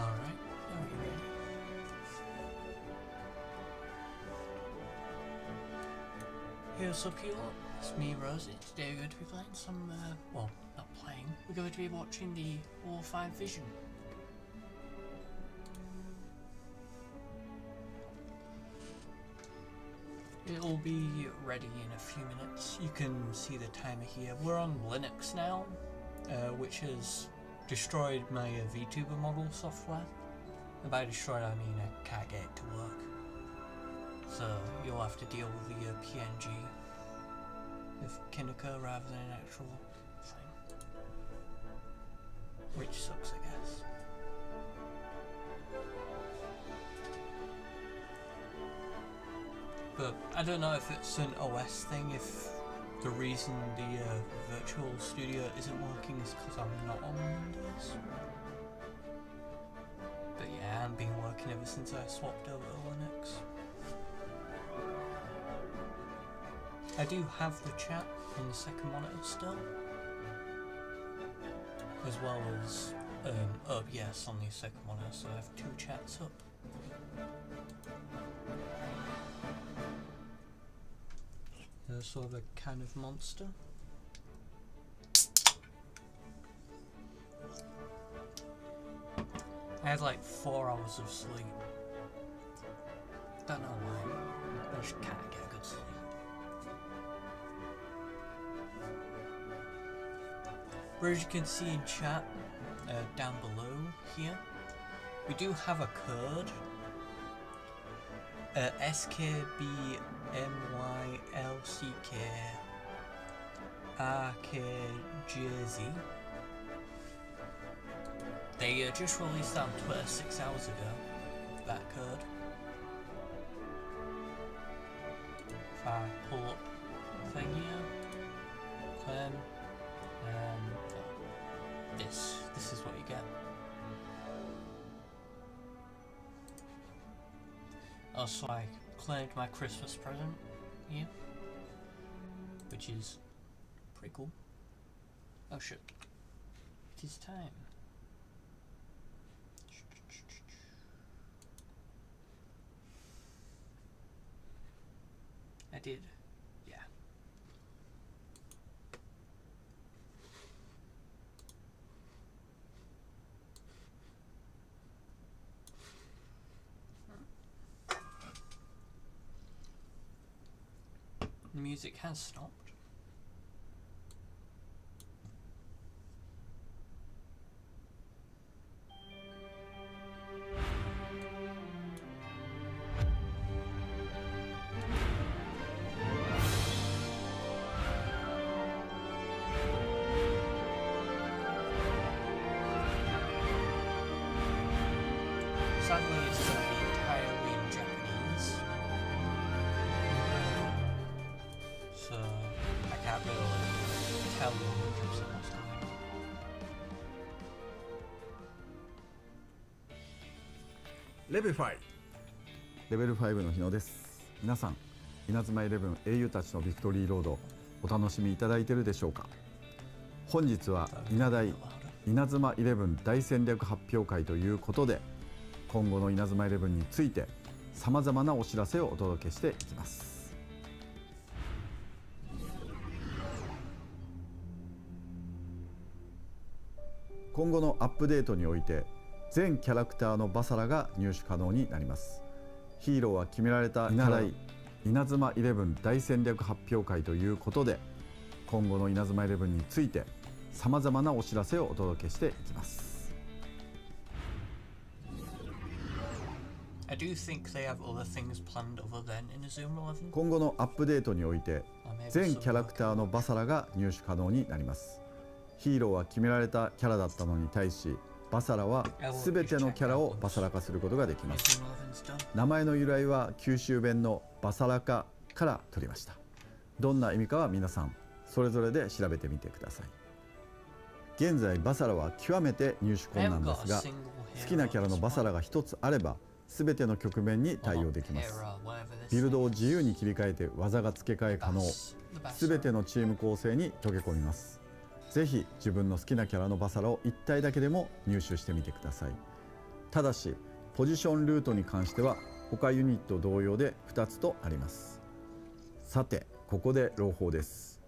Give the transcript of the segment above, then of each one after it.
Alright, are you ready? Hey, what's up you lot? It's me, Rosie. Today we're going to be playing some, well, not playing. We're going to be watching the War 5 Vision. It'll be ready in a few minutes. You can see the timer here. We're on Linux now, which has destroyed my VTuber model software. And by destroyed I mean I can't get it to work. So you'll have to deal with the PNG with Kinoko rather than an actual thing. Which sucks, I guess. But I don't know if it's an OS thing, if the reason the virtual studio isn't working is because I'm not on Windows. But yeah, I've been working ever since I swapped over to Linux. I do have the chat on the second monitor still, as well as OBS on the second monitor, so I have two chats up. Sort of a kind of monster. I had like 4 hours of sleep. Don't know why. I just can't get a good sleep. But as you can see in chat, down below here, we do have a code. SKBMYLCKRKJZ. They just released that on Twitter 6 hours ago, that code. If I pull up the thing here, claim, this is what you get. Also, I claimed my Christmas present here, which is pretty cool. Oh shit, it is time. I did, yeah. The music has stopped. Sadly, it's going to be entirely in Japanese. So I can't really tell you what's going on.レベル5の日野です。皆さん、稲妻11英雄たちのビクトリーロードお楽しみいただいているでしょうか。本日は稲大稲妻11大戦略発表会ということで、今後の稲妻11についてさまざまなお知らせをお届けしていきます。今後のアップデートにおいて全キャラクターのバサラが入手可能になります。ヒーローは決められた稲大稲妻11大戦略発表会ということで、今後の稲妻11についてさまざまなお知らせをお届けしていきます。I do think they have other things planned other than Inazuma 11. 今後のアップデートにおいて全キャラクターのバサラが入手可能になります。ヒーローは決められたキャラだったのに対し、バサラは全てのキャラをバサラ化することができます。名前の由来は九州弁のバサラ化から取りました。どんな意味かは皆さんそれぞれで調べてみてください。現在バサラは極めて入手困難ですが、好きなキャラのバサラが一つあれば全ての局面に対応できます。ビルドを自由に切り替えて技が付け替え可能。全てのチーム構成に溶け込みます。ぜひ自分の好きなキャラのバサラを1体だけでも入手してみてください。ただしポジションルートに関しては他ユニット同様で2つとなります。さてここで朗報です。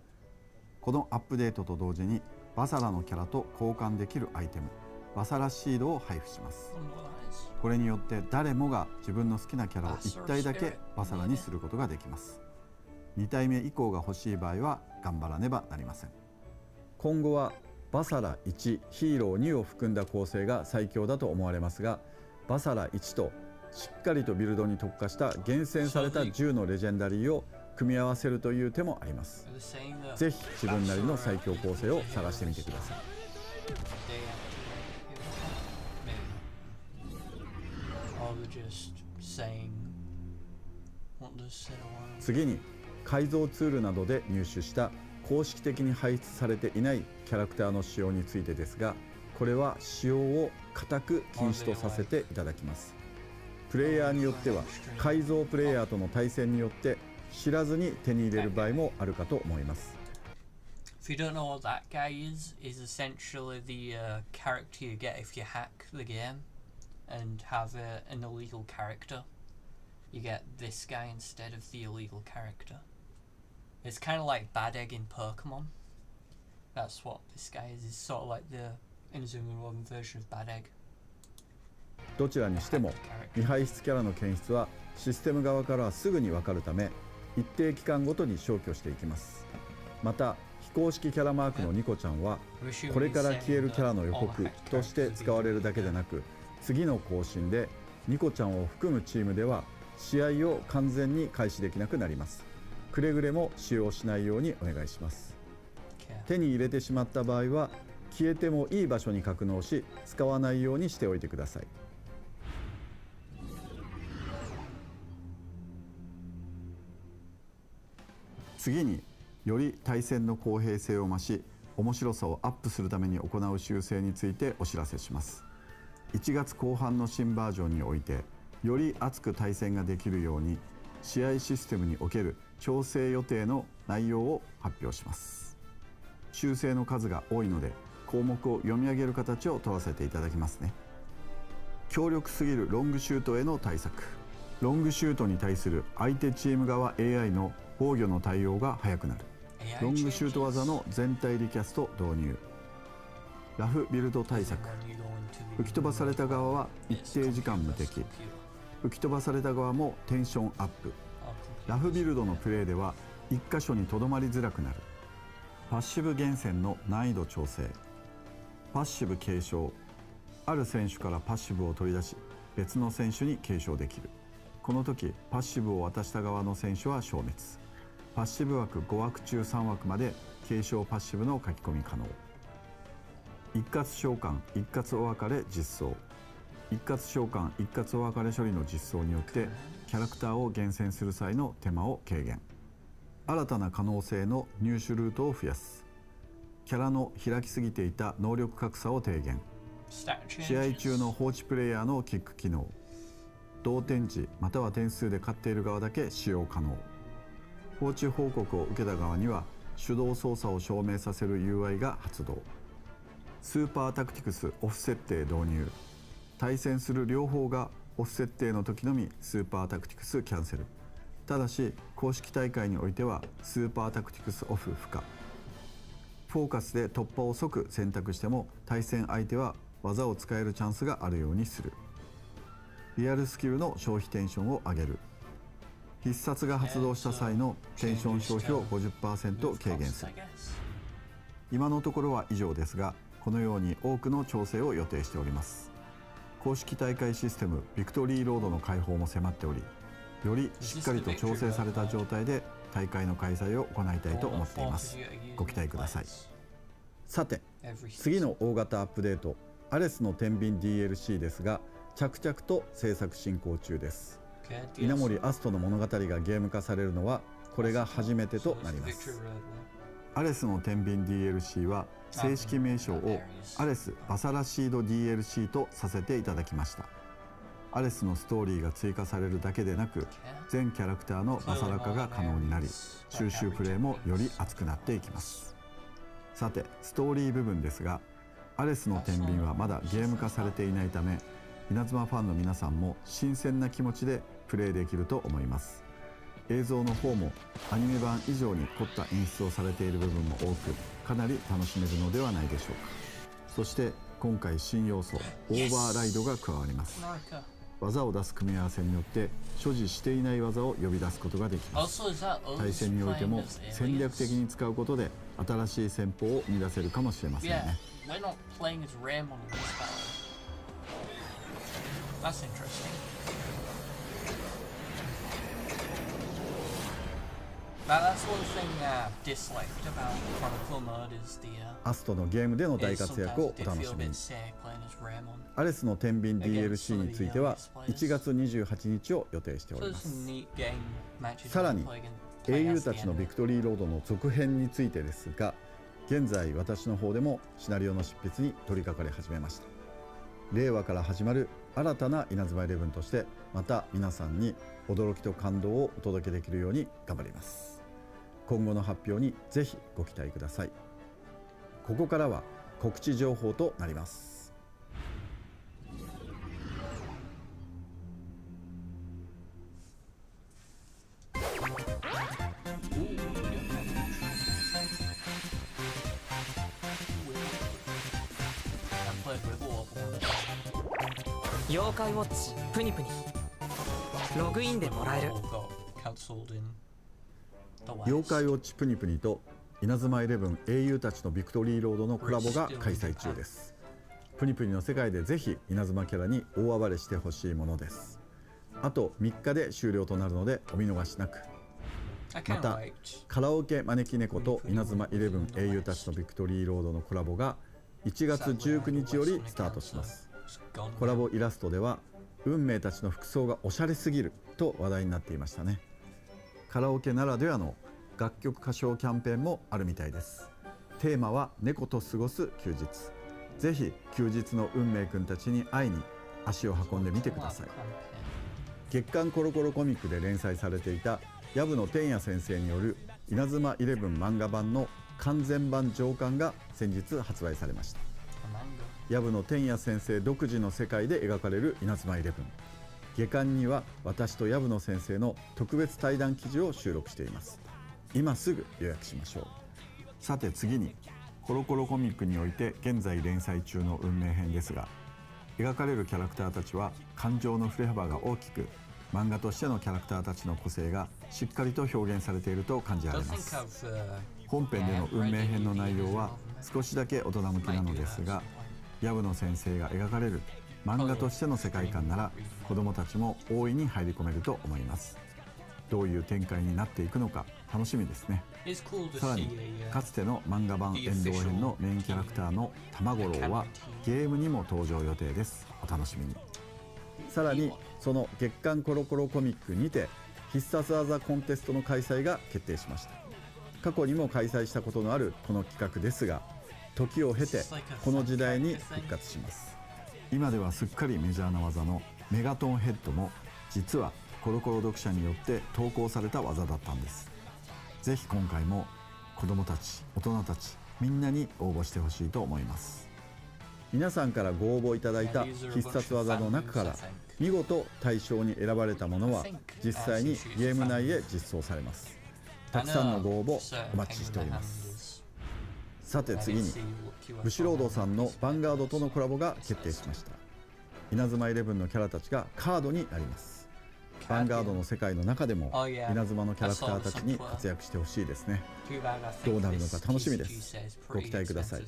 このアップデートと同時にバサラのキャラと交換できるアイテムバサラシードを配布します。これによって誰もが自分の好きなキャラを1体だけバサラにすることができます。2体目以降が欲しい場合は頑張らねばなりません。今後はバサラ1、ヒーロー2を含んだ構成が最強だと思われますが、バサラ1としっかりとビルドに特化した厳選された10のレジェンダリーを組み合わせるという手もあります。ぜひ自分なりの最強構成を探してみてください。次に改造ツールなどで入手した公式的に配出されていないキャラクターの使用についてですが、これは使用を固く禁止とさせていただきます。プレイヤーによっては改造プレイヤーとの対戦によって知らずに手に入れる場合もあるかと思います。If you don't know what that guy is essentially the character you get if you hack the game and have an illegal character. You get this guy instead of the illegal character. It's kind of like Bad Egg in Pokemon. That's what this guy is. It's sort of like the Inazuma version of Bad Egg. どちらにしても未排出キャラの検出はシステム側からはすぐに分かるため、一定期間ごとに消去していきます。また非公式キャラマークのニコちゃんはこれから消えるキャラの予告として使われるだけでなく、次の更新でニコちゃんを含むチームでは試合を完全に開始できなくなります。くれぐれも使用しないようにお願いします。手に入れてしまった場合は消えてもいい場所に格納し、使わないようにしておいてください。次により対戦の公平性を増し面白さをアップするために行う修正についてお知らせします。1月後半の新バージョンにおいてより熱く対戦ができるように試合システムにおける調整予定の内容を発表します。修正の数が多いので項目を読み上げる形を取らせていただきますね。強力すぎるロングシュートへの対策。ロングシュートに対する相手チーム側 AI の防御の対応が速くなる。ロングシュート技の全体リキャスト導入。ラフビルド対策。吹き飛ばされた側は一定時間無敵。吹き飛ばされた側もテンションアップ。ラフビルドのプレーでは一箇所にとどまりづらくなる。パッシブ厳選の難易度調整。パッシブ継承。ある選手からパッシブを取り出し別の選手に継承できる。この時パッシブを渡した側の選手は消滅。パッシブ枠5枠中3枠まで継承パッシブの書き込み可能。一括召喚一括お別れ実装。一括召喚一括お別れ処理の実装によってキャラクターを厳選する際の手間を軽減。新たな可能性の入手ルートを増やす。キャラの開きすぎていた能力格差を低減。試合中の放置プレイヤーのキック機能。同点時または点数で勝っている側だけ使用可能。放置報告を受けた側には手動操作を証明させる UI が発動。スーパータクティクスオフ設定導入。対戦する両方がオフ設定の時のみスーパータクティクスキャンセル。ただし公式大会においてはスーパータクティクスオフ不可。フォーカスで突破を即選択しても対戦相手は技を使えるチャンスがあるようにする。リアルスキルの消費テンションを上げる。必殺が発動した際のテンション消費を 50% 軽減する。今のところは以上ですが、このように多くの調整を予定しております。公式大会システムビクトリーロードの開放も迫っており、よりしっかりと調整された状態で大会の開催を行いたいと思っています。ご期待ください。さて次の大型アップデートアレスの天秤 DLC ですが、着々と制作進行中です。稲森アストの物語がゲーム化されるのはこれが初めてとなります。アレスの天秤 DLC は正式名称をアレスバサラシード DLC とさせていただきました。アレスのストーリーが追加されるだけでなく、全キャラクターのバサラ化が可能になり、収集プレイもより熱くなっていきます。さてストーリー部分ですが、アレスの天秤はまだゲーム化されていないため、稲妻ファンの皆さんも新鮮な気持ちでプレイできると思います。映像の方もアニメ版以上に凝った演出をされている部分も多く、かなり楽しめるのではないでしょうか。そして今回新要素オーバーライドが加わります。技を出す組み合わせによって所持していない技を呼び出すことができます。対戦においても戦略的に使うことで新しい戦法を生み出せるかもしれませんね。アストのゲームでの大活躍をお楽しみに。アレスの天秤 DLC については1月28日を予定しております。さらに英雄たちのビクトリーロードの続編についてですが、現在私の方でもシナリオの執筆に取り掛かり始めました。令和から始まる新たな稲妻11として、また皆さんに驚きと感動をお届けできるように頑張ります。今後の発表にぜひご期待ください。ここからは告知情報となります。妖怪ウォッチプニプニログインでもらえる。妖怪ウォッチプニプニと稲妻11英雄たちのビクトリーロードのコラボが開催中です。プニプニの世界でぜひ稲妻キャラに大暴れしてほしいものです。あと3日で終了となるのでお見逃しなく。またカラオケ招き猫と稲妻11英雄たちのビクトリーロードのコラボが1月19日よりスタートします。コラボイラストでは運命たちの服装がおしゃれすぎると話題になっていましたね。カラオケならではの楽曲歌唱キャンペーンもあるみたいです。テーマは猫と過ごす休日。ぜひ休日の運命くんたちに会いに足を運んでみてください。月刊コロコロコミックで連載されていた藪野天也先生による稲妻11漫画版の完全版上巻が先日発売されました。藪野天也先生独自の世界で描かれる稲妻11。下巻には私と藪野先生の特別対談記事を収録しています。今すぐ予約しましょう。さて次にコロコロコミックにおいて現在連載中の運命編ですが、描かれるキャラクターたちは感情の振れ幅が大きく、漫画としてのキャラクターたちの個性がしっかりと表現されていると感じられます。本編での運命編の内容は少しだけ大人向きなのですが、藪野先生が描かれる漫画としての世界観なら子どもたちも大いに入り込めると思います。どういう展開になっていくのか楽しみですね。さらにかつての漫画版遠藤編のメインキャラクターの玉五郎はゲームにも登場予定です。お楽しみに。さらにその月刊コロコロコミックにて必殺技コンテストの開催が決定しました。過去にも開催したことのあるこの企画ですが、時を経てこの時代に復活します。今ではすっかりメジャーな技のメガトンヘッドも実はコロコロ読者によって投稿された技だったんです。ぜひ今回も子どもたち大人たちみんなに応募してほしいと思います。皆さんからご応募いただいた必殺技の中から見事大賞に選ばれたものは実際にゲーム内へ実装されます。たくさんのご応募お待ちしております。さて次にブシロードさんのヴァンガードとのコラボが決定しました。稲妻11のキャラたちがカードになります。ヴァンガードの世界の中でも稲妻のキャラクターたちに活躍してほしいですね。どうなるのか楽しみです。ご期待ください。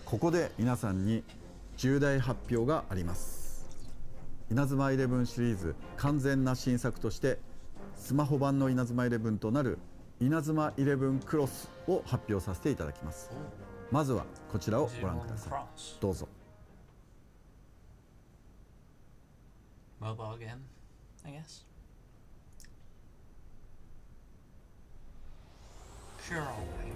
ここで皆さんに重大発表があります。稲妻11シリーズ完全な新作としてスマホ版の稲妻11となる稲妻11クロスを発表させていただきます。まずはこちらをご覧ください。どうぞ。Mobile game, I guess. Sure, I'll wait.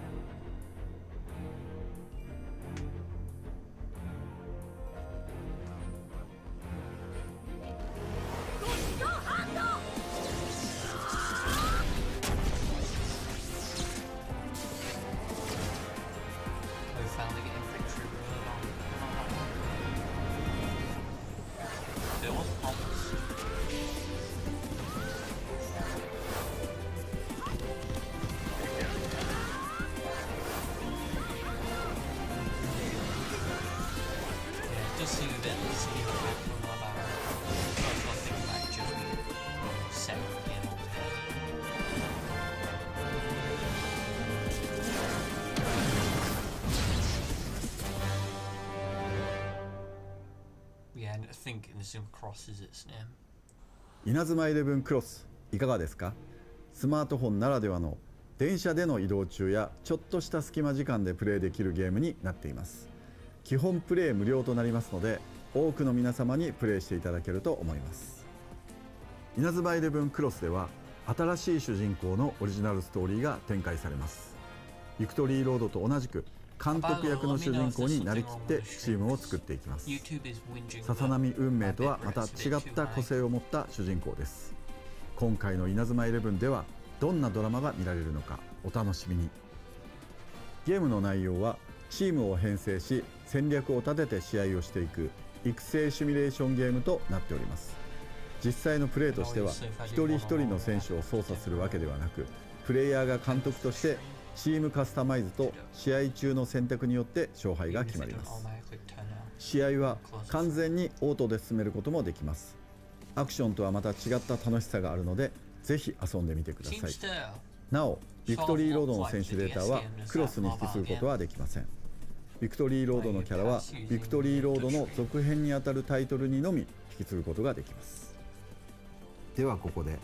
see that it's a little bit from one of our first I think might just be separate in Yeah, and I think Inazuma Cross is its name. 稲妻イレブンクロスいかがですか？スマートフォンならではの電車での移動中やちょっとした隙間時間でプレイできるゲームになっています。基本プレイ無料となりますので多くの皆様にプレイしていただけると思います。稲妻イレブンクロスでは新しい主人公のオリジナルストーリーが展開されます。ビクトリーロードと同じく監督役の主人公になりきってチームを作っていきます。ささ波運命とはまた違った個性を持った主人公です。今回の稲妻イレブンではどんなドラマが見られるのかお楽しみに。ゲームの内容はチームを編成し戦略を立てて試合をしていく育成シミュレーションゲームとなっております。実際のプレーとしては一人一人の選手を操作するわけではなく、プレイヤーが監督としてチームカスタマイズと試合中の選択によって勝敗が決まります。試合は完全にオートで進めることもできます。アクションとはまた違った楽しさがあるのでぜひ遊んでみてください。なおビクトリーロードの選手データはクロスに引き継ぐことはできません。ビクトリーロードのキャラはビクトリーロードの続編にあたるタイトルにのみ引き継ぐことができます。ではここで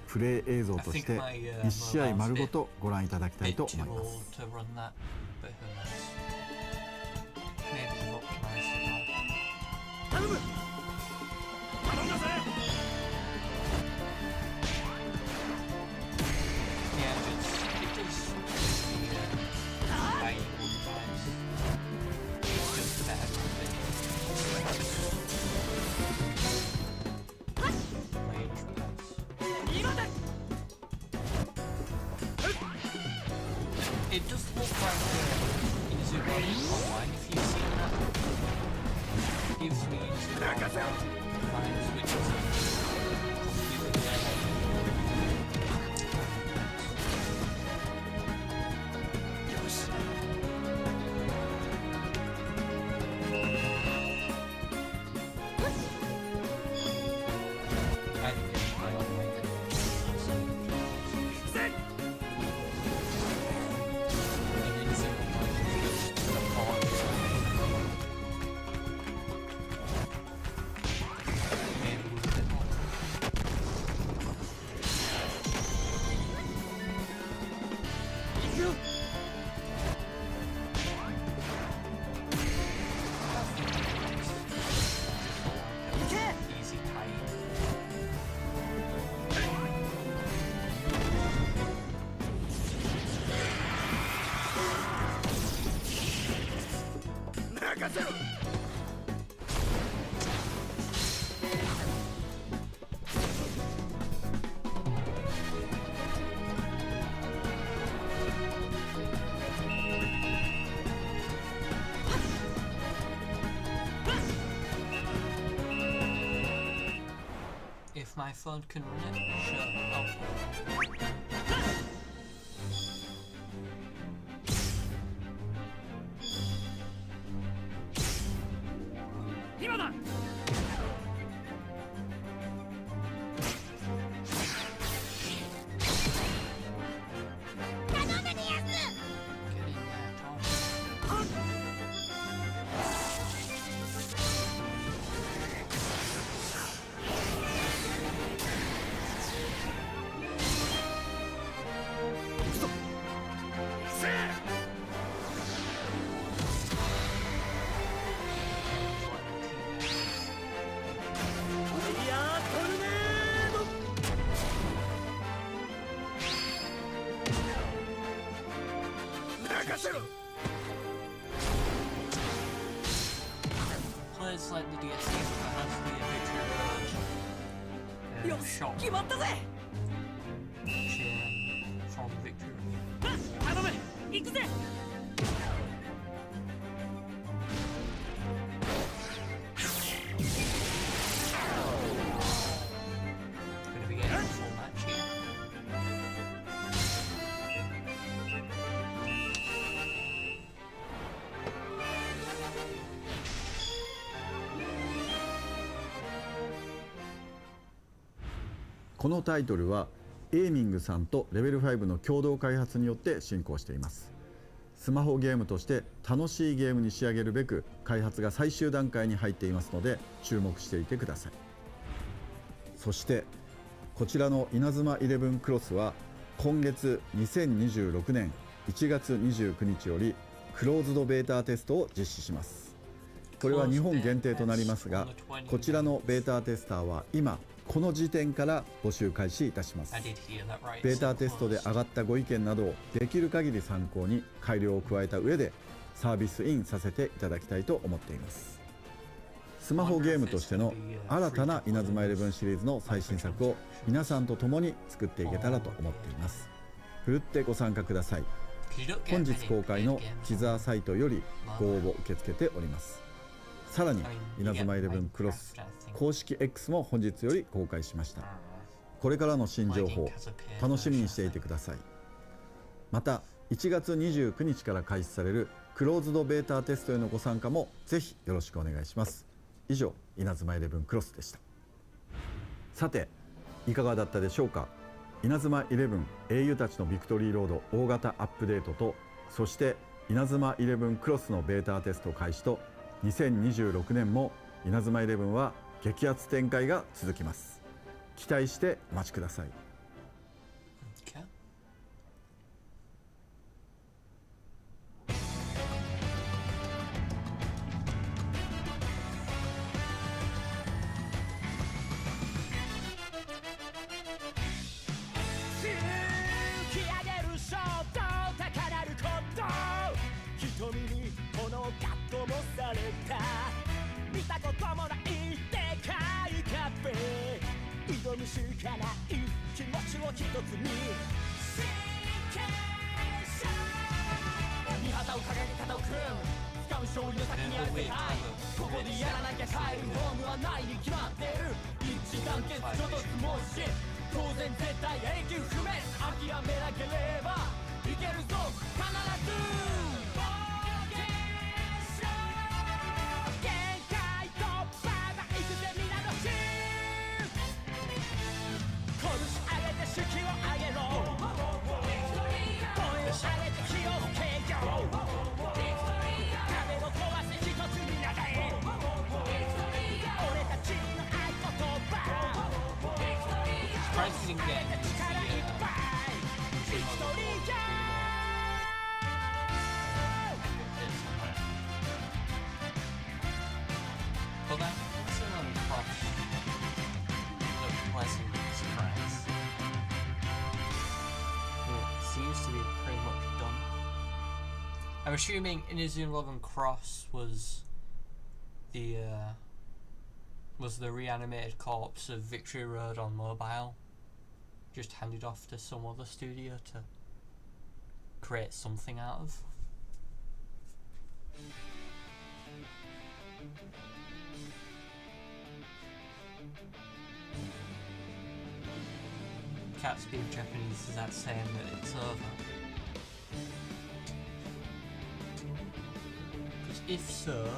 プレイ映像として1試合丸ごとご覧いただきたいと思います。頼む。It does look like Inazuma Online, if you've seen that. It gives me Inazuma vibes, which is If my phone can run it, sure. Okay. 今だ。Players like the DLC that has the Victory shop 決まったぜ。 from Victory. 頼む。行くぜ。 Gonna be getting a full match here. このタイトルはエイミングさんとレベル5の共同開発によって進行しています。スマホゲームとして楽しいゲームに仕上げるべく開発が最終段階に入っていますので注目していてください。そしてこちらの稲妻11クロスは今月2026年1月29日よりクローズドベータテストを実施します。これは日本限定となりますが、こちらのベータテスターは今この時点から募集開始いたします。ベータテストで上がったご意見などをできる限り参考に改良を加えた上でサービスインさせていただきたいと思っています。スマホゲームとしての新たな稲妻11シリーズの最新作を皆さんと共に作っていけたらと思っています。ふるってご参加ください。本日公開のティザーサイトよりご応募受け付けております。さらに稲妻11クロス公式 X も本日より公開しました。これからの新情報楽しみにしていてください。また1月29日から開始されるクローズドベータテストへのご参加もぜひよろしくお願いします。以上、稲妻11クロスでした。さていかがだったでしょうか。稲妻11英雄たちのビクトリーロード大型アップデートと、そして稲妻11クロスのベータテスト開始と、2026年も稲妻11は激アツ展開が続きます。期待してお待ちください。Okay. Well, that excellent crush. The pleasant surprise. It seems to be pretty much done. I'm assuming Inazuma 11 Cross was the reanimated corpse of Victory Road on mobile, just handed off to some other studio to create something out of. Can't speak Japanese, is that saying that it's over? Because if so,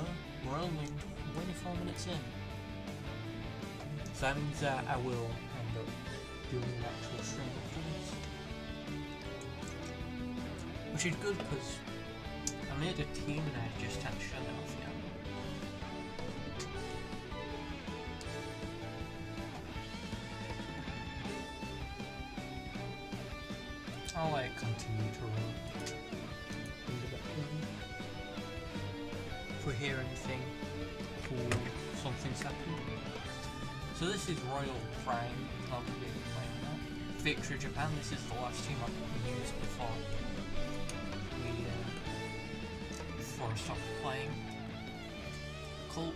we're only 24 minutes in. So that means that I will end up doing an actual stream after this. Which is good because I made a team and I just had to shut it off yet. I'll like continue to run in the background. If we hear anything cool, something's happened. So this is Royal Prime, I'll be playing that. Victory Japan, this is the last team I've used before I stopped playing. Cult,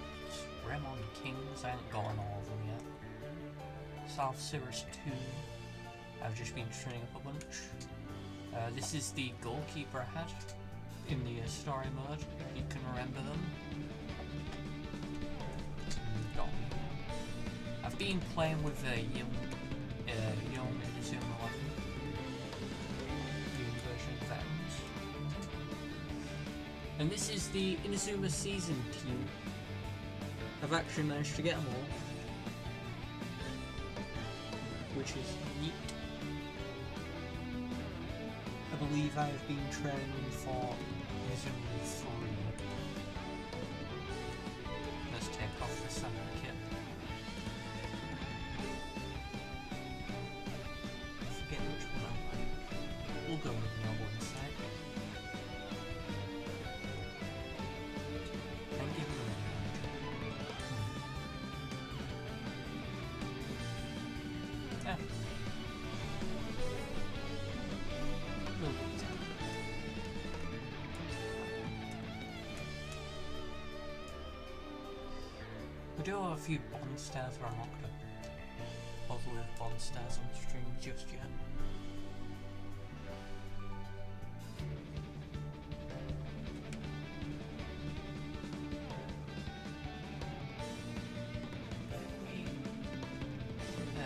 Remon Kings, I haven't gotten all of them yet. South Cirrus 2, I've just been training up a bunch. This is the goalkeeper I had in the story mode, you can remember them. I've been playing with young Inazuma 11, new version of Veterans. And this is the Inazuma season team. I've actually managed to get them all, which which is neat. I believe I have been training for Izumi 3. Let's take off the summon kit. I forget which one I like. We'll go with the normal instead. And give him a yeah. We'll do that. We do have a few bond stars where I'm not gonna bother with bond stars on stream just yet.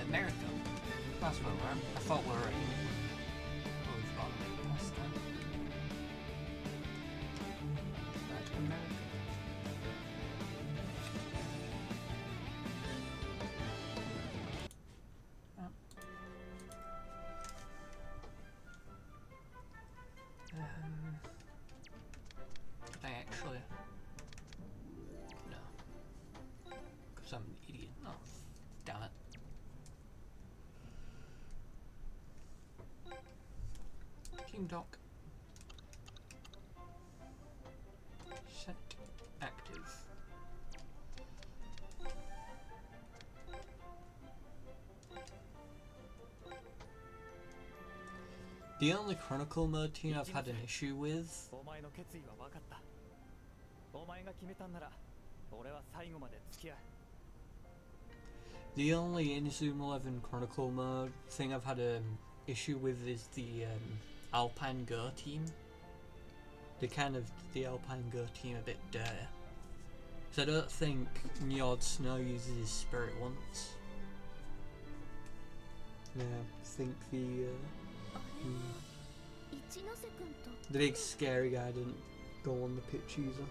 America. That's where we're at. I thought we were at. Oh, we've got to make past that. Back to America. Did I actually? No. Because I'm an idiot. Oh, damn it. Team dock. Set active. The only Chronicle mode team I've had an issue with the only Inazuma 11 Chronicle mode thing I've had an issue with is the Alpine Go team. The Alpine Go team a bit dirty. Because I don't think Njord Snow uses his spirit once. Yeah, I think the big scary guy didn't go on the pitch either.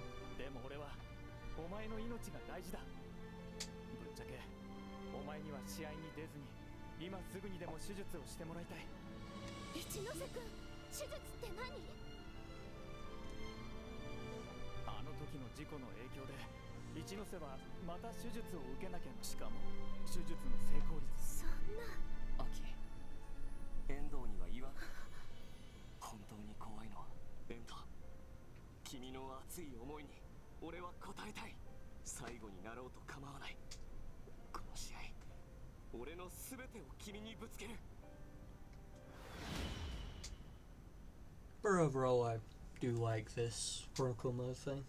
But overall, I do like this Chronicle mode thing.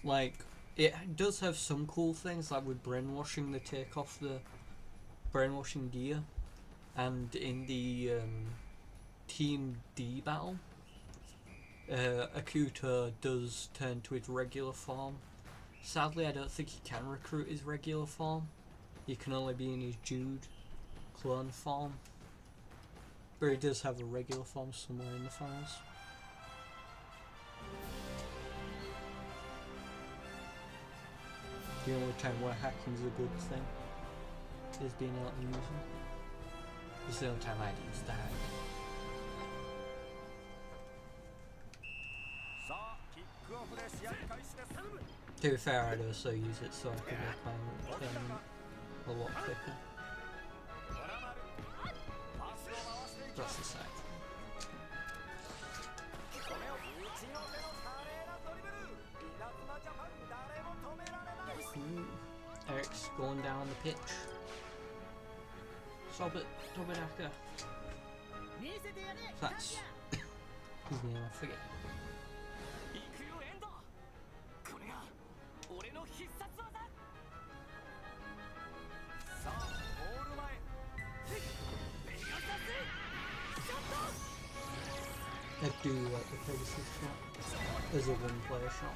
Like, it does have some cool things, like with brainwashing, they take off the brainwashing gear, and in the Team D battle, Akuto does turn to his regular form. Sadly, I don't think he can recruit his regular form. He can only be in his Jude clone form. But he does have a regular form somewhere in the files. The only time where hacking is a good thing is being out and using. It's the only time I'd use the hack. To be fair, I'd also use it so I could make my tournament a lot quicker. That's the side. Eric's going down the pitch. Stop it, Tobedaka. That's his name, I forget. I do like the Pegasus shot as a one-player shot.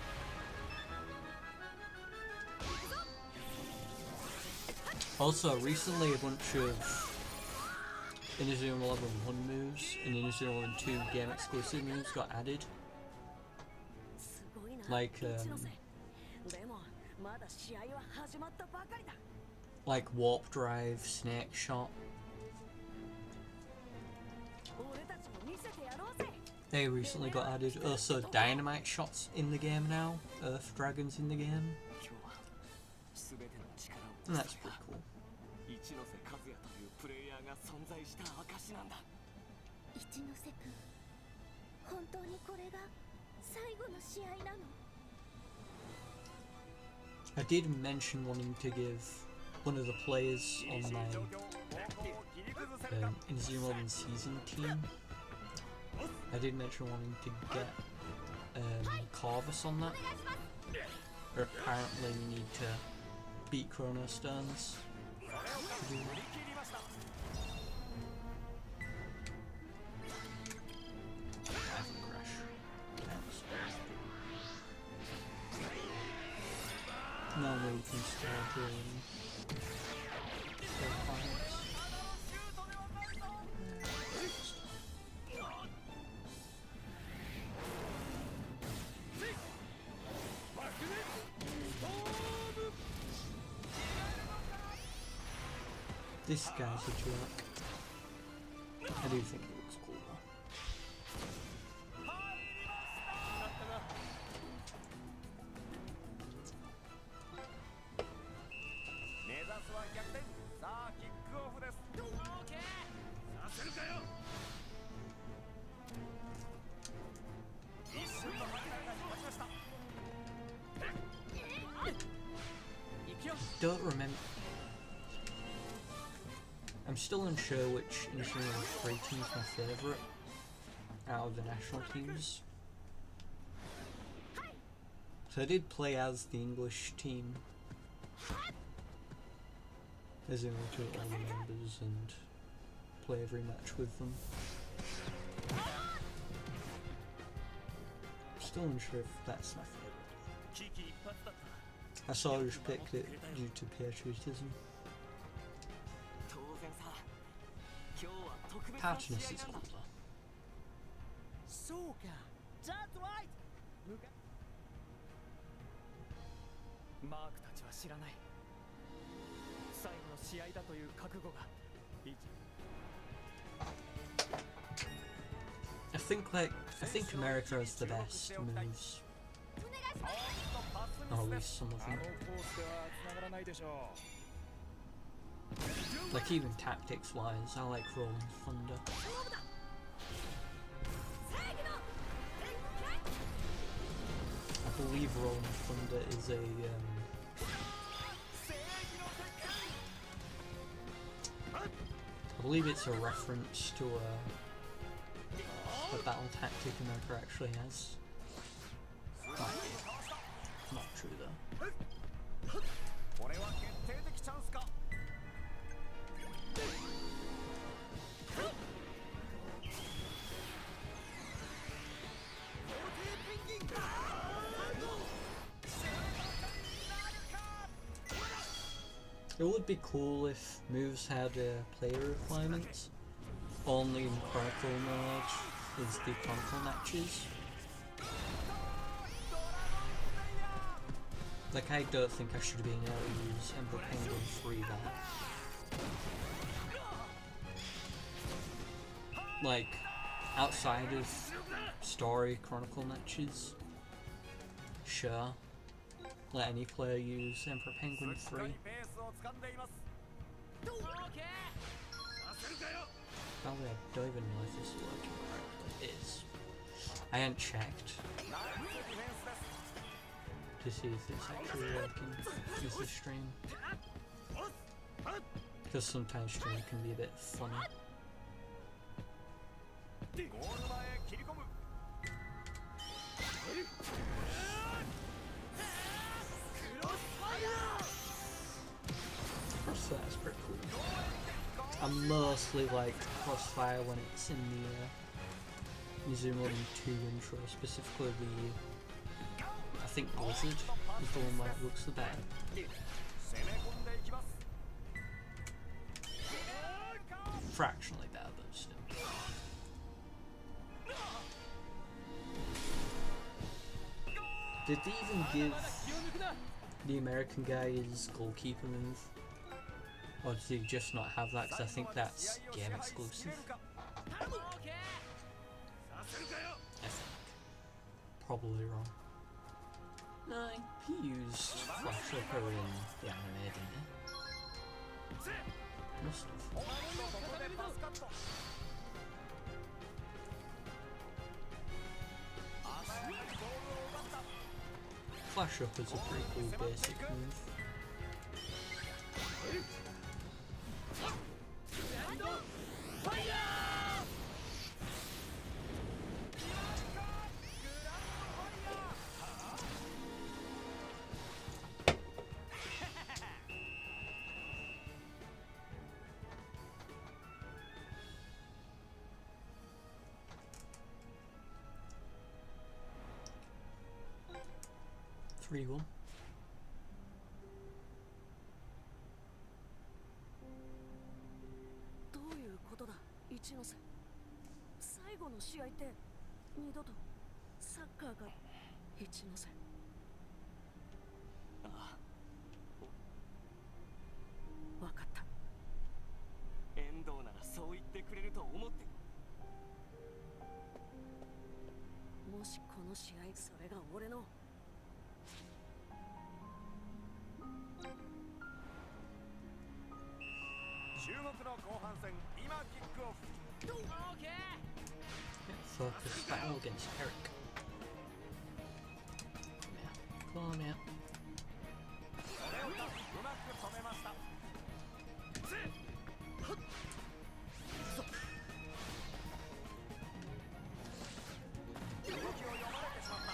Also, recently a bunch of Inazuma 11 1 moves and Inazuma 11 2 game exclusive moves got added. like warp drive, snake shot. They recently got added. Also, dynamite shots in the game now. Earth dragons in the game. And that's pretty cool. 本当にこれが最後の試合なの I did mention wanting to give one of the players on my Inazuma season team. I did mention wanting to get Corvus on that. But apparently you need to beat Chrono Stones to do that. No, we can start doing this guy's a jerk. I do think it looks cool though. Don't remember. I'm still unsure which Inazuma 3 team is my favourite out of the national teams. So I did play as the English team, as in to all the members and play every match with them. Still unsure if that's my favourite. I sort of just picked it due to patriotism. Patchiness is cool though. そうか。Just right. マークたちは知らない。最後の試合だという覚悟が。I think America has the best moves. Or at least some of them. Like even tactics wise, I like Rolling Thunder. I believe Rolling Thunder is a I believe it's a reference to a battle tactic America actually has. Not true though. It would be cool if moves had player requirements. Only in Chronicle mode is the Chronicle matches. Like, I don't think I should have been able to use Emperor Penguin 3 that. Like, outside of story Chronicle matches, sure. Let any player use Emperor Penguin 3. By the way, I don't even know if this is working correctly. It is. I hadn't checked to see if it's actually working with the stream. Because sometimes stream can be a bit funny. So that's pretty cool. I mostly like Crossfire when it's in the Inazuma 2 intro, specifically the, I think Blizzard is the one where it looks the better. Fractionally better, but still. Did they even give the American guy his goalkeeper move? Or did he just not have that? Because I think that's game exclusive. I think. Probably wrong. No, he used Flash Upper in the anime, didn't he? Must have. Flash Up is a pretty cool basic move. Pretty cool. どういうことだ、一ノ瀬。最後の試合って二度とサッカーが一ノ瀬。ああ、わかった。遠藤ならそう言ってくれると思って。もしこの試合それが俺の。注目の後半戦、今キックオフ。Focus battle against Eric. Come here. これをうまく止めました。動きを読まれてしまった。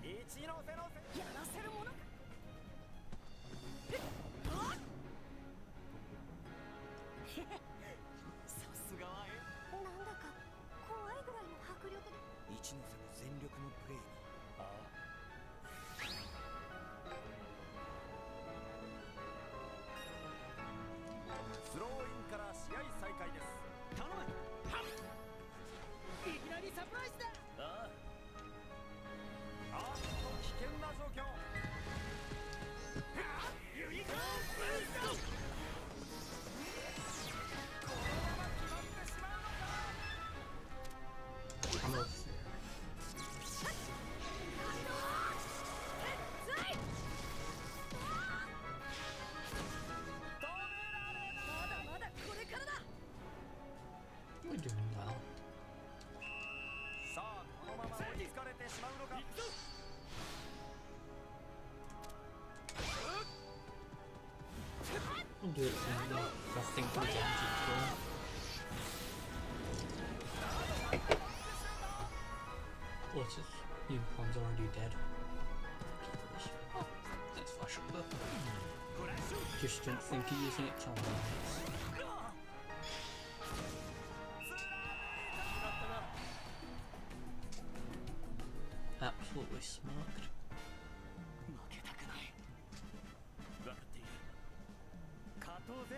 一ノ瀬のやらせるものか。さすがはなんだか怖いぐらいの迫力で。一ノ瀬の全力のプレーに。ああ。スローインから試合再開です。頼む。いきなりサプライズだ。ああ。危険な状況。ユニコーンブースト。このまま決まってしまうのか。 We're doing well. さあ、このまま追いつかれてしまうのか。 We'll do it from the nothing to advantage goal. What's his unicorn's already dead. Oh, let's flash up. Just don't think he's using it till now. Absolutely smoked. 負けたくない。分かっている。勝とうぜ。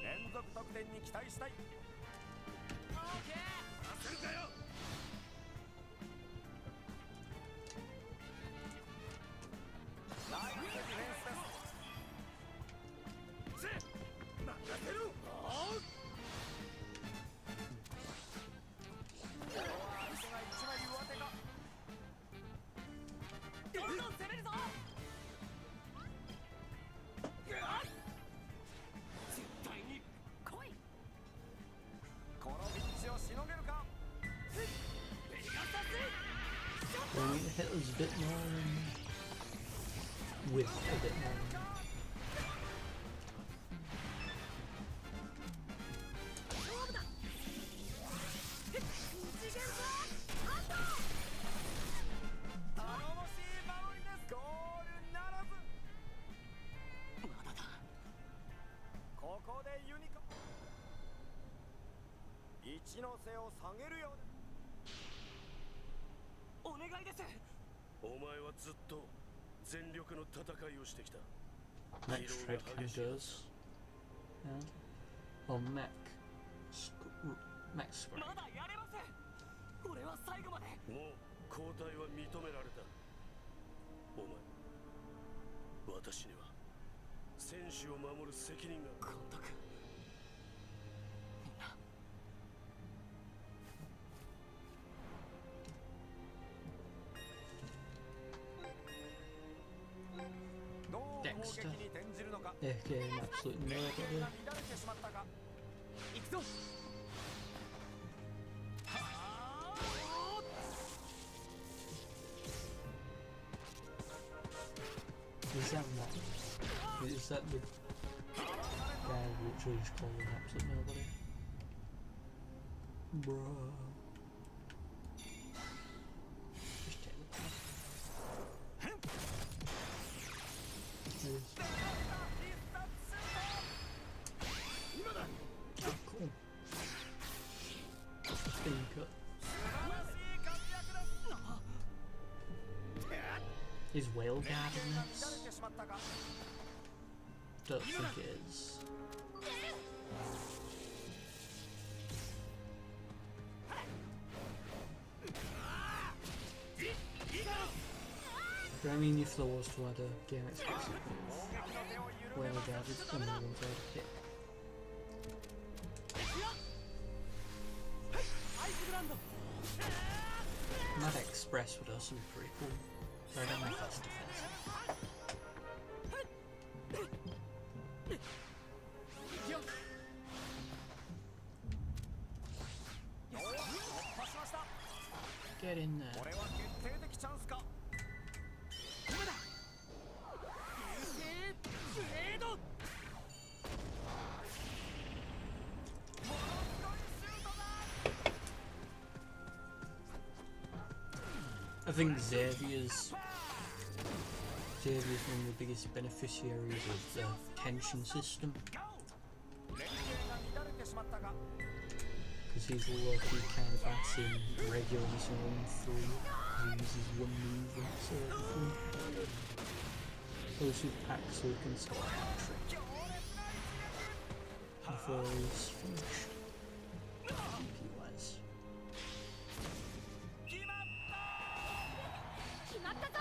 連続得点に期待したい。オーケー。させるかよ。ナイスディフェンスです。 Well, we hit us a bit more with a bit more. 全力の戦いをしてきた。 Next trade counters. And on mech. Mech spray. まだやれません。俺は最後まで。もう交代は認められた。お前、私には選手を守る責任が。監督、みんなどう攻撃 Dexter. に転じるのか。 AKA an absolute 連 murder 携 here. が乱れてしまったか。行くぞ。 Is that not? Is that the guy literally just called an absolute nobody? Bruh. Just take the pass. There it is. Oh, cool. Speed cut. Is whale guard in this? てしまったか。 Don't think it is. But I mean, if there was to add a game exclusive with whale guarded, then no one's heard of it. アイスグランド。 Mad Express would also be pretty cool. But I don't know if that's defensive. 突破しました。 Get in there. これは決定的チャンスか。今だ。流星ブレード。 I think Xavier's one of the biggest beneficiaries of the tension system, 連携が乱れてしまったか。 because he's low-key kind of ass in regular zone 3. He uses one move and sort of thing. Goes with pack so he can stop that trick before he's finished. GP-wise. 決まったぞ。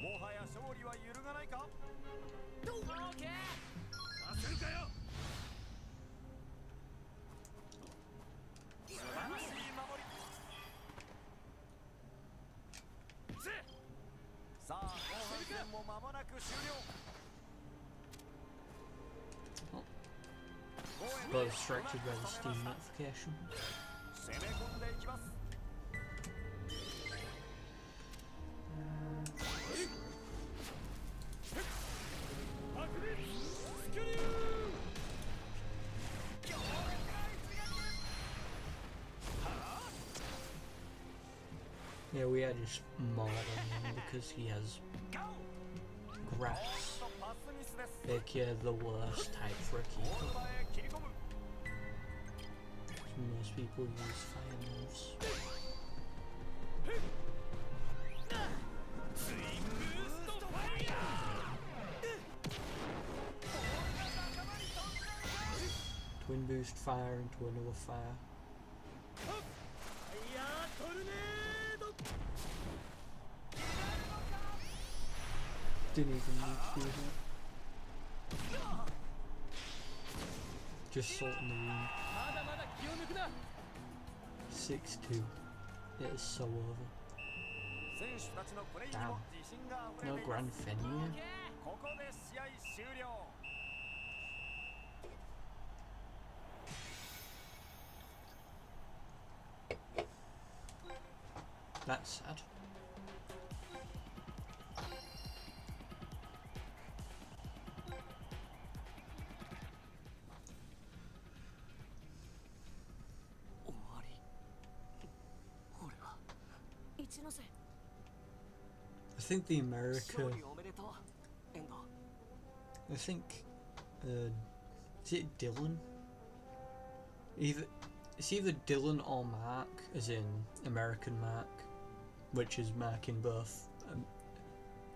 もはや勝利は揺るがないか。オーケー。させるかよ。素晴らしい守り。さあ、後半戦も間もなく終了。 Got distracted by the Steam notification. 攻め込んでいきます。 Yeah, we are just mauling him because he has grass. パスミスです。 Aka the worst type for a ゴール keeper. 前へ切り込む。 Most people use fire moves. スイングストファイヤー。 Twin boost fire into another fire. ファイヤートルネード。 Didn't even need to do that. Just salt in the wound. まだまだ気を抜くな。 6-2. It is so over. 選手たちのプレーにも自信があふれ No ていま Grand す。 Fenrir. ここで試合終了。 That's sad. 終わり。俺は。一ノ瀬。 I think the America. 勝利おめでとう。遠藤。 I think. Is it Dylan? Either It's either Dylan or Mark, as in American Mark, which is Mark in both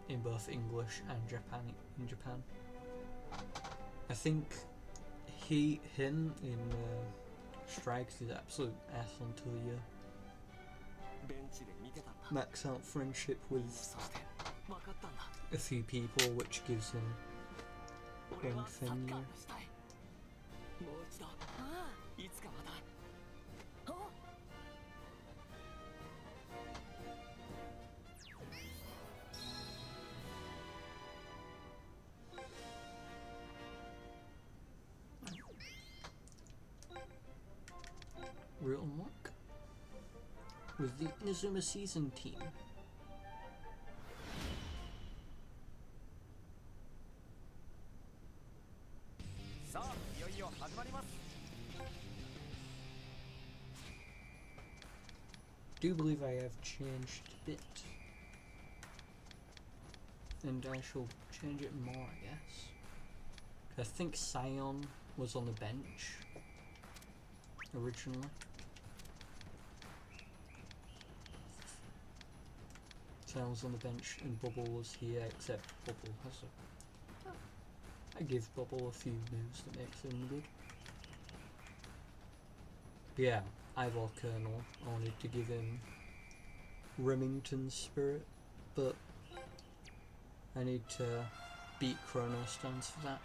English and in Japan. I think him in Strikes is absolute ass until you max out friendship with a few people, which gives him one thing. Route unlock with the Inazuma Season team. Do believe I have changed a bit, and I shall change it more, I guess. I think Scion was on the bench originally. Scion was on the bench and Bubble was here, except Bubble has a... I give Bubble a few moves that makes him good. But yeah, Ivor Colonel, I wanted to give him Remington's Spirit, but I need to beat Chronos Dance for that.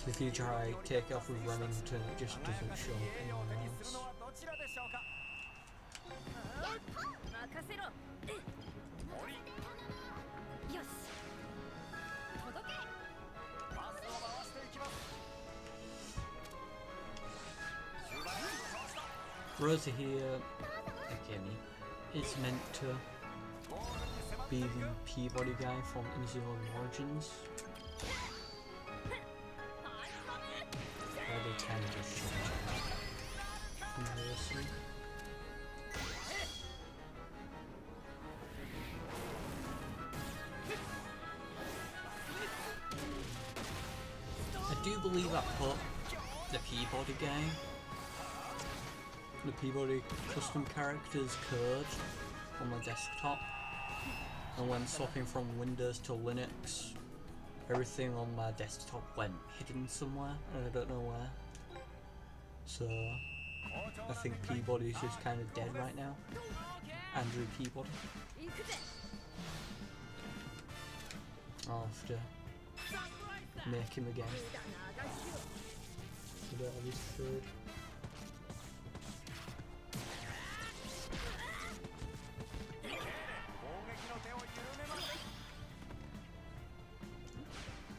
If you try take off with Remington, it just doesn't show anyone else. Rosa here, Akemi, is meant to be the Peabody guy from Inazuma Origins. They kind of just conversely. I do believe I put the Peabody guy, the Peabody custom characters code on my desktop, and when swapping from Windows to Linux, everything on my desktop went hidden somewhere, and I don't know where. So I think Peabody's just kind of dead right now. Andrew Peabody. I'll have to make him again. So that is third.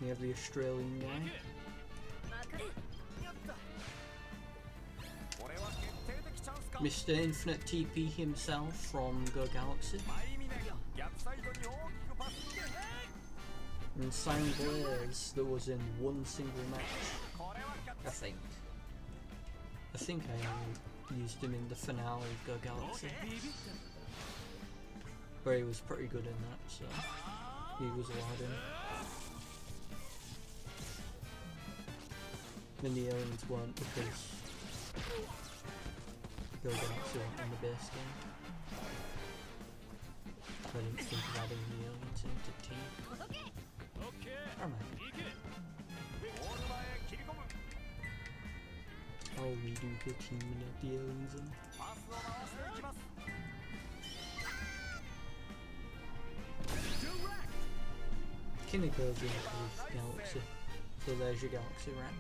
We have the Australian guy. Mr. Infinite TP himself from Go Galaxy. And Simon Blaze that was in one single match, I think. I think I only used him in the finale of Go Galaxy, where he was pretty good in that, so he was allowed in. Then the aliens weren't because Go Galaxy weren't in the base game. So I didn't think of adding the aliens into team. Or am I? I'll redo the team and add the aliens in. Kiniko's in with Galaxy, so there's your Galaxy rank.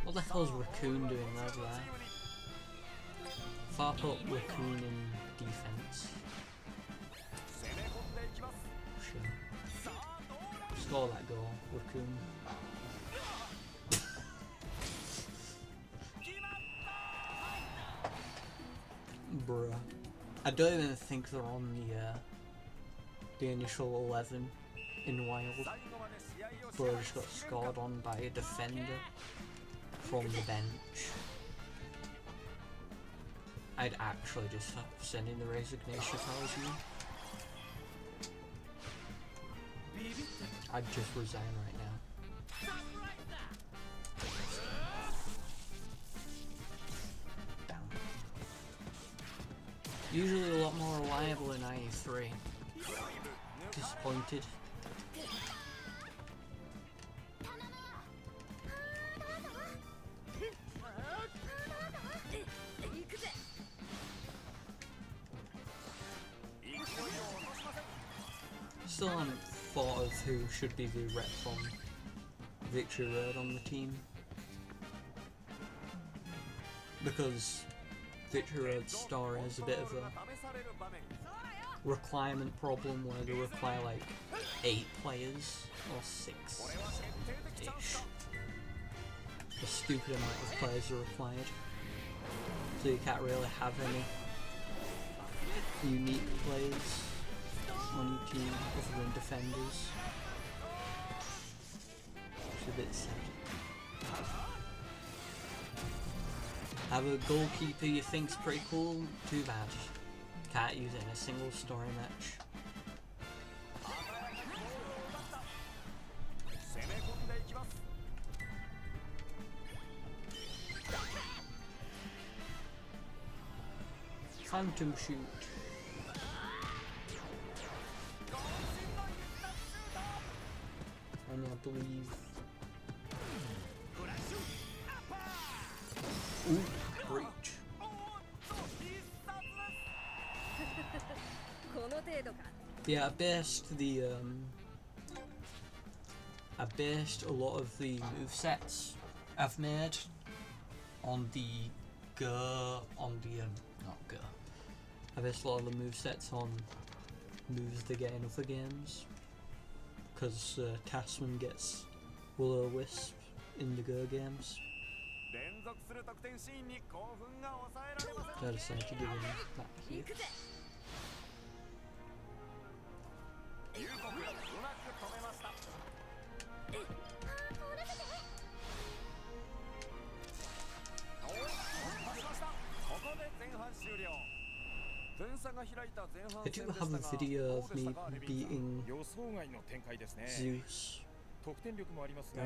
What the hell's Raccoon doing over there? Far put Raccoon in defense. Sure. Score that goal, Raccoon. Bruh. I don't even think they're on the initial 11 in Wild. But I just got scored on by a defender from the bench. I'd actually just send in the resignation if I was you. I'd just resign right now. Damn. Usually a lot more reliable in IE3. Disappointed. Still haven't thought of who should be the rep from Victory Road on the team, because Victory Road's story has a bit of a requirement problem where they require like 8 players or 6-ish. A stupid amount of players are required, so you can't really have any unique players on your team other than defenders. It's a bit sad. Have a goalkeeper you think's pretty cool? Too bad. Can't use it in a single story match. Phantom shoot. And I believe. Ooh, breach. Yeah, I based a lot of the movesets I've made on the not Go. I based a lot of the movesets on moves they get in other games, because Tasman gets Will-O-Wisp in the Go games. So I decided to give him that here. I do have a video of me beating Zeus. I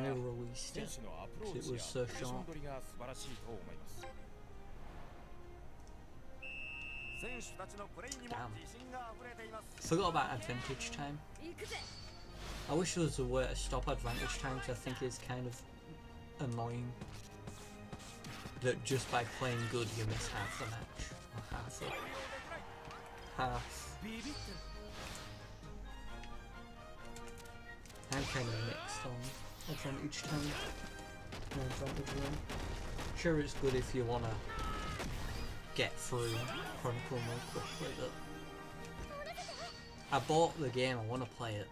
never released it because it was so short. Damn. Forgot about advantage time. I wish there was a way to stop advantage time, because I think it's kind of annoying that just by playing good you miss half the match. Or half it. Half. I'm kind of mixed on advantage time and advantage run. Sure, it's good if you want to get through Chronicle more quickly, but I bought the game, I want to play it.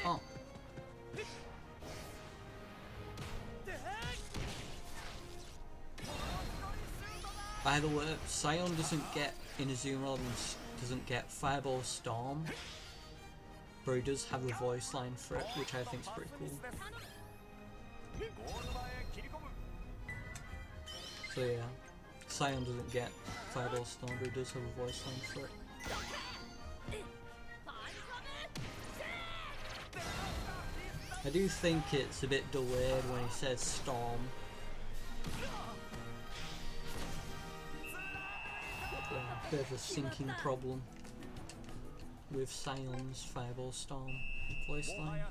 Oh. By the way, Sion doesn't get Inazuma and doesn't get Fireball Storm, but he does have a voice line for it, which I think is pretty cool. So yeah, Sion doesn't get Fireball Storm, but he does have a voice line for it. I do think it's a bit delayed when he says Storm. Yeah, bit of a syncing problem with Sion's Fireball Storm voice line.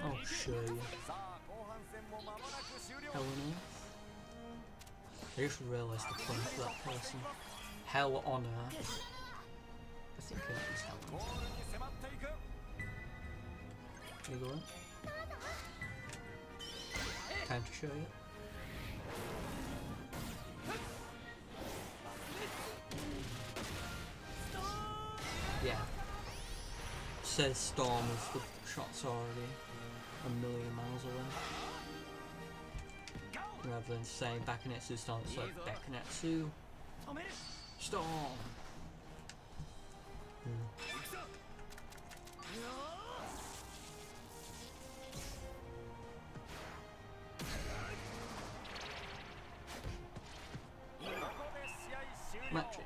I'll show you. Helena. I just realised the point for that person. Hell on Earth. I think it is Helena. There you go. Time to show you. Yeah. Says Storm if the shot's already a million miles away. rather than saying Bakunetsu stance, like Bakunetsu Storm. Match end.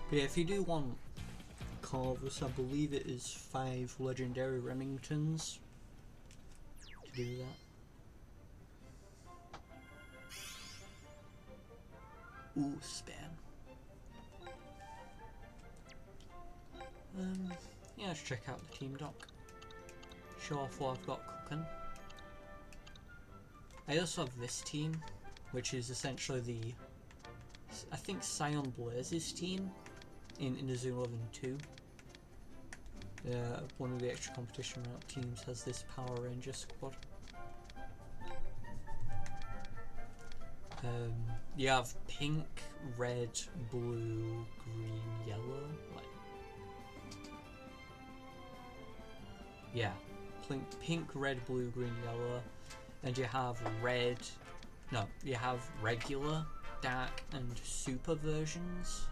But yeah, if you do want Corvus, I believe it is 5 legendary Remingtons to do that. Ooh, span. Yeah, let's check out the team doc. Show off what I've got cooking. I also have this team, which is essentially the, I think, Scion Blaze's team in Inazuma 11 2. One of the extra competition route teams has this Power Ranger squad. You have pink, red, blue, green, yellow. Like, yeah, pink, red, blue, green, yellow, and you have red. No, you have regular, dark, and super versions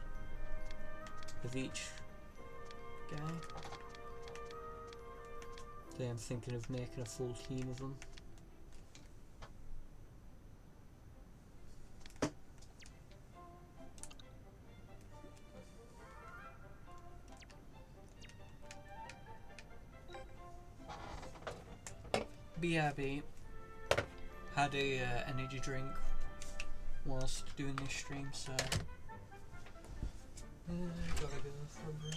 of each guy. So I'm thinking of making a full team of them. BRB had a energy drink whilst doing this stream, so gotta go for a break.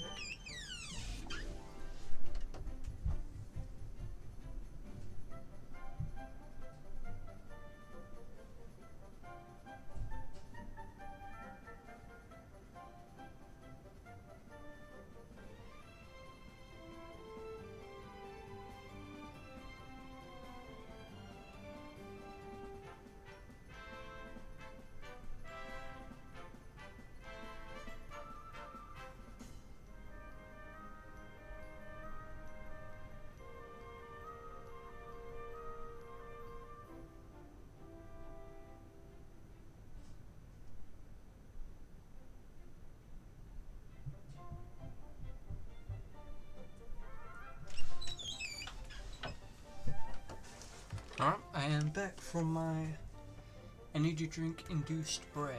Alright, I am back from my energy drink induced break.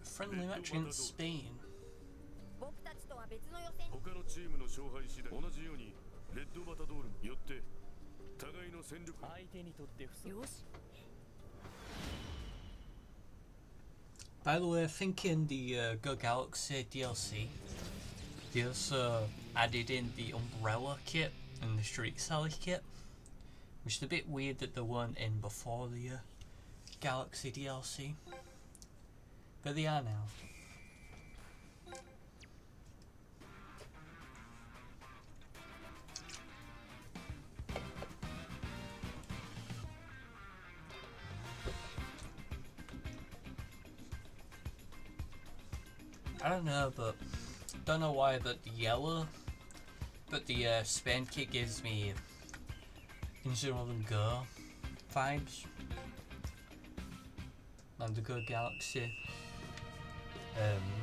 Friendly match in Spain. 僕たちとは別の予選。他のチームの勝敗次第同じようにレッドバタドールによって互いの戦力相手にとって不足。よし。 By the way, I think in the Go Galaxy DLC, they also added in the Umbrella kit and the Street Sally kit, which is a bit weird that they weren't in before the Galaxy DLC, but they are now. I don't know, but don't know why, but the yellow, but the Span kit gives me Inazuma 11 Go vibes, and the Go Galaxy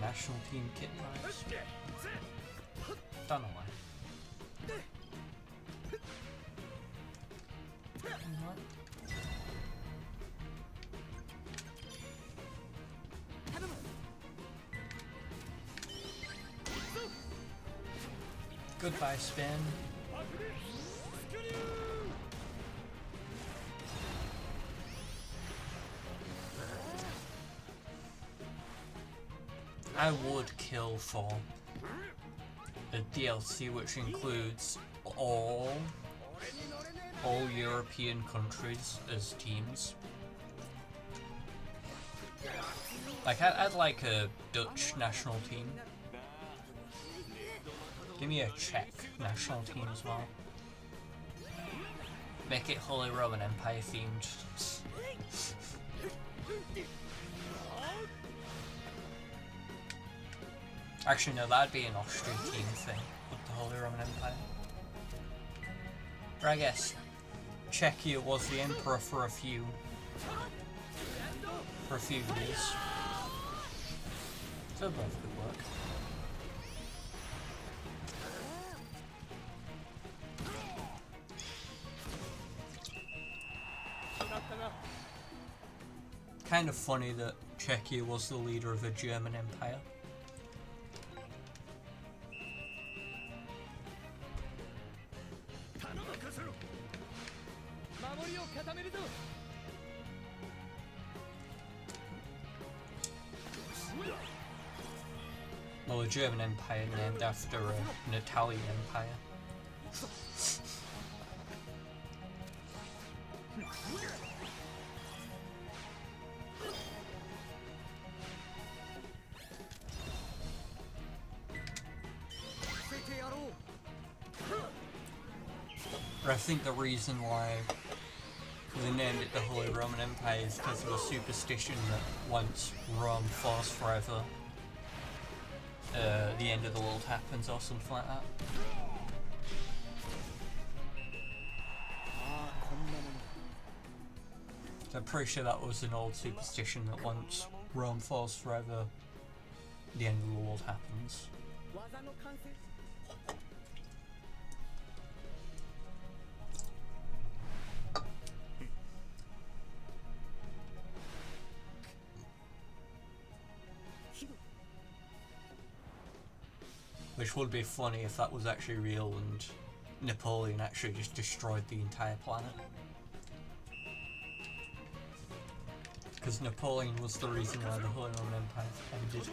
national team kit vibes. Don't know why. Goodbye, Spin. I would kill for a DLC which includes all European countries as teams. Like, I'd like a Dutch national team. Give me a Czech national team as well. Make it Holy Roman Empire themed. Actually, no, that'd be an Austrian team thing with the Holy Roman Empire. But I guess Czechia was the emperor for a few years. So both could work. Kind of funny that Czechia was the leader of a German empire. Well, a German empire named after an Italian empire. But I think the reason why they named it the Holy Roman Empire is because of a superstition that once Rome falls forever, the end of the world happens or something like that. So I'm pretty sure that was an old superstition that once Rome falls forever, the end of the world happens. Which would be funny if that was actually real and Napoleon actually just destroyed the entire planet. Because Napoleon was the reason why the Holy Roman Empire ended.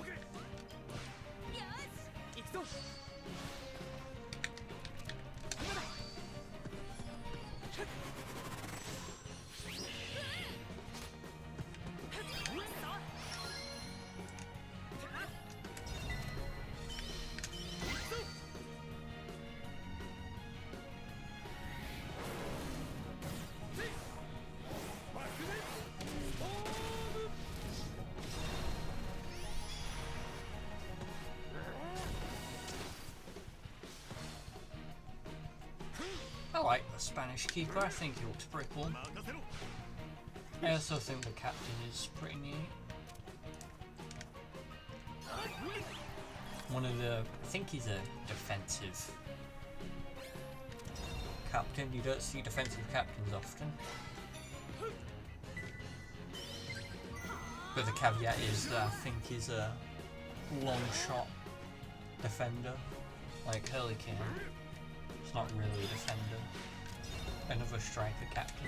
I like the Spanish keeper, I think he looks pretty cool. I also think the captain is pretty neat. I think he's a defensive captain. You don't see defensive captains often. But the caveat is that I think he's a long shot defender, like Hurricane. It's not really a defender. Another striker captain.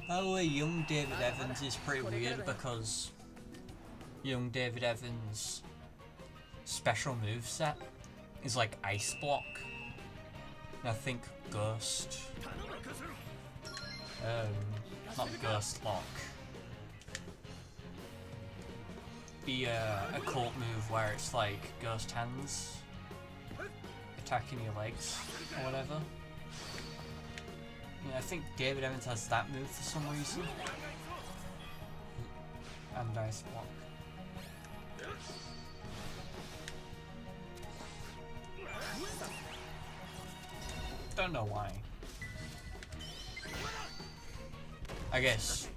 By the way, young David Evans is pretty weird because young David Evans' special moveset is like Ice Block. I think Ghost. Not Ghost Lock. Be a cult move where it's like Ghost Hands attacking your legs or whatever. Yeah, I think David Evans has that move for some reason. And Ice Block. Don't know why. I guess.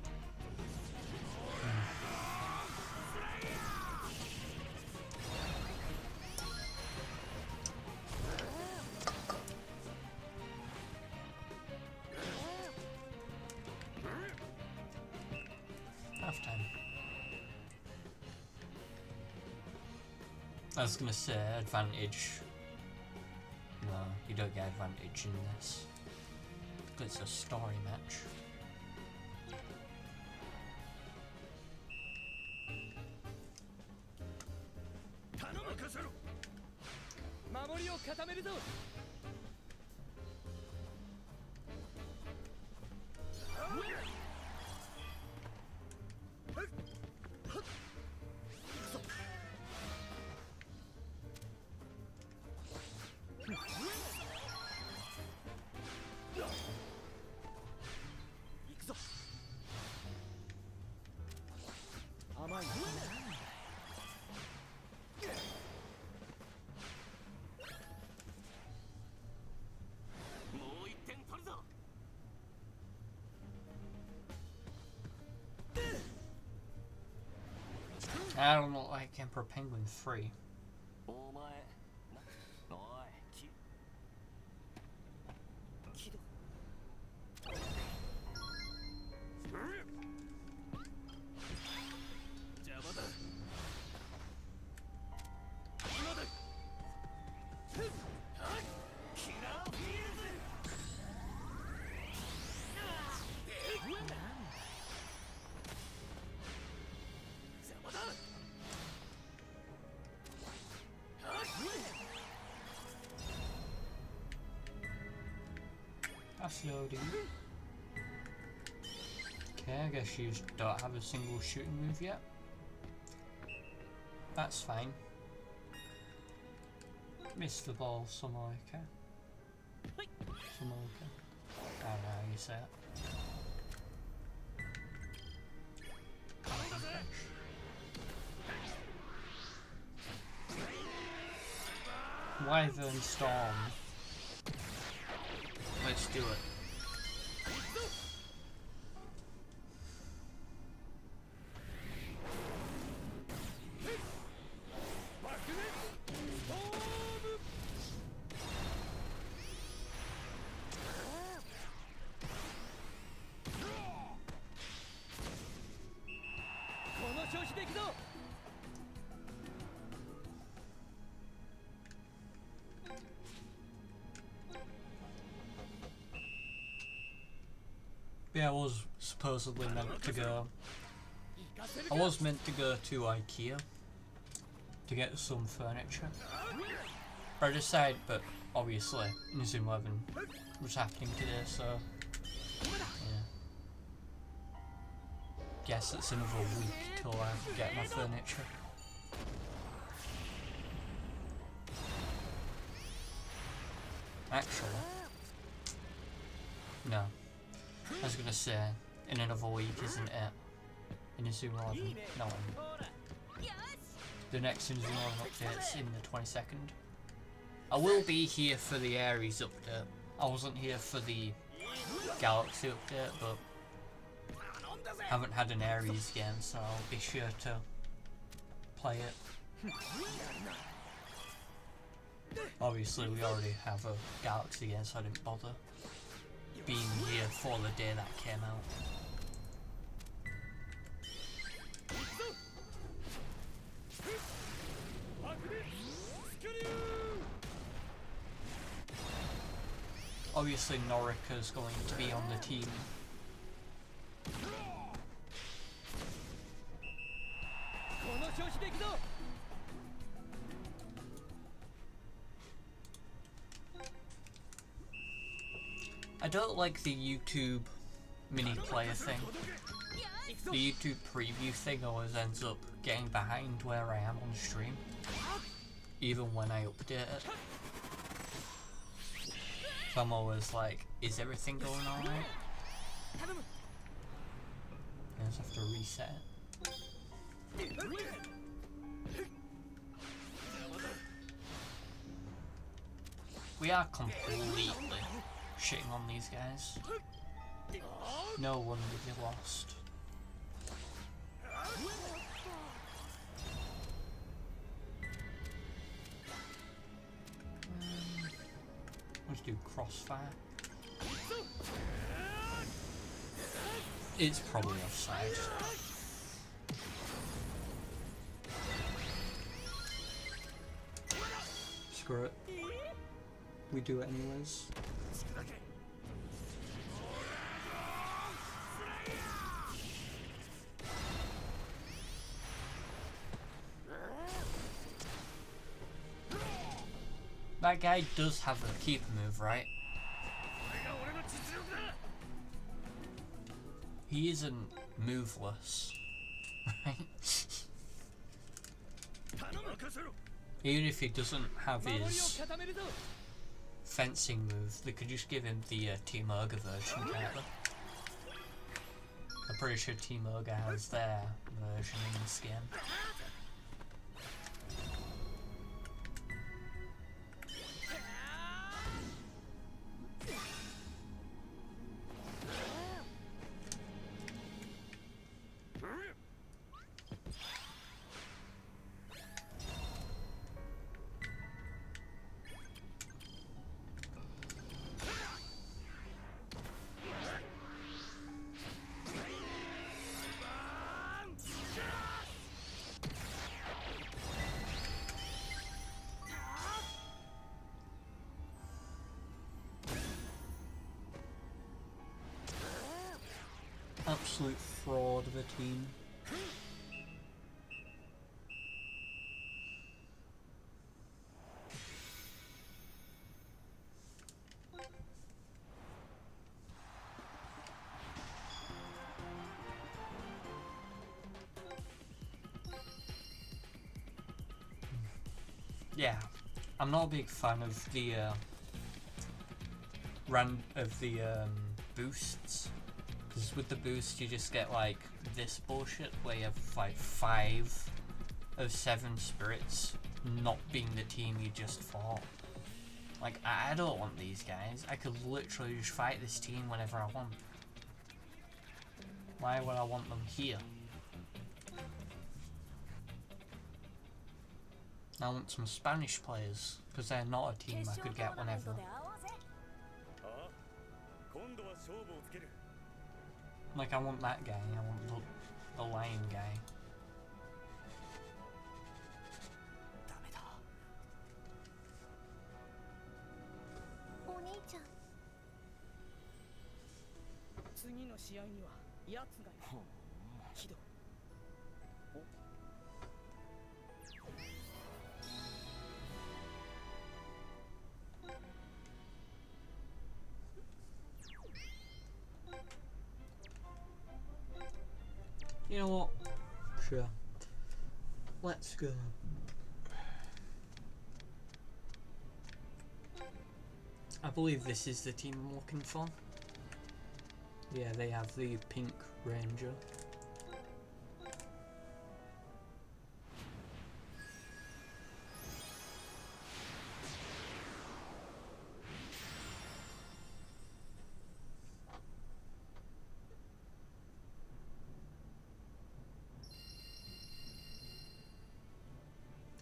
Half time. I was gonna say advantage. No, you don't get advantage in this. Because it's a story match. 守りを固めるぞ。行くぞ。甘い。 I don't like Emperor Penguin 3. お前おいキド。邪魔だ。今だ。キラーフィールズ。 That's loading. Okay, I guess you don't have a single shooting move yet. That's fine. Missed the ball somehow, okay. Somehow, okay. I don't know how you say it. Wyvern Storm. Let's do it. Yeah, I was supposedly meant to go. I was meant to go to IKEA to get some furniture. But I decided, but obviously Inazuma 11 was happening today, so yeah. Guess it's another week till I get my furniture. Actually, no. I was gonna say, in another week, isn't it? Inazuma 11. No. The next Inazuma 11 update's in the 22nd. I will be here for the Ares update. I wasn't here for the Galaxy update, but haven't had an Ares game, so I'll be sure to play it. Obviously, we already have a Galaxy game, so I didn't bother being here for the day that came out. Obviously Norika's going to be on the team. I don't like the YouTube mini player thing. The YouTube preview thing always ends up getting behind where I am on stream, even when I update it. So I'm always like, is everything going alright? I just have to reset it. We are completely shitting on these guys. No wonder they lost. Let's do crossfire. It's probably offside. screw it. We do it anyways. That guy does have a keeper move, right? He isn't moveless, right? Even if he doesn't have his fencing move, they could just give him the Team Urga version, can't they? I'm pretty sure Team Urga has their version in this game. Absolute fraud of a team. Yeah, I'm not a big fan of the boosts. Because with the boost you just get like this bullshit where you have like 5 of 7 spirits not being the team you just fought. Like, I don't want these guys. I could literally just fight this team whenever I want. Why would I want them here? I want some Spanish players, because they're not a team I could get whenever. Like, I want that guy, I want the lion guy. You know what? Sure. Let's go. I believe this is the team I'm looking for. Yeah, they have the pink ranger.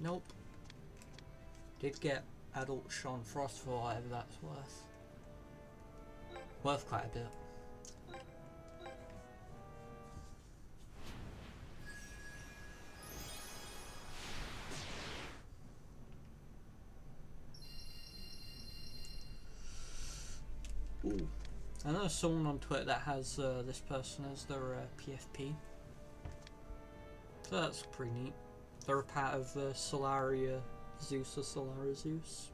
Nope. Did get adult Sean Frost for whatever that's worth. Worth quite a bit. Ooh. I know someone on Twitter that has this person as their PFP. So that's pretty neat. They're a part of Solaria Zeus or Solara Zeus.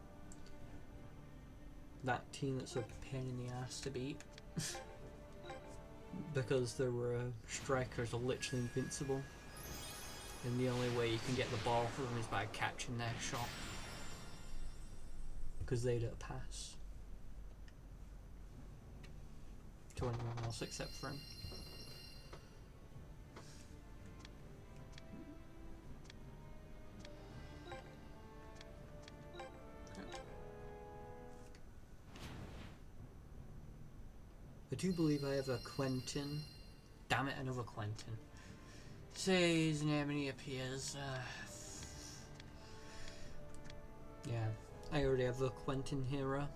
That team that's a pain in the ass to beat. Because their strikers are literally invincible. And the only way you can get the ball for them is by catching their shot. Because they don't pass to anyone else except for him. I do believe I have a Quentin. Damn it, another Quentin. Say his name and he appears. Yeah, I already have a Quentin hero.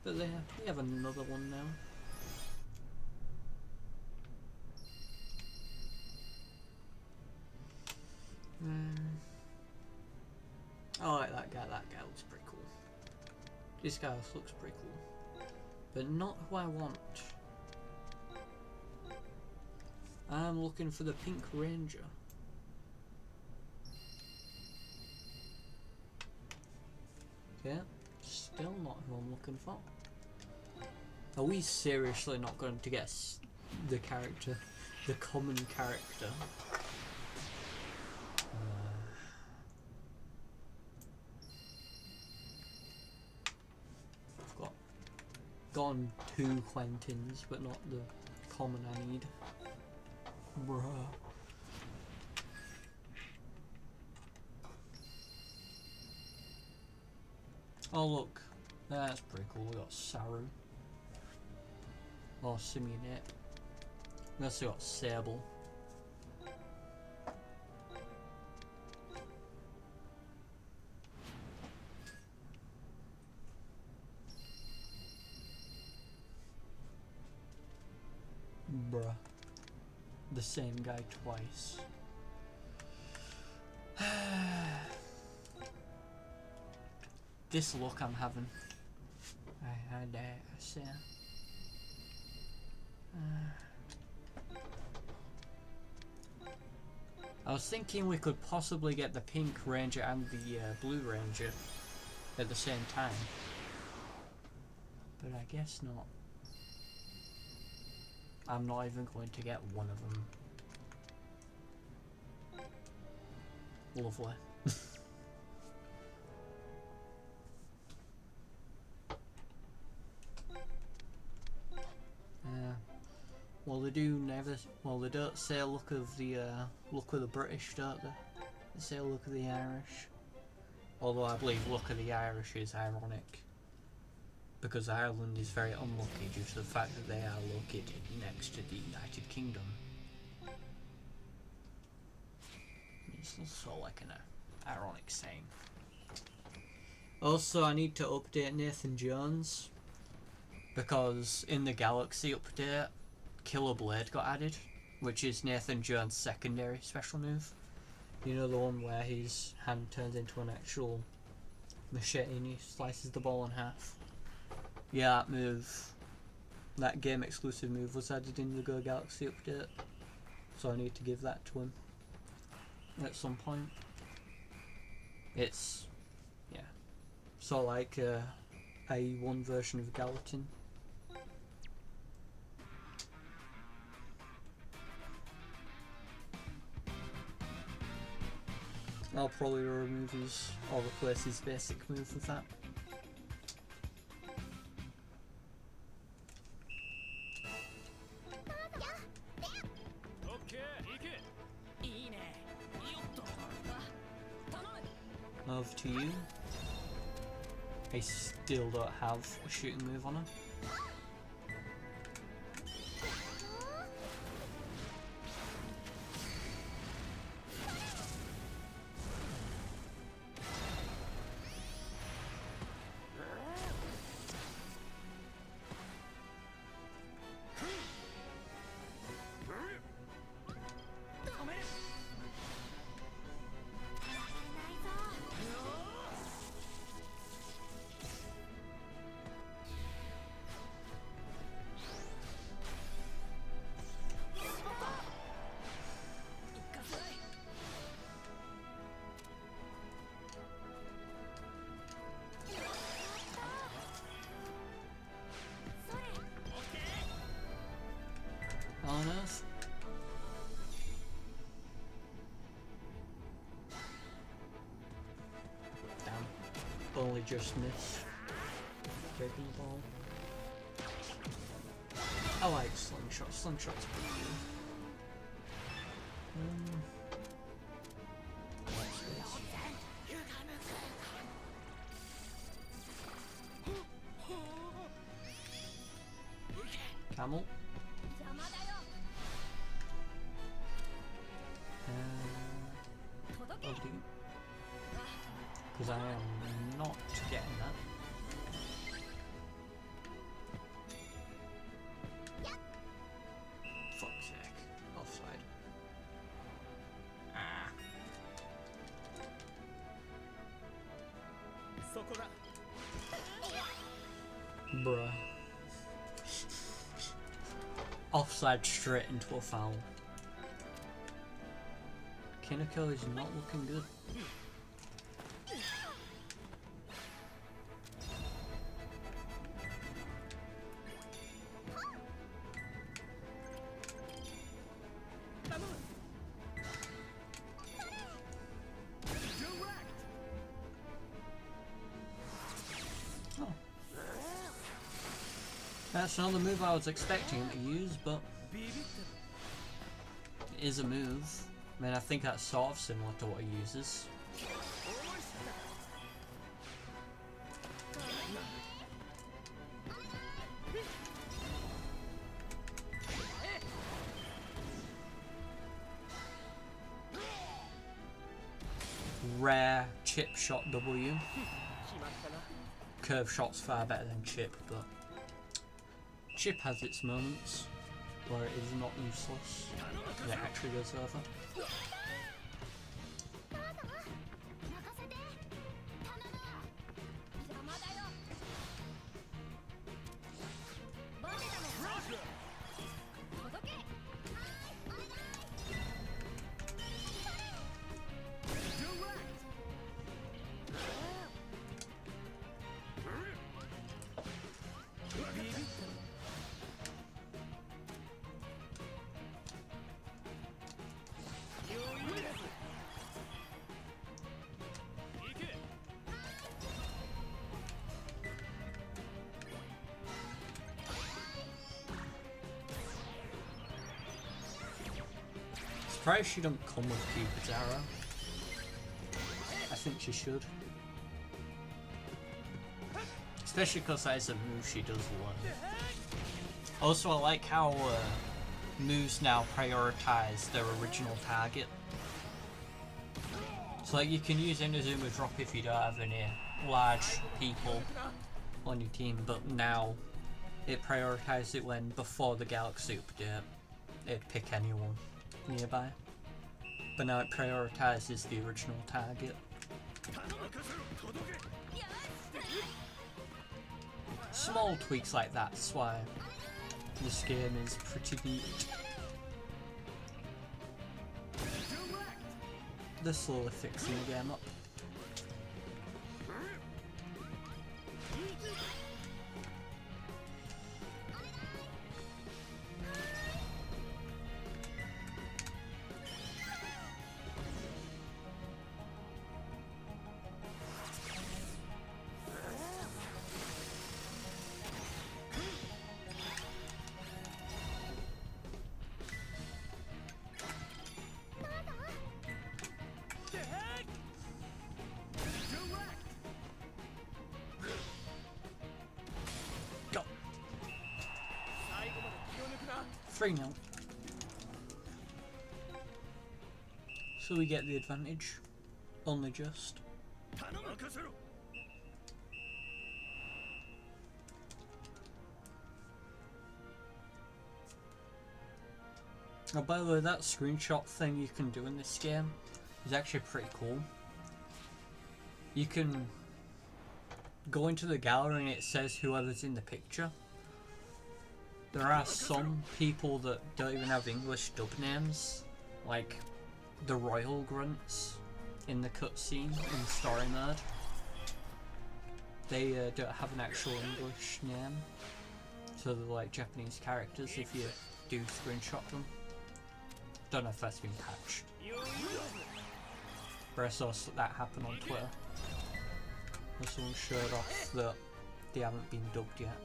But they have another one now. I like that guy. That guy looks pretty cool. This guy also looks pretty cool. But not who I want. I'm looking for the Pink Ranger. Yeah, still not who I'm looking for. Are we seriously not going to get the character, the common character? I've gone 2 Quentins, but not the common I need. Bruh. Oh look, that's pretty cool. We got Saru. Or Simeonette. We also got Sable. Bruh. The same guy twice. This look I'm having. I dare say. I was thinking we could possibly get the Pink Ranger and the Blue Ranger at the same time, but I guess not. I'm not even going to get one of them. Lovely. Well, they do never. Well, they don't say look of the British, don't they? They say look of the Irish. Although I believe look of the Irish is ironic, because Ireland is very unlucky due to the fact that they are located next to the United Kingdom. It's also like an ironic saying. Also, I need to update Nathan Jones, because in the Galaxy update, Killer Blade got added, which is Nathan Jones' secondary special move. You know, the one where his hand turns into an actual machete and he slices the ball in half. Yeah, that move, that game exclusive move was added in the Go Galaxy update, so I need to give that to him at some point. It's, yeah, sort of like a one version of Gallatin. I'll probably remove his, or replace his basic move with that. Over to you. I still don't have a shooting move on him. On Earth. Damn. Only just missed. Taking the ball. I like Slingshot. Slingshot's pretty good. What's this? Camel. Because I am not getting that. Fuck's sake. Offside. Ah. Bruh. Offside straight into a foul. Kineko is not looking good. That's not the move I was expecting him to use, but it is a move. I mean, I think that's sort of similar to what he uses. Rare chip shot W. Curve shot's far better than chip, but chip has its moments where it is not useless and it actually goes over. Surprised she don't come with Cupid's arrow. I think she should. Especially because that is a move she does learn. Also, I like how moves now prioritize their original target. So like you can use Inazuma Drop if you don't have any large people on your team, but now it prioritizes it when before the Galaxy update it'd pick anyone nearby. But now it prioritizes the original target. Small tweaks like that's why this game is pretty neat. They're slowly fixing the game up. Go. 3-0. So we get the advantage. Only just. Oh, by the way, that screenshot thing you can do in this game is actually pretty cool. You can go into the gallery and it says whoever's in the picture. There are some people that don't even have English dub names, like the Royal Grunts in the cutscene in story mode. They don't have an actual English name, so they're like Japanese characters if you do screenshot them. Don't know if that's been patched. But I saw that happen on Twitter. Where someone showed off that they haven't been dubbed yet.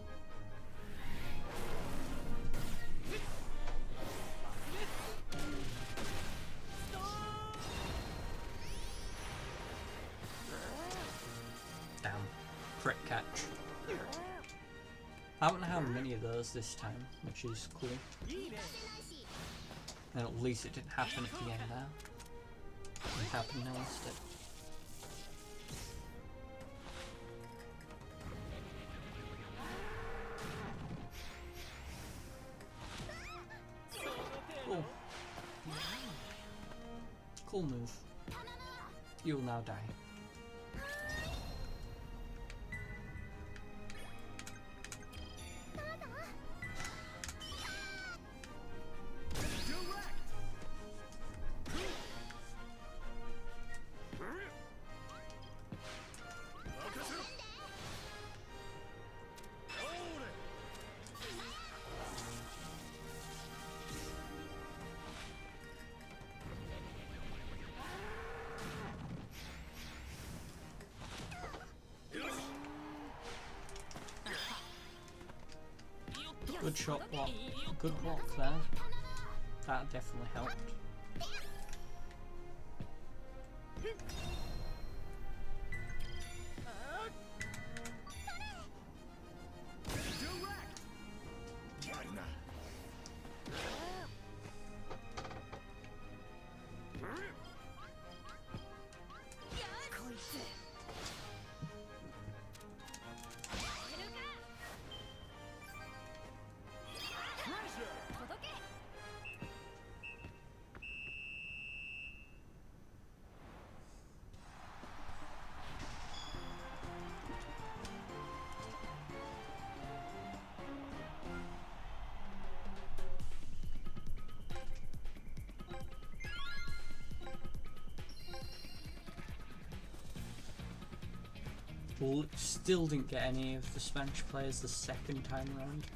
Damn. Crit catch. I haven't had many of those this time, which is cool. And at least it didn't happen at the end there. It happened now instead. Cool. Cool move. You'll now die. Good shot block. Good block there. That definitely helped. Well, still didn't get any of the Spanish players the second time around.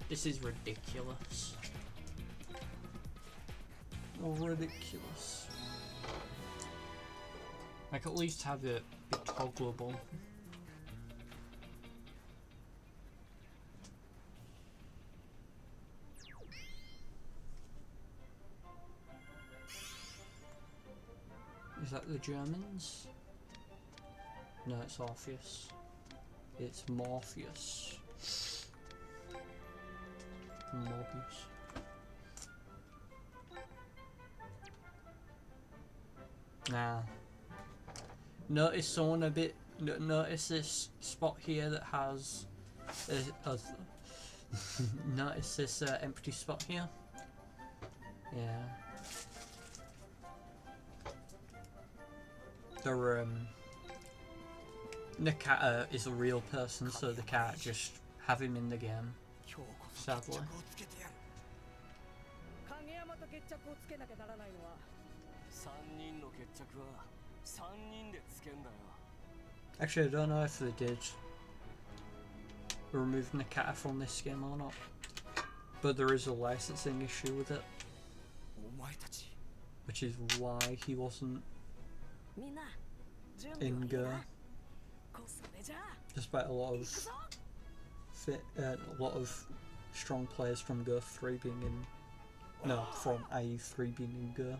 This is ridiculous. Oh, ridiculous. Like, at least have it be toggleable. Is that the Germans? No, it's Orpheus. It's Morpheus. Morbius. Nah. Notice someone a bit. Notice this spot here that has. Notice this empty spot here. Yeah. Nakata is a real person, so they can't just have him in the game. Sadly. Actually, I don't know if they did remove Nakata from this game or not, but there is a licensing issue with it, which is why he wasn't in Go, despite a lot of strong players from Go 3 being in, no, from IE3 being in Go.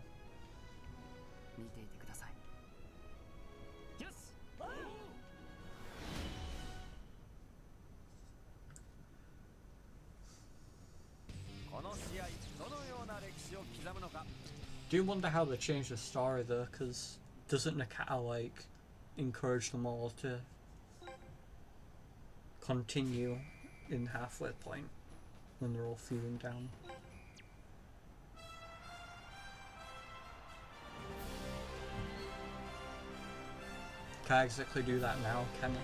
Do wonder how they changed the story though, because doesn't Nakata like encourage them all to continue in halfway point when they're all feeling down? Can't exactly do that now, can it?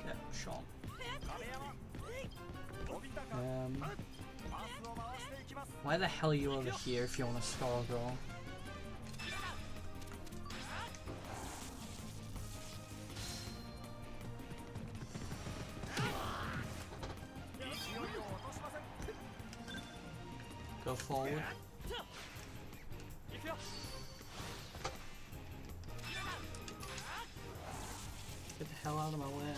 Get shot. Why the hell are you over here if you want to score a goal? Go forward. Get the hell out of my way.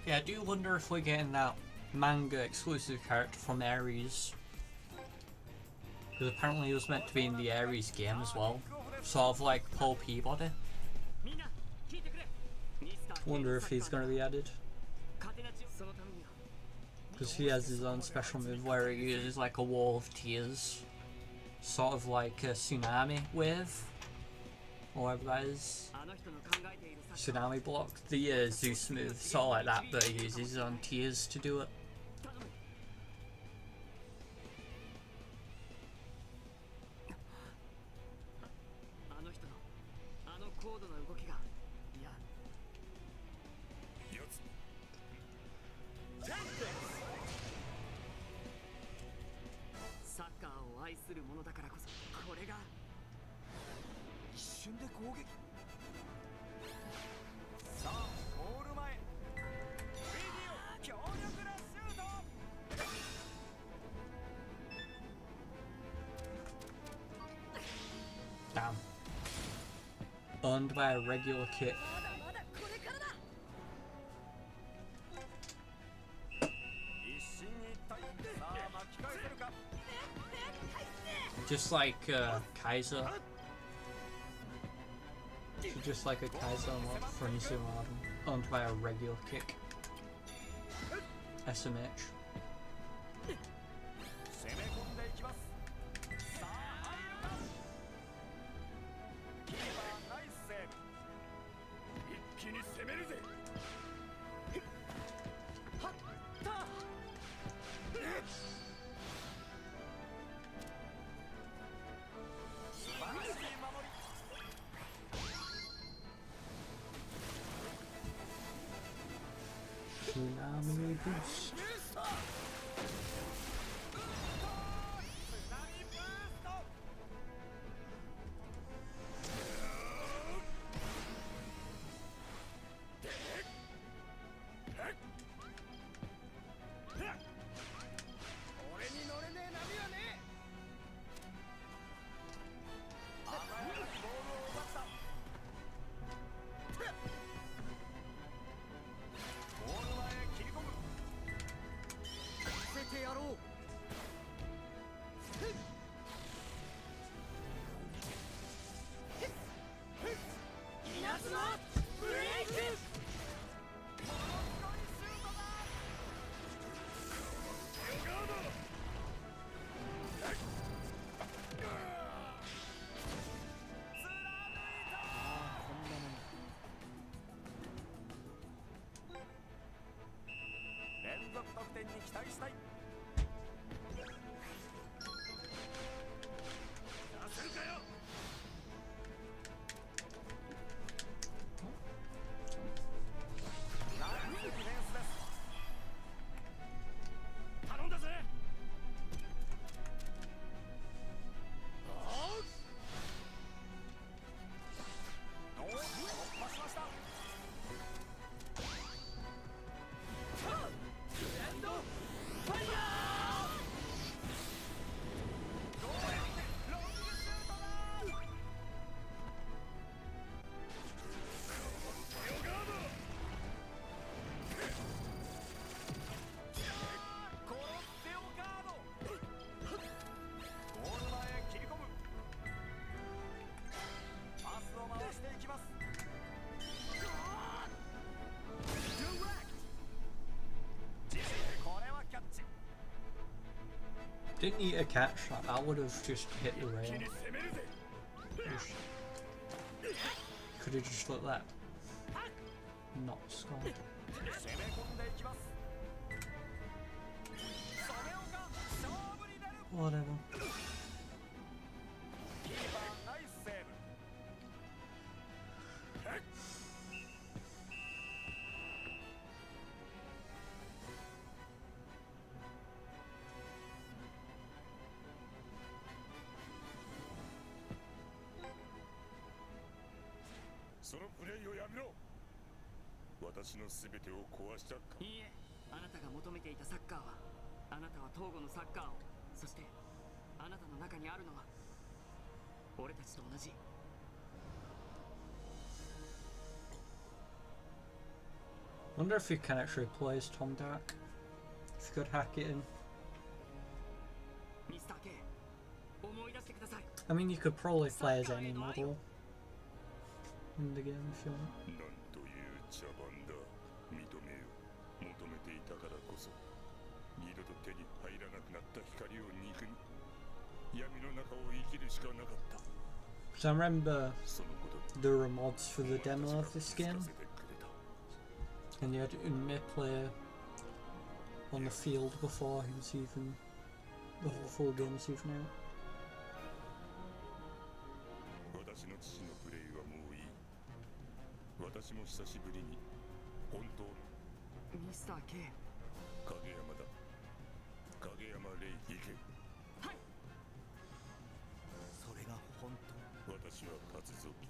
Yeah, I do wonder if we're getting that manga exclusive character from Ares. Because apparently he was meant to be in the Ares game as well. Sort of like Paul Peabody. Wonder if he's going to be added. Because he has his own special move where he uses like a wall of tears. Sort of like a tsunami wave. Or whatever that is. Tsunami block. The Zeus move, sort of like that, but he uses his own tears to do it. 瞬で攻撃。さあゴール前、ビデオ強力なシュート。 Damn. Earned by a regular kick. まだまだこれからだ。一進一退。さあ巻き返せるか。 Just like Kaiser. So just like a Kaiser mod for Onisu Marden. Earned by a regular kick. SMH. 攻め込んでいきます。さあ入るか。キーパーナイスセーブ。一気に攻めるぜ。はった素晴らしい守り。 Tsunami boost. つなぎブースト。 俺に乗れねえ波はねえ。鮮やかにボールを奪った。ゴール前へ切り込む。見せてやろう。稲妻ブレイク。ものすごいシュートだ。 連続得点に期待したい。出せるかよ。ナイスディフェンスです。頼んだぜ。おお、突破しました。 エンドファイヤー。どうやってロングシュートだ。ヨガード。コロッセオガード。ゴール前へ切り込む。パスを回していきます。 これはキャッチ。 Didn't need a catch that. That would have just hit the 一気 rail. に攻めるぜ。 Could have just let that not score. 攻め込んでいきます。それをか勝負に出る。 Whatever. キーパーナイスセーブ。そのプレイをやめろ。私の全てを壊しちゃった。いいえ、あなたが求めていたサッカーは、あなたは東郷のサッカーを、そしてあなたの中にあるのは俺たちと同じ。 Wonder if you can actually play as Tom Dark. If you could hack it in. ミスター K、思い出してください。 I mean, you could probably play as any model in the game if you want. なんという茶番だ。認めよ。求めていたからこそ二度と手に入らなくなった光を憎み闇の中を生きるしかなかった。 Because I remember そのこと there were mods for the demo of this game, させてくれた。 and you had Unme play on the field before he was even the whole full game was even out. 私の父のプレイはもういい。私も久しぶりに本当のミスター K、影山だ。影山レイ行け。はい。それが本当。私は活動機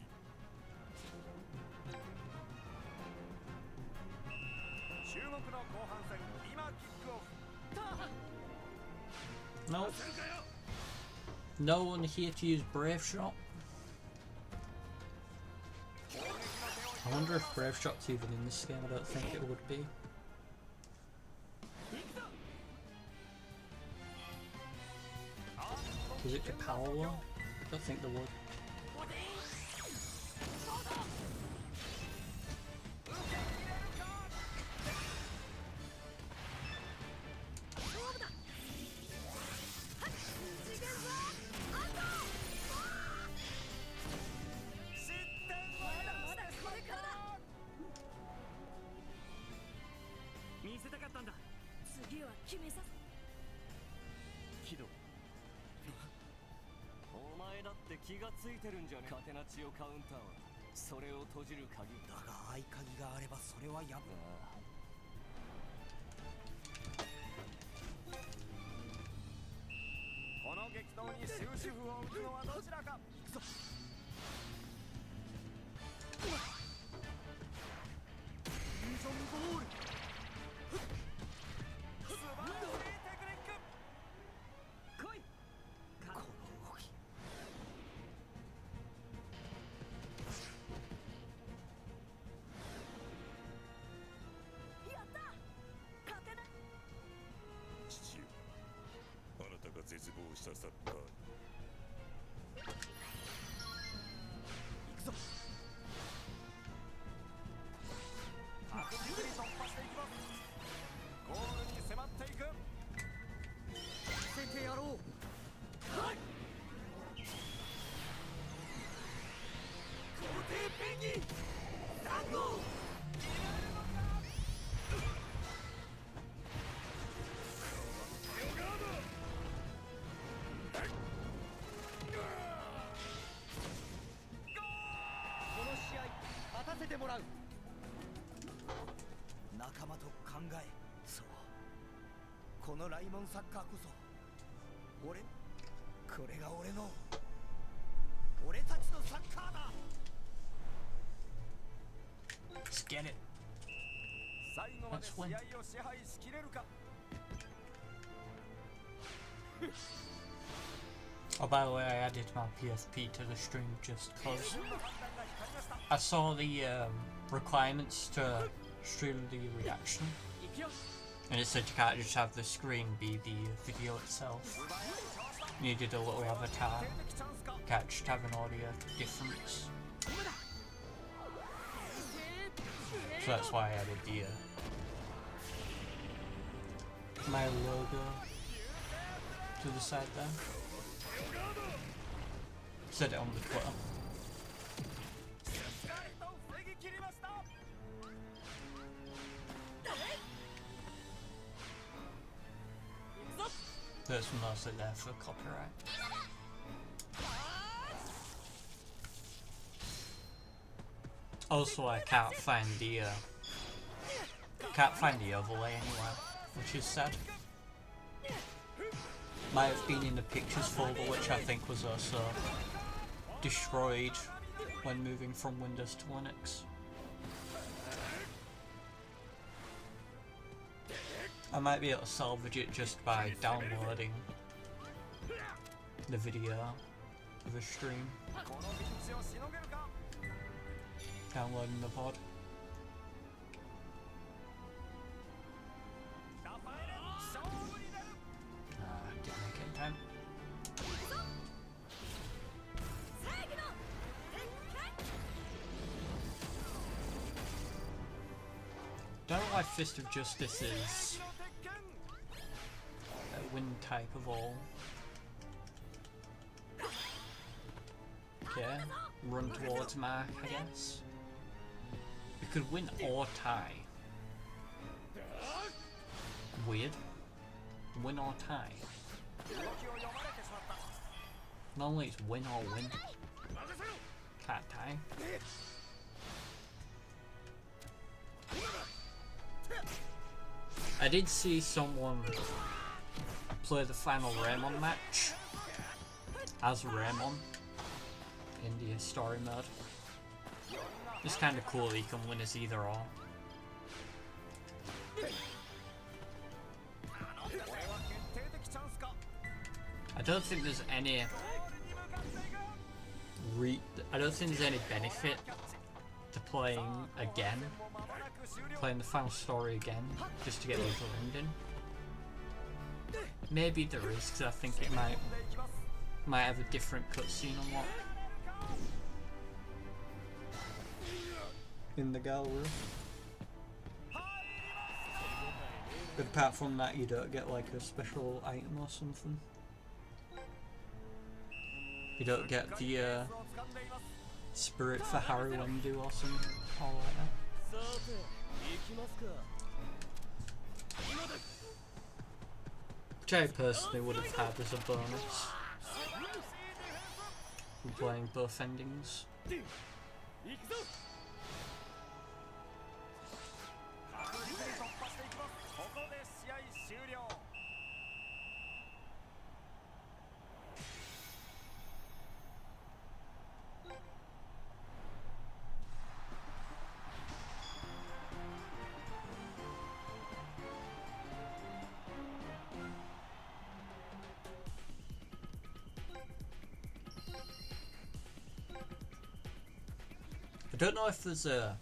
注目の後半戦今キックオフ。 Nope. No one here to use Brave Shot. I wonder if Brave Shot's even in this game. I don't think it would be. Is it the power one? I don't think there would. Kido お前だって気がついてるんじゃねえ。カテナチオカウンターはそれを閉じる鍵だが、合鍵があればそれはやぶ。この激闘に終止符を打つのはどちらか。行くぞ。フュージョンボール。素晴らしいテクニック。来い。この動き。やった。勝てない。父よ、あなたが絶望したサッカーに。行くぞ。確実に突破していきます。ゴールに迫っていく。見せてやろう。はい。皇帝ペンギン3号。この試合勝たせてもらう。仲間と考え、そうこのライモンサッカーこそこれが俺たちのサッカーだ。 Let's get it. 最後まで試合を支配しきれるか。 Oh, by the way, I added my PSP to the stream just because I saw the requirements to stream the reaction, and it said you can't just have the screen be the video itself. You needed a little avatar. You can't just have an audio difference. So that's why I added the my logo to the side there. Said it on the Twitter. That's mostly there for copyright. Also, I can't find the overlay anywhere, which is sad. Might have been in the pictures folder, which I think was also destroyed when moving from Windows to Linux. I might be able to salvage it just by downloading the video of a stream. Downloading the pod. Didn't make it in time. Don't know why Fist of Justice is a win type of all. Okay, run towards Mark, I guess. We could win or tie. Weird. Win or tie. Normally it's win or win. Can't tie. I did see someone play the final Raymond match as Raymond in the story mode. It's kind of cool that you can win as either or. I don't think there's any I don't think there's any benefit to playing the final story again, just to get the other ending. Maybe there is, because I think it might have a different cutscene unlock in the gallery. But apart from that, you don't get like a special item or something. You don't get the spirit for Haruendu or something, all like that. Which I personally would have had as a bonus from playing both endings. I don't know if there's a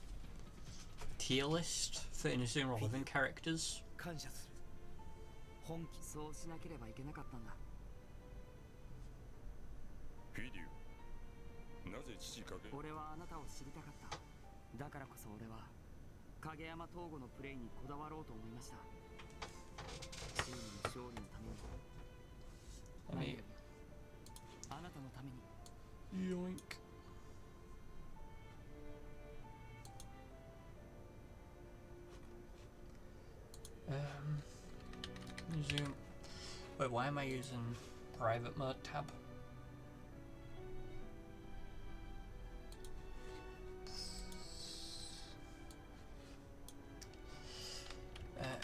tier list for Inazuma 11 characters. 感謝する本気そうしなければいけなかったんだ。フィリュウ、なぜ父影？俺はあなたを知りたかった。だからこそ俺は影山東吾のプレイにこだわろうと思いました。チームの勝利のために、何よりあなたのために。Yoink. Zoom. Wait, why am I using private mode tab?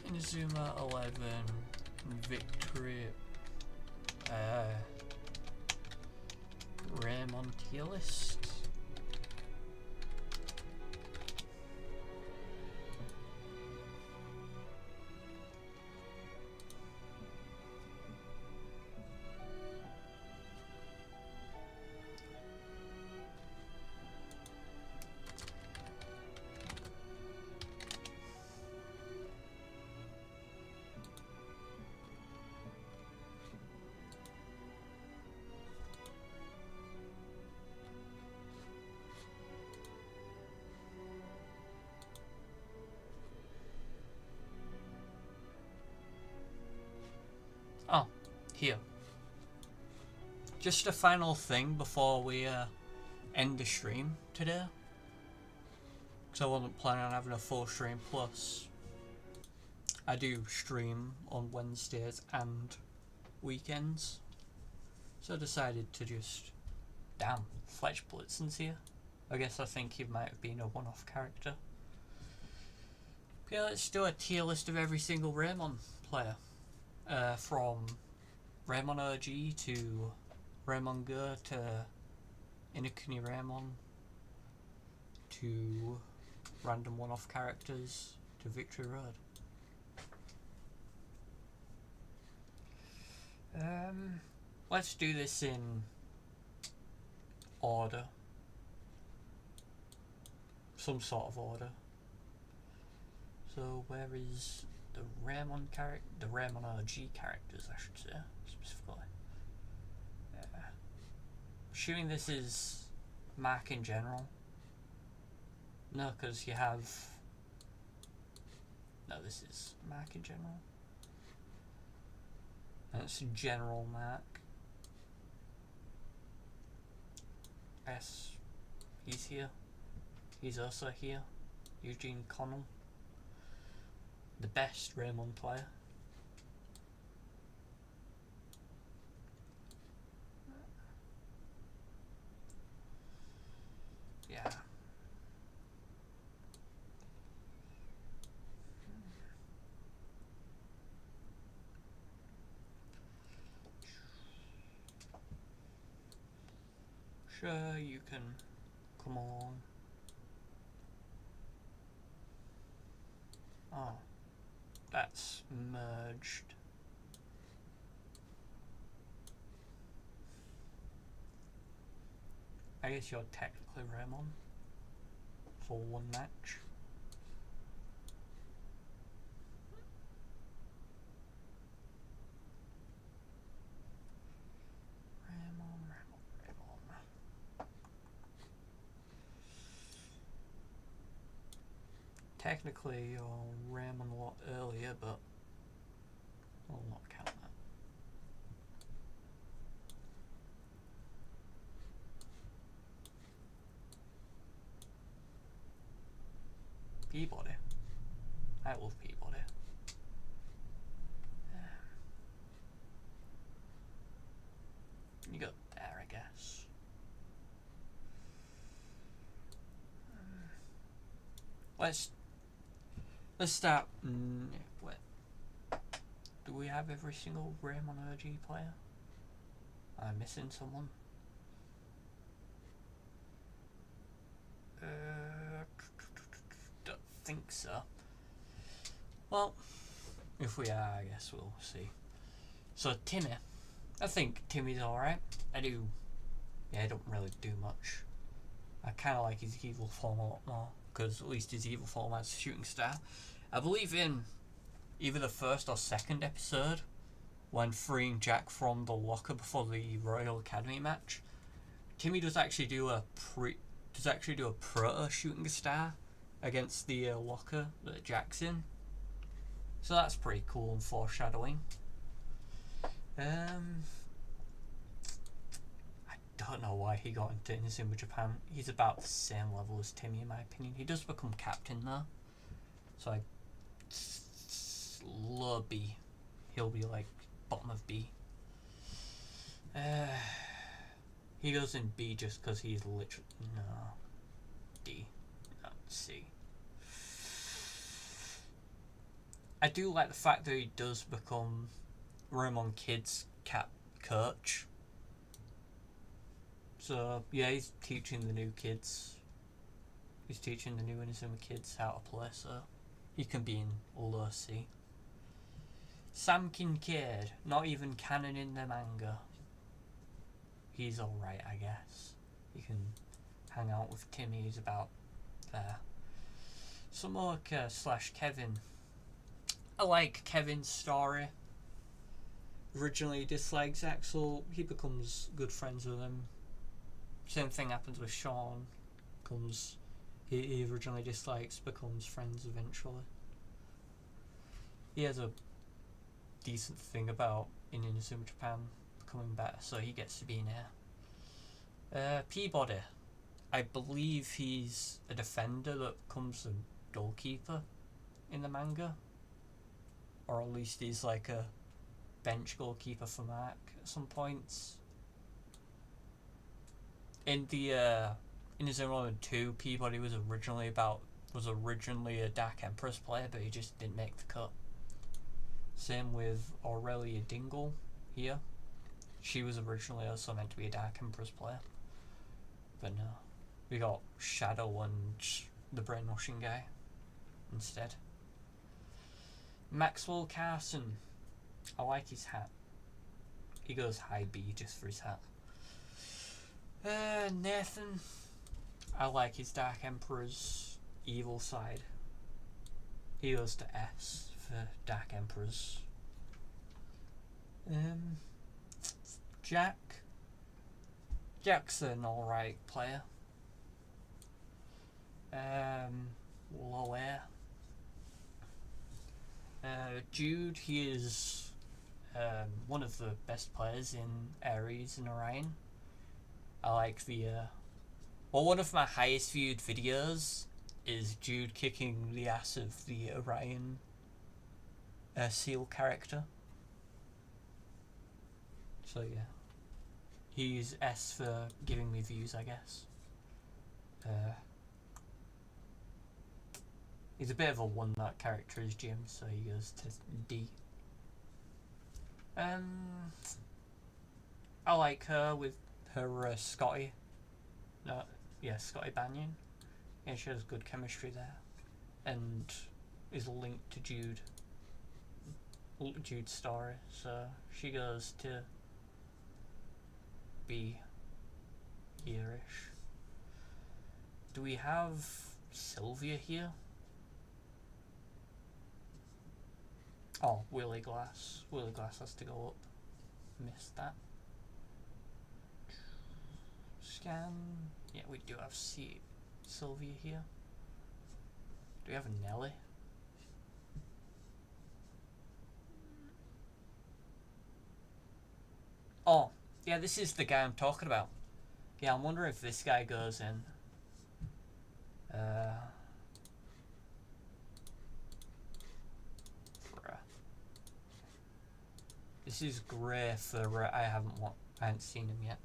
Inazuma 11 Victory Raymond tier list. Oh, here. Just a final thing before we end the stream today. Because I wasn't planning on having a full stream, plus I do stream on Wednesdays and weekends. So I decided to just... Damn, Fletch Blitzen's here. I guess I think he might have been a one-off character. Okay, let's do a tier list of every single Raymond player. From Raymond OG to Raymond Go to Inukuni Raymond to random one-off characters to Victory Road. Let's do this in order. Some sort of order. So where is the Raymond character? The Raymond OG characters, I should say, specifically. Assuming this is Mark in general. No, because you have... No, this is Mark in general. And it's General Mark. Yes, he's here. He's also here. Eugene Connell. The best Raymond player. Yeah. Sure, you can come along. Oh, that's merged. I guess you're technically Raymond for one match. Technically, you're Raymond a lot earlier, but I'll not count that. Peabody. I love Peabody. You got there, I guess. Let's start. Wait. Do we have every single Raymond RG player? I'm missing someone. Don't think so. Well, if we are, I guess we'll see. So Timmy, I think Timmy's alright. I don't really do much. I kind of like his evil form a lot more, because at least his evil form has Shooting Star. I believe in either the first or second episode, when freeing Jack from the locker before the Royal Academy match, Timmy does actually do a proto Shooting Star against the locker that Jack's in. So that's pretty cool and foreshadowing. I don't know why he got into Inazuma Japan. He's about the same level as Timmy in my opinion. He does become captain though. So low B. He'll be like bottom of B. He goes in B just because he's literally... No. D. No, C. I do like the fact that he does become Raymond Kid's coach. So, yeah, he's teaching the new kids. He's teaching the new Inazuma kids how to play, so he can be in low C. Sam Kincaid, not even canon in the manga. He's alright, I guess. He can hang out with Timmy, he's about there. Samoka / Kevin. I like Kevin's story. Originally he dislikes Axel, he becomes good friends with him. Same thing happens with Sean. He originally dislikes, becomes friends eventually. He has a decent thing about in Inazuma Japan becoming better, so he gets to be in here. Peabody. I believe he's a defender that becomes a goalkeeper in the manga. Or at least he's like a bench goalkeeper for Mark at some points. In the Inazuma 2, Peabody was originally a Dark Empress player, but he just didn't make the cut. Same with Aurelia Dingle here. She was originally also meant to be a Dark Empress player, but no. We got Shadow and the brainwashing guy instead. Maxwell Carson. I like his hat. He goes high B just for his hat. Nathan. I like his Dark Emperor's evil side. He goes to S for Dark Emperors. Jack's an alright player. Low air. Jude, he is one of the best players in Ares and Orion. I like the one of my highest viewed videos is Jude kicking the ass of the Orion Seal character. So yeah, he's S for giving me views, I guess. He's a bit of a one-note character as Jim, so he goes to D. I like her with her Scotty. Scotty Banyan. Yeah, she has good chemistry there, and is linked to Jude Jude's story, so she goes to be here-ish. Do we have Sylvia here? Oh, Willie Glass. Willie Glass has to go up. Missed that. Scan. Yeah, we do have Sylvia here. Do we have Nelly? Oh, yeah, this is the guy I'm talking about. Yeah, I'm wondering if this guy goes in. This is Grey for I haven't seen him yet.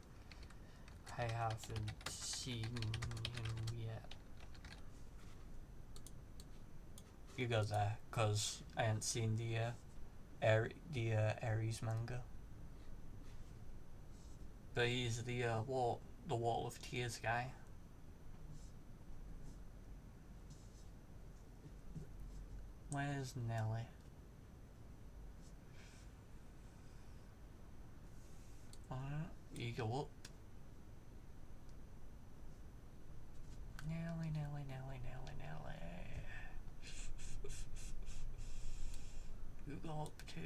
I haven't seen him yet. You go there, cause I haven't seen the Ares manga. But he's the Wall of Tears guy. Where's Nelly? You go up. Nelly. You go up to.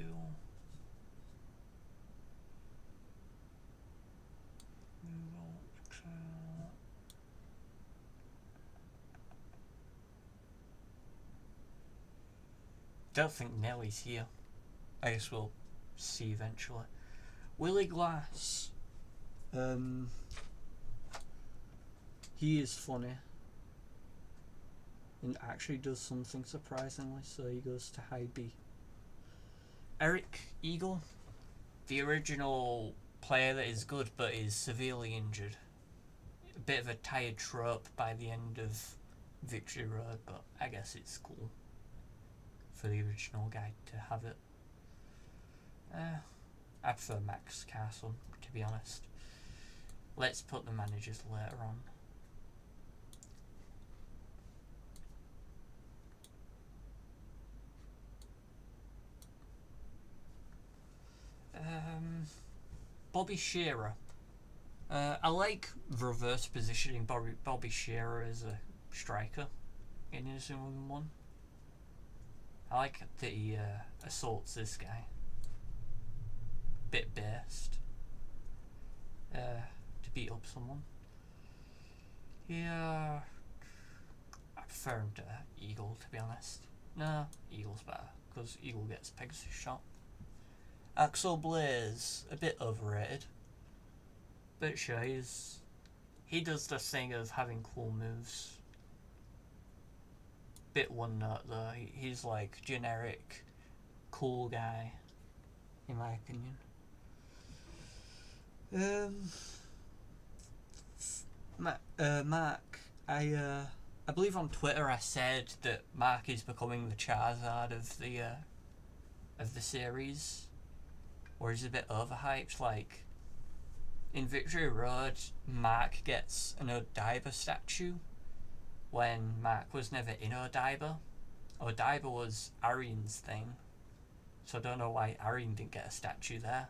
Don't think Nelly's here. I guess we'll see eventually. Willie Glass. He is funny. And actually does something surprisingly, so he goes to high B. Eric Eagle. The original player that is good but is severely injured. A bit of a tired trope by the end of Victory Road, but I guess it's cool for the original guy to have it. I prefer Max Castle, to be honest. Let's put the managers later on. Bobby Shearer. I like reverse positioning Bobby Shearer as a striker in Inazuma 1. I like that he assaults this guy. Bit based. To beat up someone. Yeah. I prefer him to Eagle, to be honest. Nah, Eagle's better, because Eagle gets Pegasus shot. Axel Blaze, a bit overrated. But sure, he does the thing of having cool moves. Bit one note though, he's like generic cool guy, in my opinion. Mark, I believe on Twitter I said that Mark is becoming the Charizard of the series, or is a bit overhyped. Like in Victory Road, Mark gets an Odaiba statue when Mark was never in Odaiba. Odaiba was Arian's thing, so I don't know why Arian didn't get a statue there.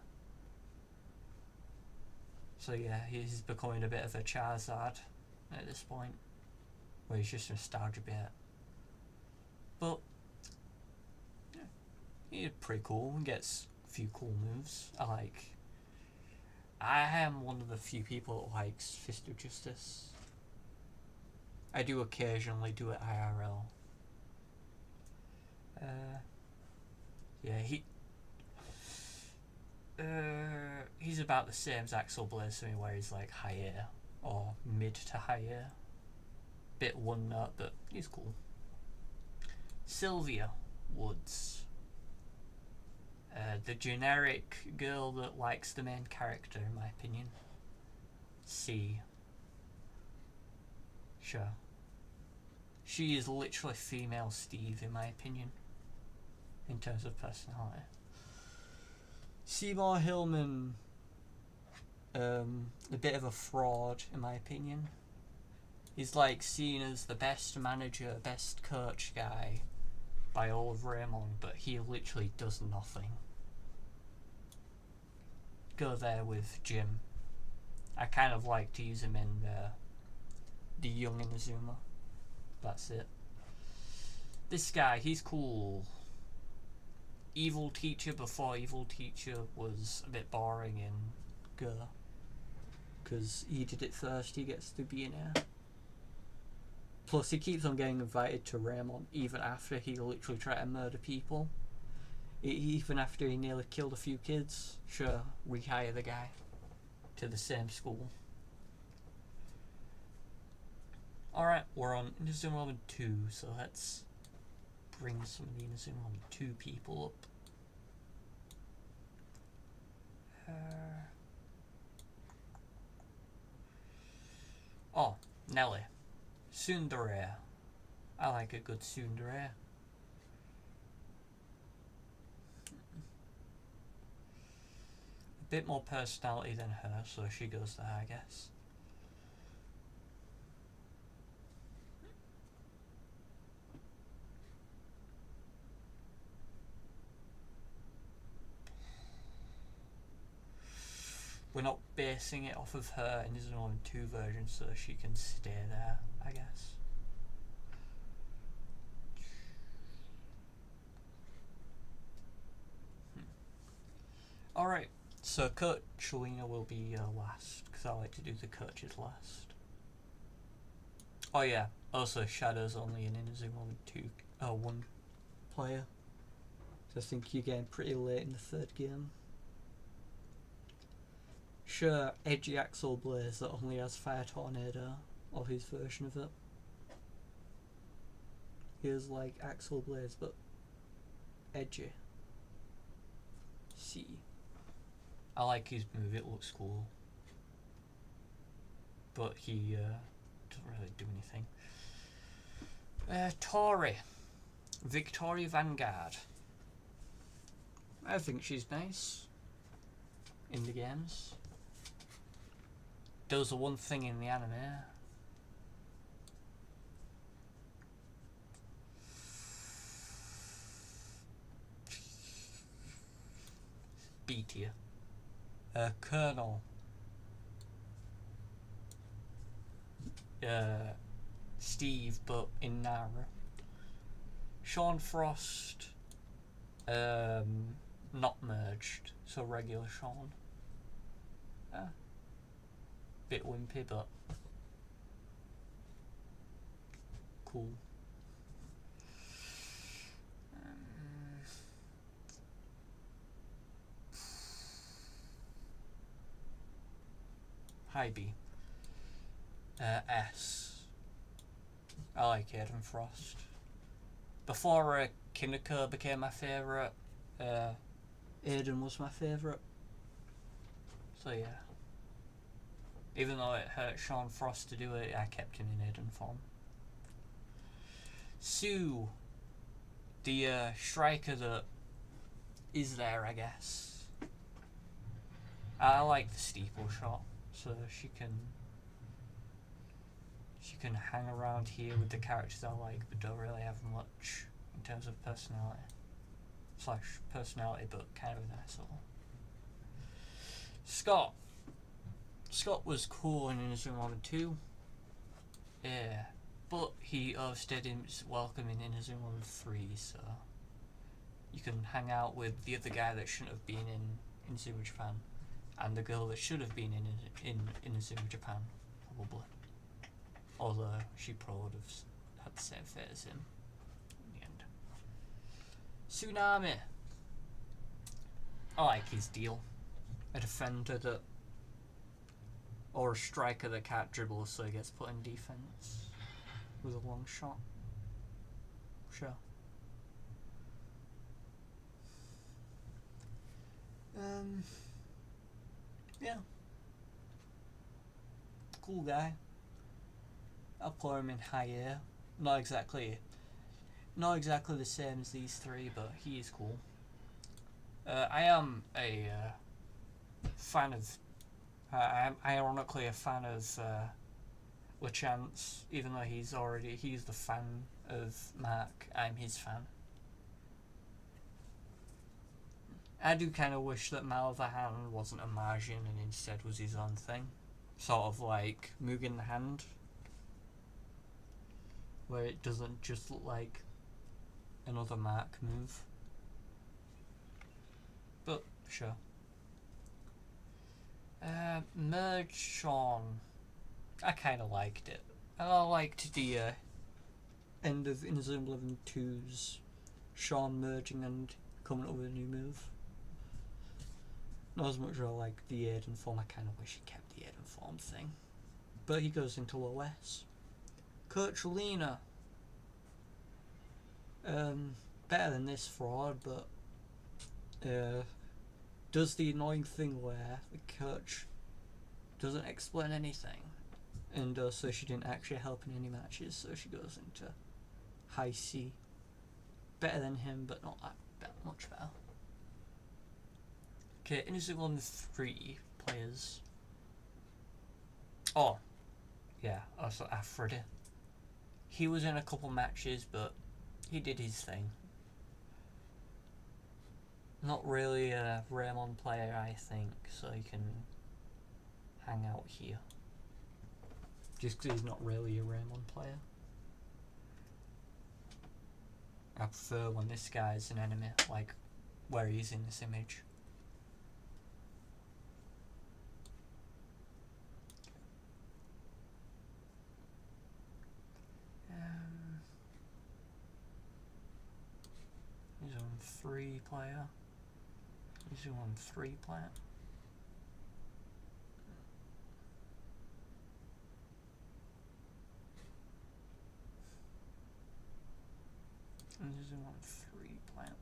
So yeah, he's becoming a bit of a Charizard at this point, where he's just nostalgia bit. But yeah, he's pretty cool. He gets a few cool moves. I am one of the few people that likes Fist of Justice. I do occasionally do it IRL. Yeah, he's about the same as Axel Blaze to me, where he's like high air or mid to high air. Bit one note, but he's cool. Sylvia Woods. The generic girl that likes the main character, in my opinion. C. Sure. She is literally female Steve, in my opinion, in terms of personality. Seymour Hillman, a bit of a fraud, in my opinion. He's like seen as the best manager, best coach guy by all of Raymond, but he literally does nothing. Go there with Jim. I kind of like to use him in the young Inazuma. That's it. This guy, he's cool. Evil Teacher before Evil Teacher was a bit boring in Go. Because he did it first, he gets to be in here. Plus he keeps on getting invited to Raymond even after he literally tried to murder people. Even after he nearly killed a few kids. Sure, rehire the guy to the same school. Alright, we're on Inazuma Eleven 2, so let's bring some of the Inazuma Eleven 2 people up. Oh, Nelly. Tsundere. I like a good tsundere. A bit more personality than her, so she goes there, I guess. We're not basing it off of her in his own 2 version, so she can stay there, I guess. Alright, so Kurt Chelina will be last, because I like to do the coaches last. Oh yeah, also Shadow's only an Inazuma 1 player. So I think you're getting pretty late in the 3rd game. Sure, edgy Axel Blaze that only has Fire Tornado, or his version of it. He is like Axel Blaze, but edgy. See. I like his move, it looks cool. But he doesn't really do anything. Tori. Victoria Vanguard. I think she's nice. In the games. Does the one thing in the anime. B tier. Colonel. Steve, but in Nara. Sean Frost. Not merged, so regular Sean. Bit wimpy, but cool. High B. S. I like Aiden Frost. Before Kinoko became my favourite, Aiden was my favourite. So yeah. Even though it hurt Sean Frost to do it, I kept him in Aiden form. Sue. The striker that is there, I guess. I like the steeple shot, so she can hang around here with the characters I like, but don't really have much in terms of personality. Personality, but kind of an asshole. Scott. Scott was cool in Inazuma Eleven 2. Yeah. But he overstayed his welcome in Inazuma Eleven 3, so you can hang out with the other guy that shouldn't have been in Inazuma Japan, and the girl that should have been in Inazuma Japan, probably. Although she probably would have had the same fate as him in the end. Tsunami. I like his deal. A defender that, or a striker that can't dribble, so he gets put in defense with a long shot. Sure. Yeah. Cool guy. I'll put him in high air. Not exactly the same as these 3, but he is cool. I am a fan of. I'm ironically a fan of Lachance, even though he's the fan of Mark. I'm his fan. I do kind of wish that Mal of the Hand wasn't a Margin and instead was his own thing. Sort of like Mugen the Hand, where it doesn't just look like another Mark move. But sure. Merge Sean. I kind of liked it. And I liked the end of Inazuma 11 2's Sean merging and coming up with a new move. Not as much as I like the Aiden form. I kind of wish he kept the Aiden form thing. But he goes into low S. Coach Lena. Better than this fraud, but does the annoying thing where the coach doesn't explain anything, and so she didn't actually help in any matches, so she goes into high C. Better than him, but not that much better. Okay, Inazuma 3 players. Oh, yeah, also Aphrodite. He was in a couple matches, but he did his thing. Not really a Raymond player, I think, so he can hang out here. Just because he's not really a Raymond player. I prefer when this guy's an enemy, like where he's in this image. He's on 3 player. He's on 3 player. And he's on 3 player.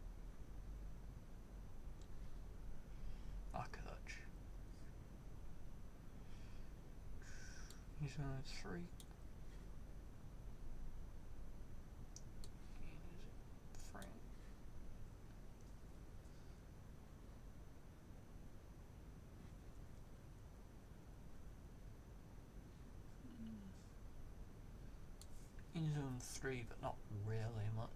Our coach. He's on 3. In zone 3, but not really much.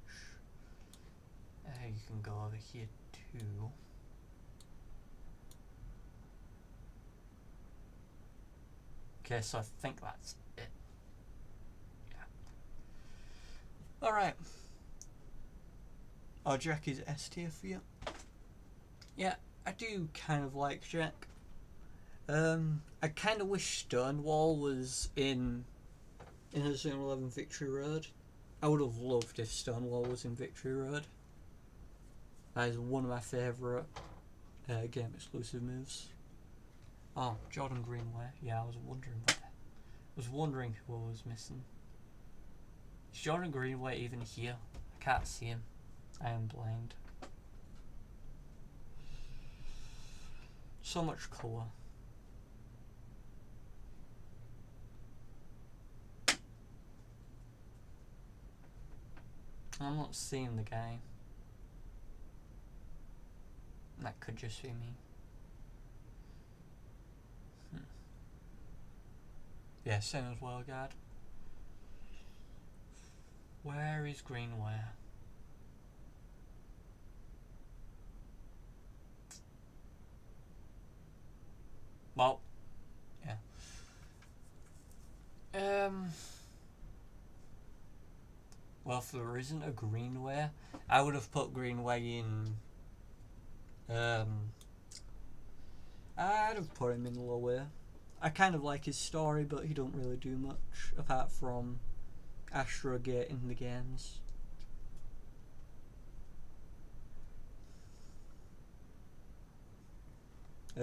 You can go over here too. Okay, so I think that's it. Yeah. Alright. Oh, Jack is S tier for you? Yeah, I do kind of like Jack. I kind of wish Stonewall was in Inazuma 11 Victory Road. I would have loved if Stonewall was in Victory Road. That is one of my favourite game exclusive moves. Oh, Jordan Greenway. Yeah, I was wondering who I was missing. Is Jordan Greenway even here? I can't see him. I am blind. So much colour. I'm not seeing the guy. That could just be me. Yeah, same as well, God. Where is Greenway? Well, yeah. Well, if there isn't a Greenway, I would have put Greenway in. I'd have put him in lower. I kind of like his story, but he don't really do much apart from Astrogate in the games.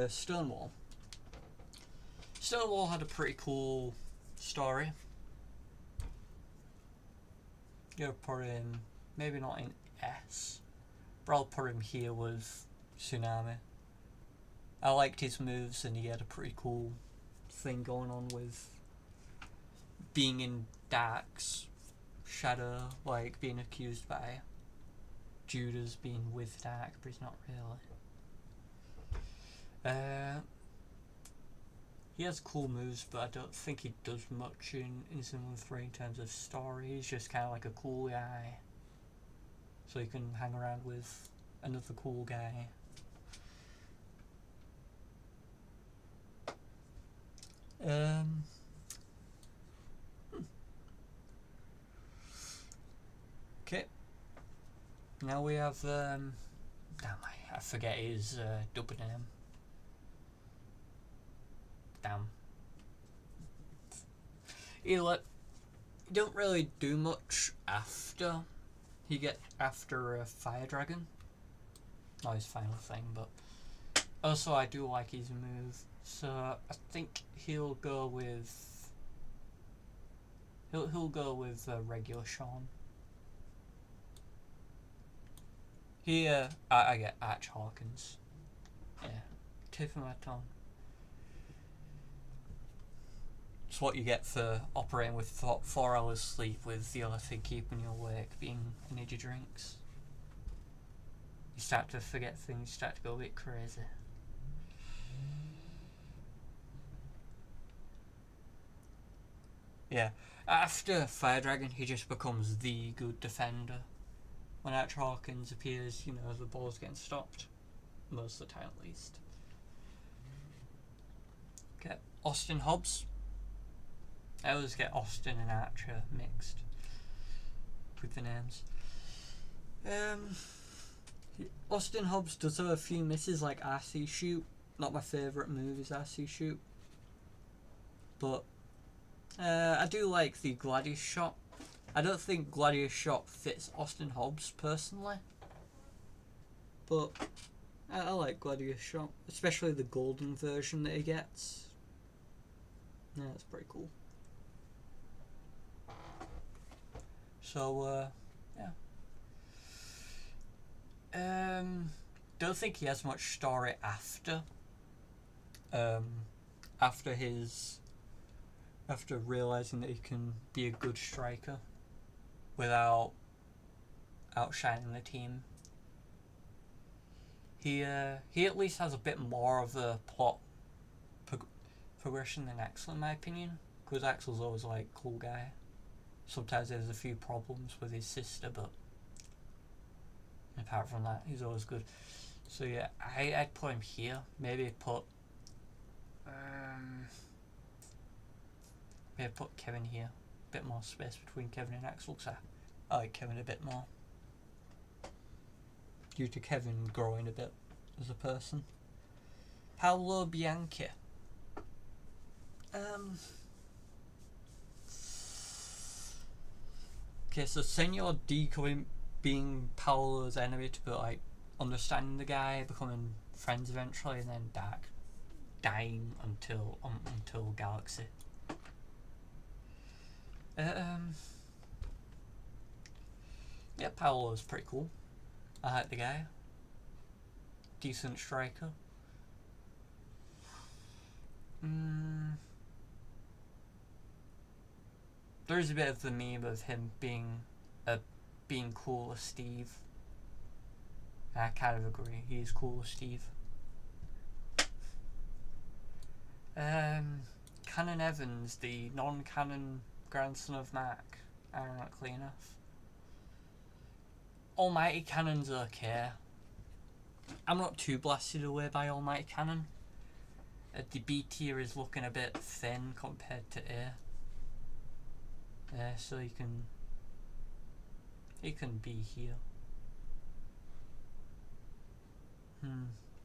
Stonewall. Stonewall had a pretty cool story. You'll put him, maybe not in S, but I'll put him here with Tsunami. I liked his moves, and he had a pretty cool thing going on with being in Dark's shadow, like being accused by Judas being with Dark, but he's not really. He has cool moves, but I don't think he does much in Inazuma 3 in terms of story. He's just kind of like a cool guy, so you can hang around with another cool guy. Okay. Now we have damn, I forget his double name. Damn. He don't really do much after after a fire dragon. Not his final thing, but also I do like his move. So I think he'll go with regular Sean. Here I get Arch Hawkins. Yeah, tip of my tongue. It's what you get for operating with 4 hours sleep, with the other thing keeping you awake being energy drinks. You start to forget things, you start to go a bit crazy. Yeah, after Fire Dragon he just becomes the good defender. When Arch Hawkins appears, you know, the ball's getting stopped. Most of the time at least. Okay, Austin Hobbs. I always get Austin and Archer mixed with the names. Austin Hobbs does have a few misses, like RC Shoot. Not my favourite move is RC Shoot. But I do like the Gladius Shot. I don't think Gladius Shot fits Austin Hobbs personally. But I like Gladius Shot. Especially the golden version that he gets. Yeah, that's pretty cool. So, yeah. Don't think he has much story after. After realizing that he can be a good striker without outshining the team. He at least has a bit more of the plot progression than Axel, in my opinion. Because Axel's always like cool guy. Sometimes there's a few problems with his sister, but apart from that, he's always good. So yeah, I'd put him here. Maybe put Kevin here. A bit more space between Kevin and Axel, because I like Kevin a bit more. Due to Kevin growing a bit as a person. Paolo Bianchi. Okay, so Senor D being Paolo's enemy to be like understanding the guy, becoming friends eventually, and then dying until Galaxy. Yeah, Paolo's pretty cool. I like the guy. Decent striker. There is a bit of the meme of him being cool as Steve. I kind of agree. He is cool as Steve. Canon Evans, the non-canon grandson of Mac, ironically enough. Almighty Canon's okay. I'm not too blasted away by Almighty Canon. The B tier is looking a bit thin compared to A. So he can be here.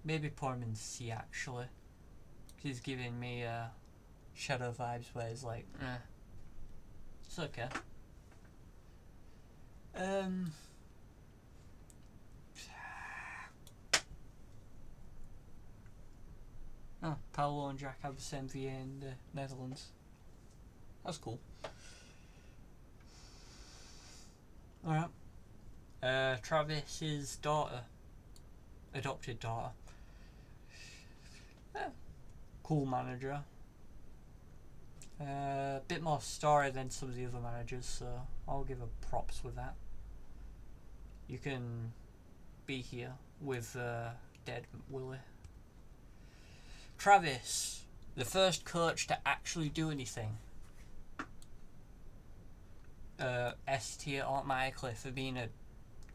Maybe put him in C actually. He's giving me Shadow vibes where he's like, it's okay. Oh, Paolo and Jack have the same VA in the Netherlands. That's cool. Alright. Travis's daughter. Adopted daughter. Cool manager. Bit more story than some of the other managers, so I'll give her props with that. You can be here with dead Willie. Travis, the first coach to actually do anything. S tier automatically for being a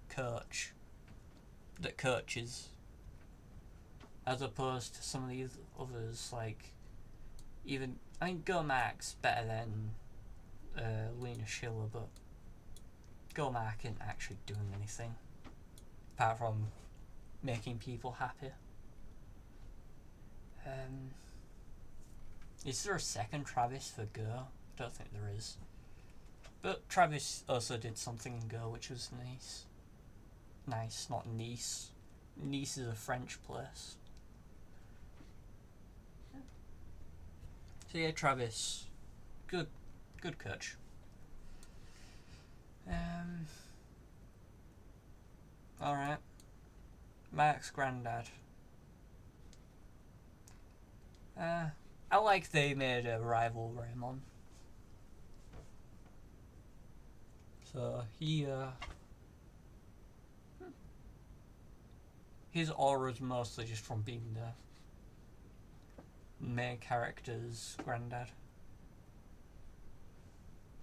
coach that coaches, as opposed to some of these others, like even I mean, Gomark's better than Lena Schiller, but Gomark isn't actually doing anything apart from making people happy. Is there a second Travis for Go? I don't think there is. But Travis also did something in Go which was nice. Nice, not Nice. Nice is a French place. So yeah, Travis, good coach. Alright. Mark's granddad. I like they made a rival Raymond. So he his aura is mostly just from being the main character's granddad.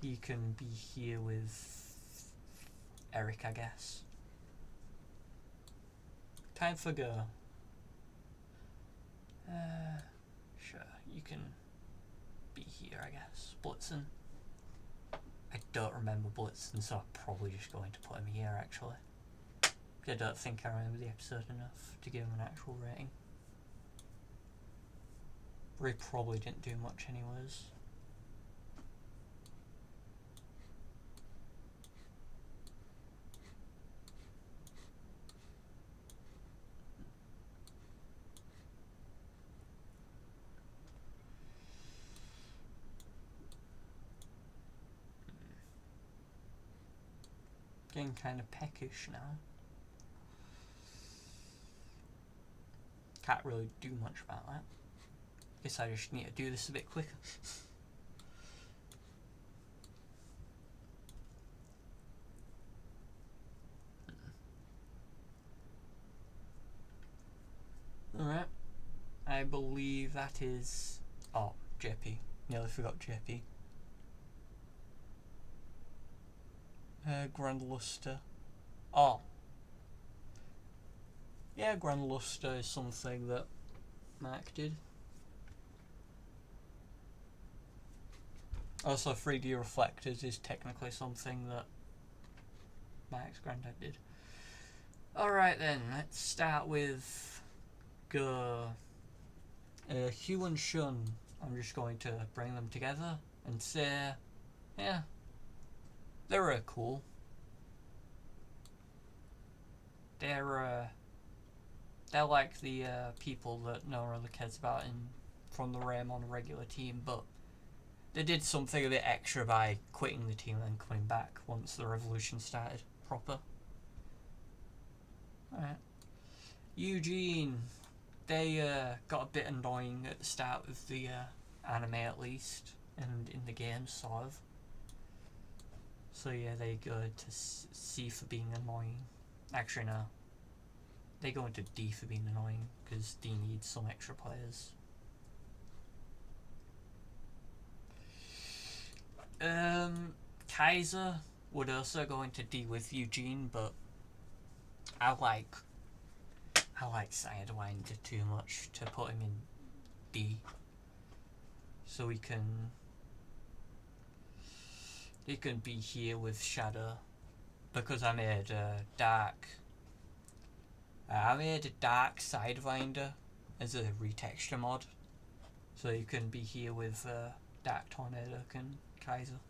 He can be here with Eric, I guess. Time for Go. Sure, you can be here, I guess. Blitzen. I don't remember Blitzen, so I'm probably just going to put him here, actually. I don't think I remember the episode enough to give him an actual rating. He probably didn't do much anyways. Getting kind of peckish now. Can't really do much about that. Guess I just need to do this a bit quicker. Alright. I believe that is... Oh, JP. Nearly forgot JP. Grand Luster. Oh. Yeah, Grand Luster is something that Mark did. Also, 3D Reflectors is technically something that Mark's granddad did. Alright then, let's start with Go. Hugh and Shun. I'm just going to bring them together and say, yeah, they're cool. They're like the people that no one really cares about from the Raymond regular team, but they did something a bit extra by quitting the team and then coming back once the revolution started proper. Alright. Eugene. They got a bit annoying at the start of the anime at least, and in the game sort of. So yeah, they go to C for being annoying. Actually no. They go into D for being annoying, because D needs some extra players. Kaiser would also go into D with Eugene, but I like Sidewinder too much to put him in D. So he can be here with Shadow, because I made Dark Sidewinder as a retexture mod, so you can be here with Dark Tornado and Kaiser.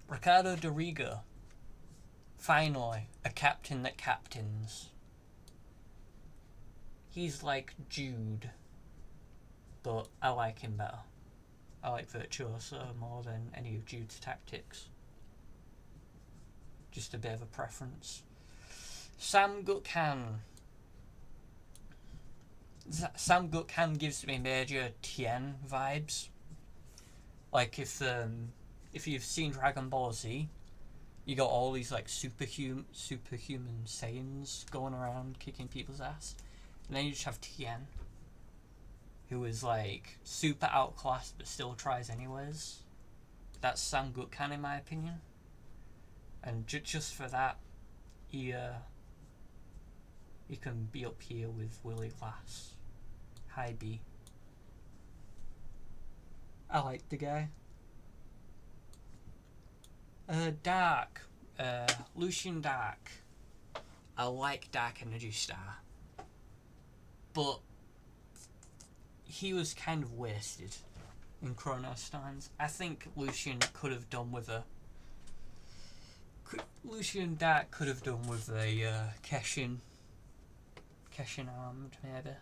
Ricardo Dorigo. Finally, a captain that captains. He's like Jude, but I like him better. I like Virtuoso more than any of Jude's tactics. Just a bit of a preference. Sam Gukhan. Sam Gukhan gives me major Tien vibes. Like if you've seen Dragon Ball Z, you got all these like superhuman Saiyans going around kicking people's ass, and then you just have Tien, who is like super outclassed but still tries anyways. That's Sam Gukhan in my opinion, and just for that, he You can be up here with Willie Lass. Hi B. I like the guy. Dark. Lucian Dark. I like Dark Energy Star. But he was kind of wasted in Chronos Times. I think Lucian could have done with a... Lucian Dark could have done with a Keshin armed, maybe.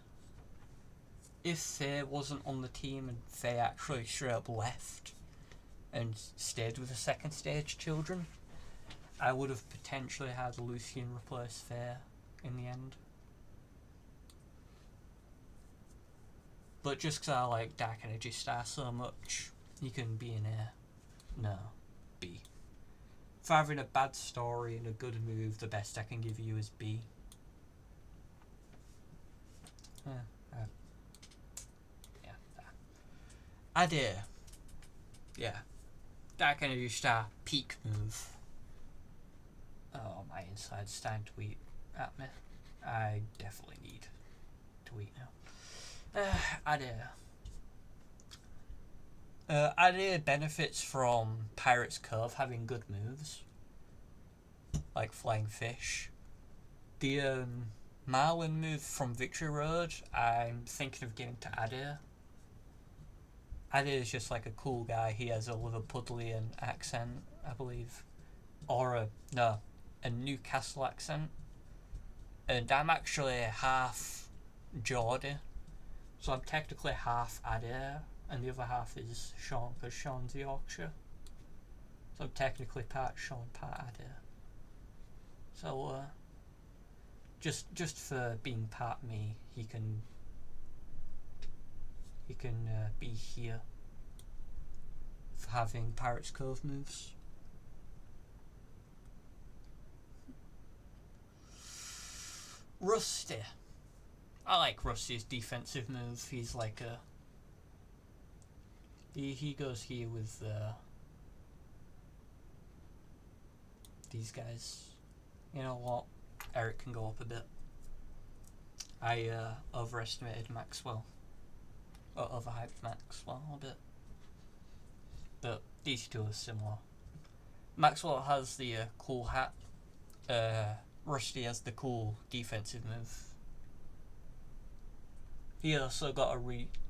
If Faye wasn't on the team and Faye actually straight up left and stayed with the second stage children, I would have potentially had Lucian replace Faye in the end. But just because I like Dark Energy Star so much, you can be an A. No, B. For having a bad story and a good move, the best I can give you is B. Adair. Yeah. Dark Energy Star, peak move. Oh, my inside's starting to eat at me. I definitely need to eat now. Adair. Adair benefits from Pirate's Cove having good moves. Like Flying Fish. The Marlin move from Victory Road, I'm thinking of getting to Adair. Adair is just like a cool guy. He has a Liverpudlian accent, I believe. Or a Newcastle accent. And I'm actually half Geordie. So I'm technically half Adair. And the other half is Sean, because Sean's Yorkshire. So I'm technically part Sean, part Adair. So, just for being part me, he can be here for having Pirate's Cove moves. Rusty. I like Rusty's defensive move. He's like a... He goes here with these guys. You know what? Eric can go up a bit. I overestimated Maxwell. Or overhyped Maxwell a bit. But these two are similar. Maxwell has the cool hat. Rusty has the cool defensive move. He also got a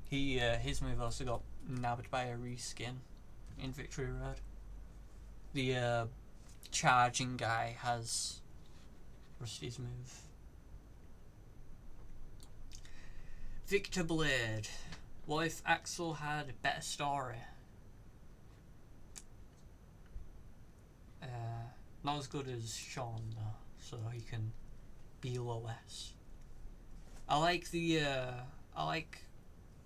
his move also got nabbed by a reskin in Victory Road. The charging guy has Rusty's move. Victor Blade. What if Axel had a better story? Not as good as Sean though, so he can be less. I like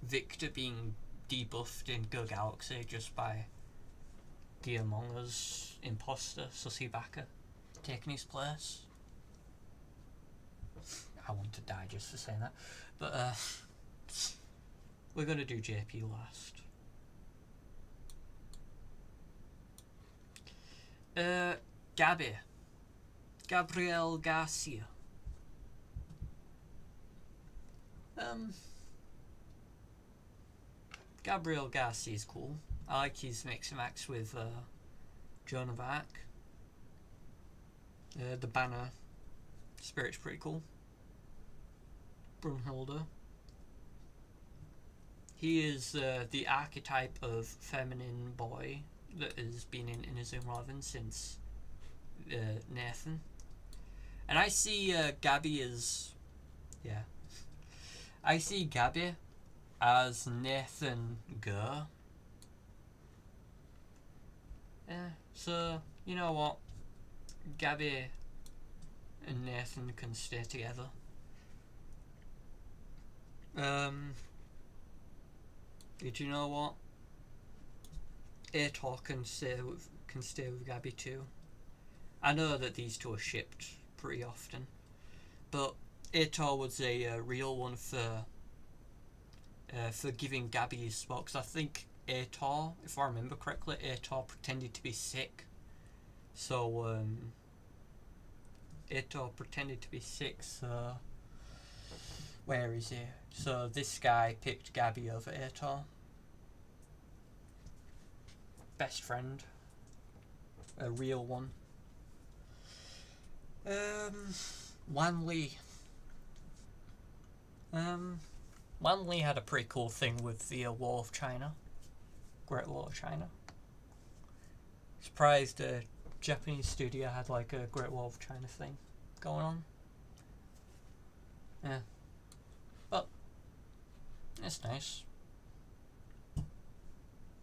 Victor being debuffed in Go Galaxy just by the Among Us imposter Sussy Backer taking his place. I want to die just for saying that, but we're gonna do JP last. Gabriel Garcia. Gabriel Garcia is cool. I like his mix and match with Joan of Arc. The banner spirit's pretty cool. Brunhilde. He is the archetype of feminine boy that has been in Inazuma 11 since Nathan. And I see Gabby as... yeah. I see Gabby as Nathan Gurr. So, you know what? Gabby and Nathan can stay together. Did you know what? Ator can stay with Gabby too. I know that these two are shipped pretty often, but Ator was a real one for giving Gabby his spot. 'Cause I think Ator, if I remember correctly, Ator pretended to be sick. So Ator pretended to be sick, so Where is he? So this guy picked Gabby over Ator. Best friend. A real one. Wan Li. Wan Li had a pretty cool thing with the Wall of China. Great Wall of China. Surprised a Japanese studio had like a Great Wall of China thing going on. Yeah. But it's nice.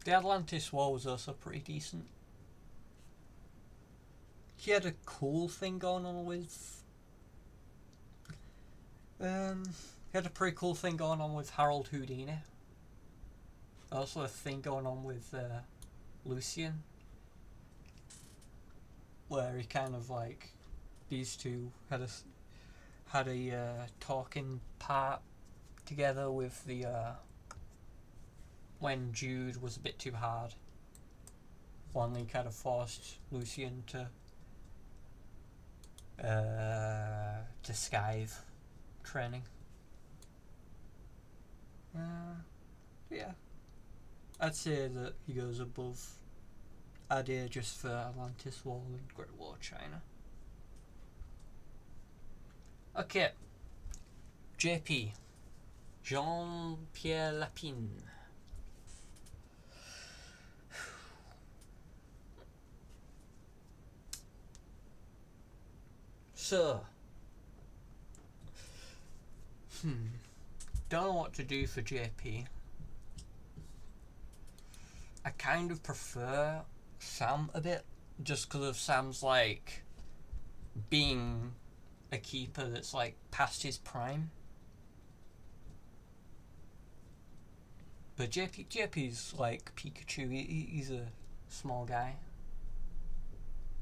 The Atlantis Wall was also pretty decent. He had a cool thing going on with he had a pretty cool thing going on with Harold Houdini. Also a thing going on with Lucian, where he kind of like these two had a talking part together with the when Jude was a bit too hard. Wan Li kind of forced Lucian to Scythe training. Yeah, I'd say that he goes above Adair just for Atlantis Wall and Great Wall of China. Okay, JP, Jean-Pierre Lapine. So, don't know what to do for JP. I kind of prefer Sam a bit, just because of Sam's like being a keeper that's like past his prime. But JP's like Pikachu. He's a small guy.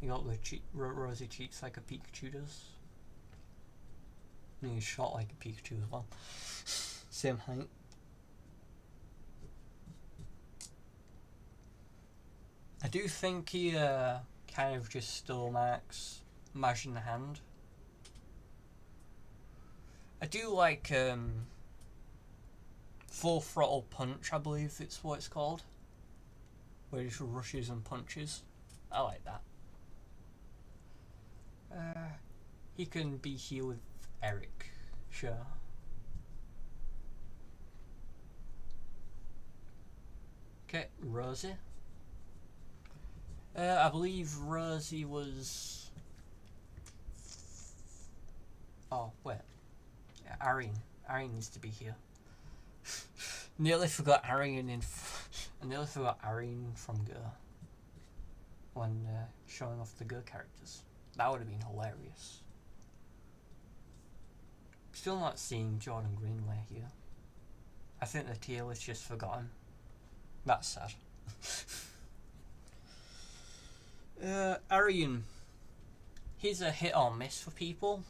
He got the rosy cheeks like a Pikachu does. And he's shot like a Pikachu as well. Same height. I do think he kind of just stole Mark's Maj in the Hand. I do like Full Throttle Punch, I believe it's what it's called. Where he just rushes and punches. I like that. He can be here with Eric, sure. Okay, Rosie. I believe Rosie was... Oh, wait. Yeah, Arian. Arian needs to be here. Nearly forgot Arian I nearly forgot Arian from Go. When showing off the Go characters. That would have been hilarious. Still not seeing Jordan Greenway here. I think the tier list just forgotten. That's sad. Arian. He's a hit or miss for people.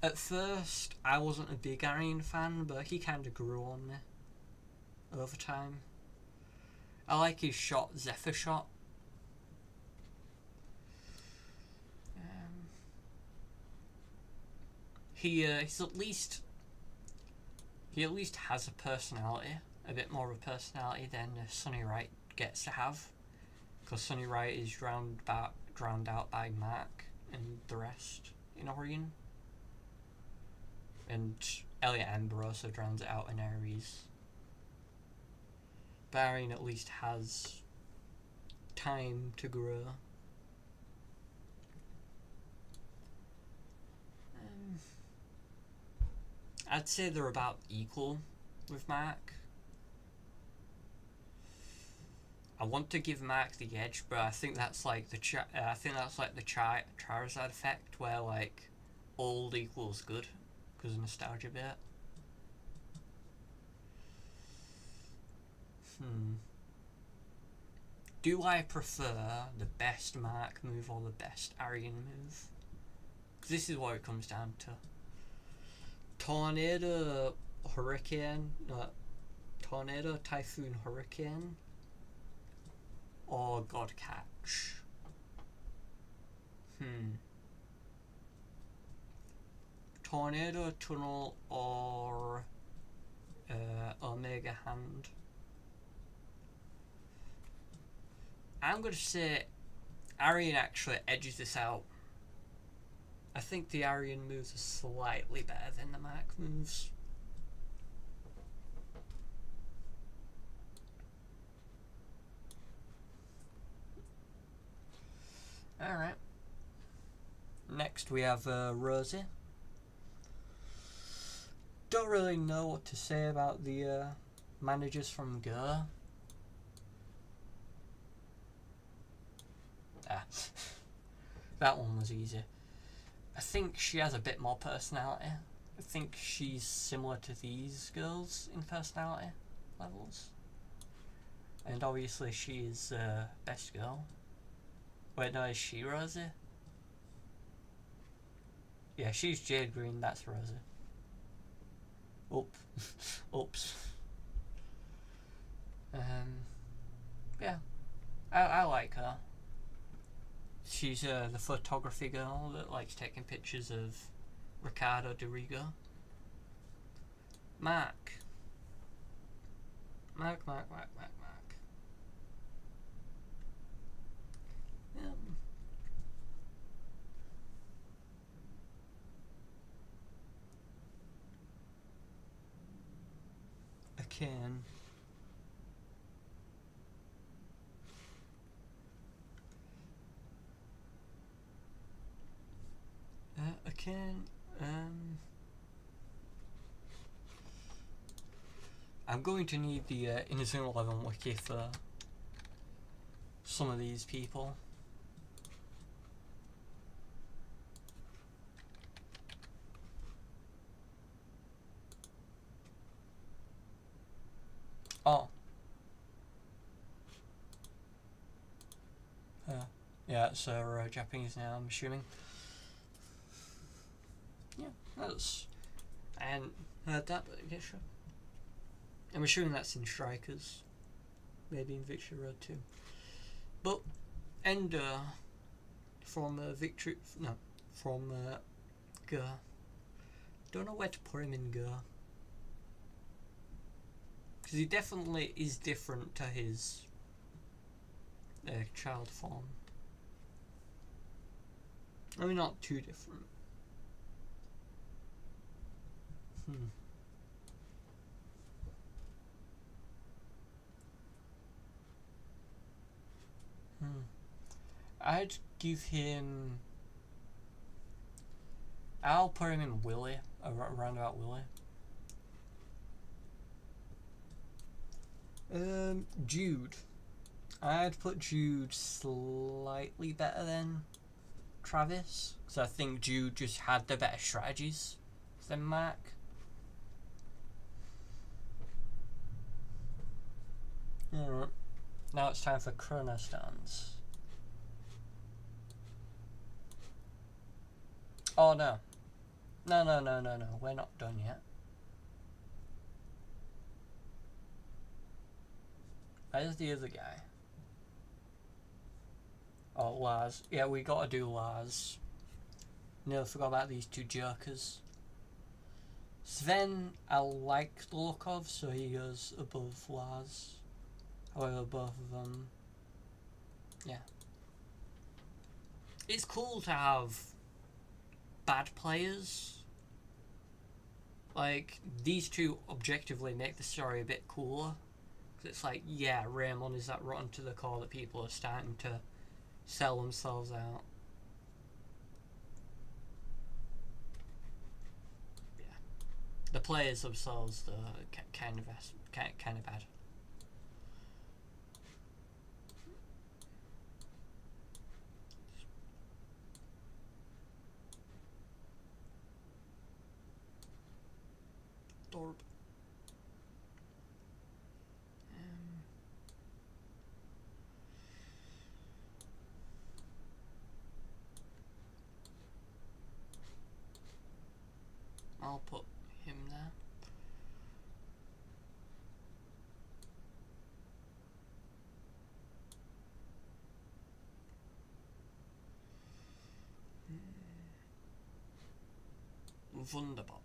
At first, I wasn't a big Arian fan, but he kind of grew on me over time. I like his shot, Zephyr shot. He at least has a personality, a bit more of a personality than Sunny Wright gets to have, because Sunny Wright is drowned out by Mark and the rest in Orion, and Elliot Ember also drowns it out in Ares. Arian at least has time to grow. I'd say they're about equal with Mark. I want to give Mark the edge, but I think that's like the Charizard effect, where like old equals good because of nostalgia bit. Do I prefer the best Mark move or the best Arian move? Because this is what it comes down to. Tornado, Hurricane, Tornado, Typhoon, Hurricane, or God Catch. Tornado Tunnel or Omega Hand. I'm going to say Arian actually edges this out. I think the Arian moves are slightly better than the Mark moves. Alright. Next we have Rosie. Don't really know what to say about the managers from Go. That one was easy. I think she has a bit more personality. I think she's similar to these girls in personality levels. And obviously she's best girl. Wait, no, is she Rosie? Yeah, she's Jade Green, that's Rosie. Oops. Yeah, I like her. She's the photography girl that likes taking pictures of Ricardo Dorigo. Mark. Akin. Akin. I'm going to need the Inazuma 11 wiki for some of these people. Oh. Yeah, it's Japanese now, I'm assuming. Yeah, that's... I hadn't heard that, but yeah, sure. I'm assuming that's in Strikers. Maybe in Victory Road too. But, Ender from Victory... No, from Go. Don't know where to put him in Go. Because he definitely is different to his child form. I mean, not too different. I'd give him... I'll put him in Willy, around about Willy. Jude. I'd put Jude slightly better than Travis, because I think Jude just had the better strategies than Mark. Alright, now it's time for Chronostones. Oh no. No, we're not done yet. Where's the other guy? Oh, Lars. Yeah, we gotta do Lars. Nearly forgot about these two jokers. Sven, I like the look of, so he goes above Lars. However, both of them... Yeah. It's cool to have bad players. Like, these two objectively make the story a bit cooler. It's like, yeah, Raymond is that rotten to the core that people are starting to sell themselves out. Yeah, the players themselves are kind of bad. Dorp. I'll put him there. Wunderbar.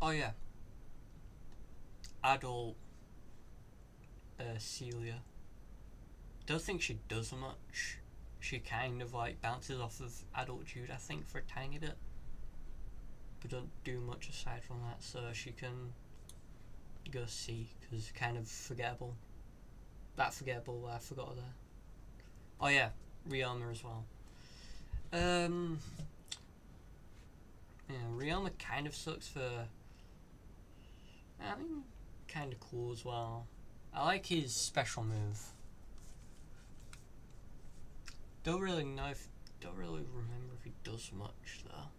Oh yeah. Adult Celia. Don't think she does much. She kind of like bounces off of adult Jude, I think, for a tiny bit. But don't do much aside from that, so she can go C, because kind of forgettable. That forgettable, I forgot her there. Oh yeah, Ryoma as well. Yeah, Ryoma kind of sucks for... I mean, kind of cool as well. I like his special move. Don't really remember if he does much though.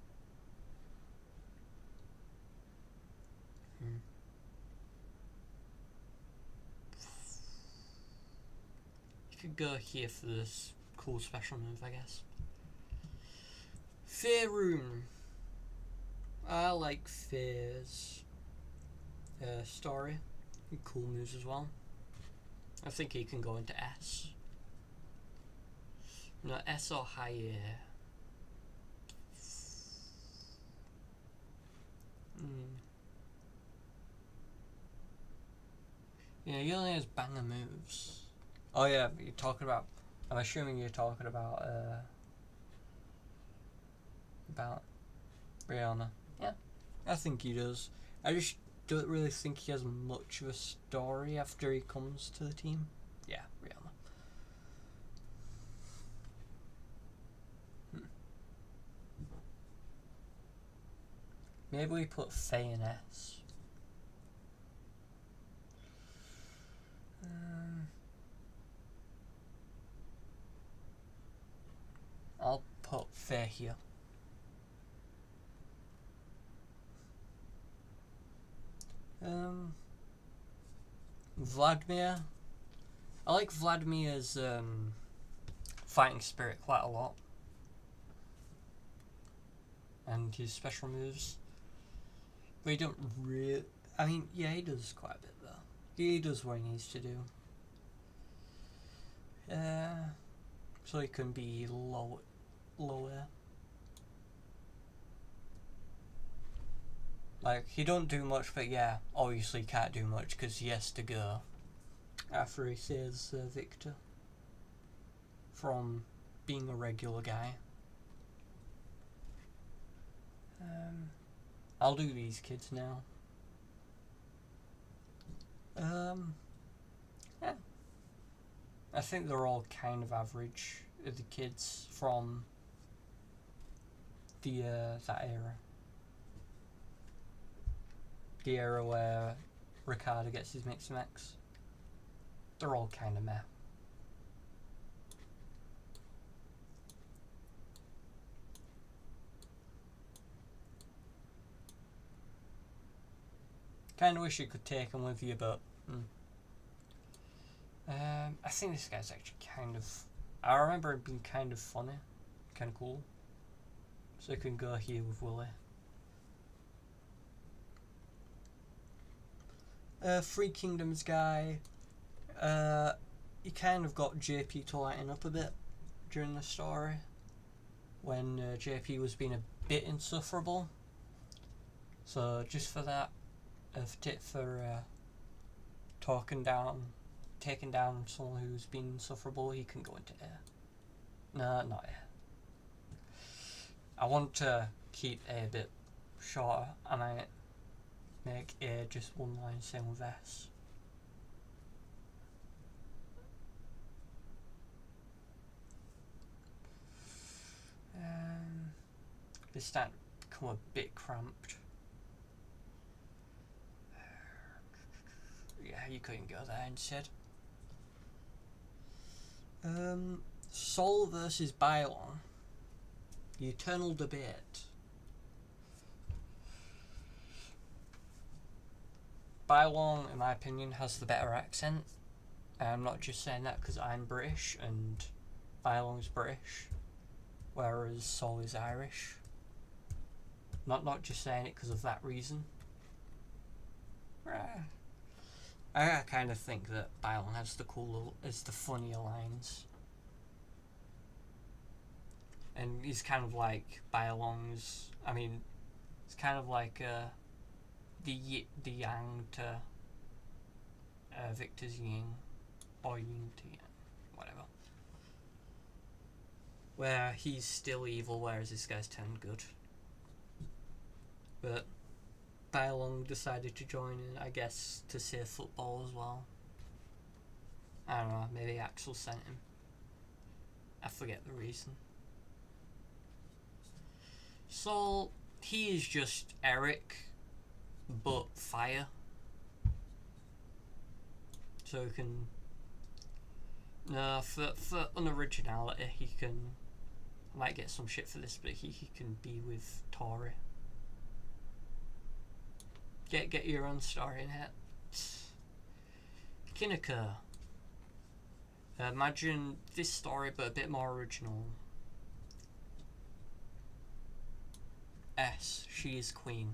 You could go here for this cool special move, I guess. Fear Room. I like Fear's story. Cool moves as well. I think he can go into S. No, S or higher. Yeah, he only has banger moves. Oh yeah, but you're talking about... I'm assuming you're talking about Rihanna. Yeah, I think he does. I just don't really think he has much of a story after he comes to the team. Yeah, Rihanna. Maybe we put Faye in S. I'll put Faye here. Vladimir. I like Vladimir's fighting spirit quite a lot. And his special moves. But he don't really... I mean, yeah, he does quite a bit though. He does what he needs to do. So he can be lower. Like, he don't do much, but yeah, obviously can't do much because he has to go after he saves Victor from being a regular guy. I'll do these kids now. Yeah. I think they're all kind of average, the kids from the that era. The era where Ricardo gets his Mix Max. They're all kind of meh. Kind of wish you could take him with you, but I think this guy's actually kind of... I remember it being kind of funny, kind of cool. So I can go here with Willie. Three Kingdoms guy. He kind of got JP to lighten up a bit during the story when JP was being a bit insufferable. So just for that, for taking down someone who's been insufferable, he can go into air. No, not air. I want to keep A a bit shorter, and I make A just one line, same with S. It's starting to become a bit cramped. Yeah, you couldn't go there instead. Sol versus Bylon. The eternal debate. Bylon, in my opinion, has the better accent. I'm not just saying that because I'm British and Bylon's British, whereas Sol is Irish. Not just saying it because of that reason. I kind of think that Bylon has the funnier lines. And he's kind of like Bylon's, I mean, it's kind of like the yang to Victor's yin, or yin to yang, whatever. Where he's still evil, whereas this guy's turned good. But Bylon decided to join in, I guess, to save football as well. I don't know, maybe Axel sent him. I forget the reason. So, he is just Eric, but fire. So he can... No, for unoriginality, he can... I might get some shit for this, but he can be with Tori. Get your own story in it. Kinaka. Imagine this story, but a bit more original. S. She is queen.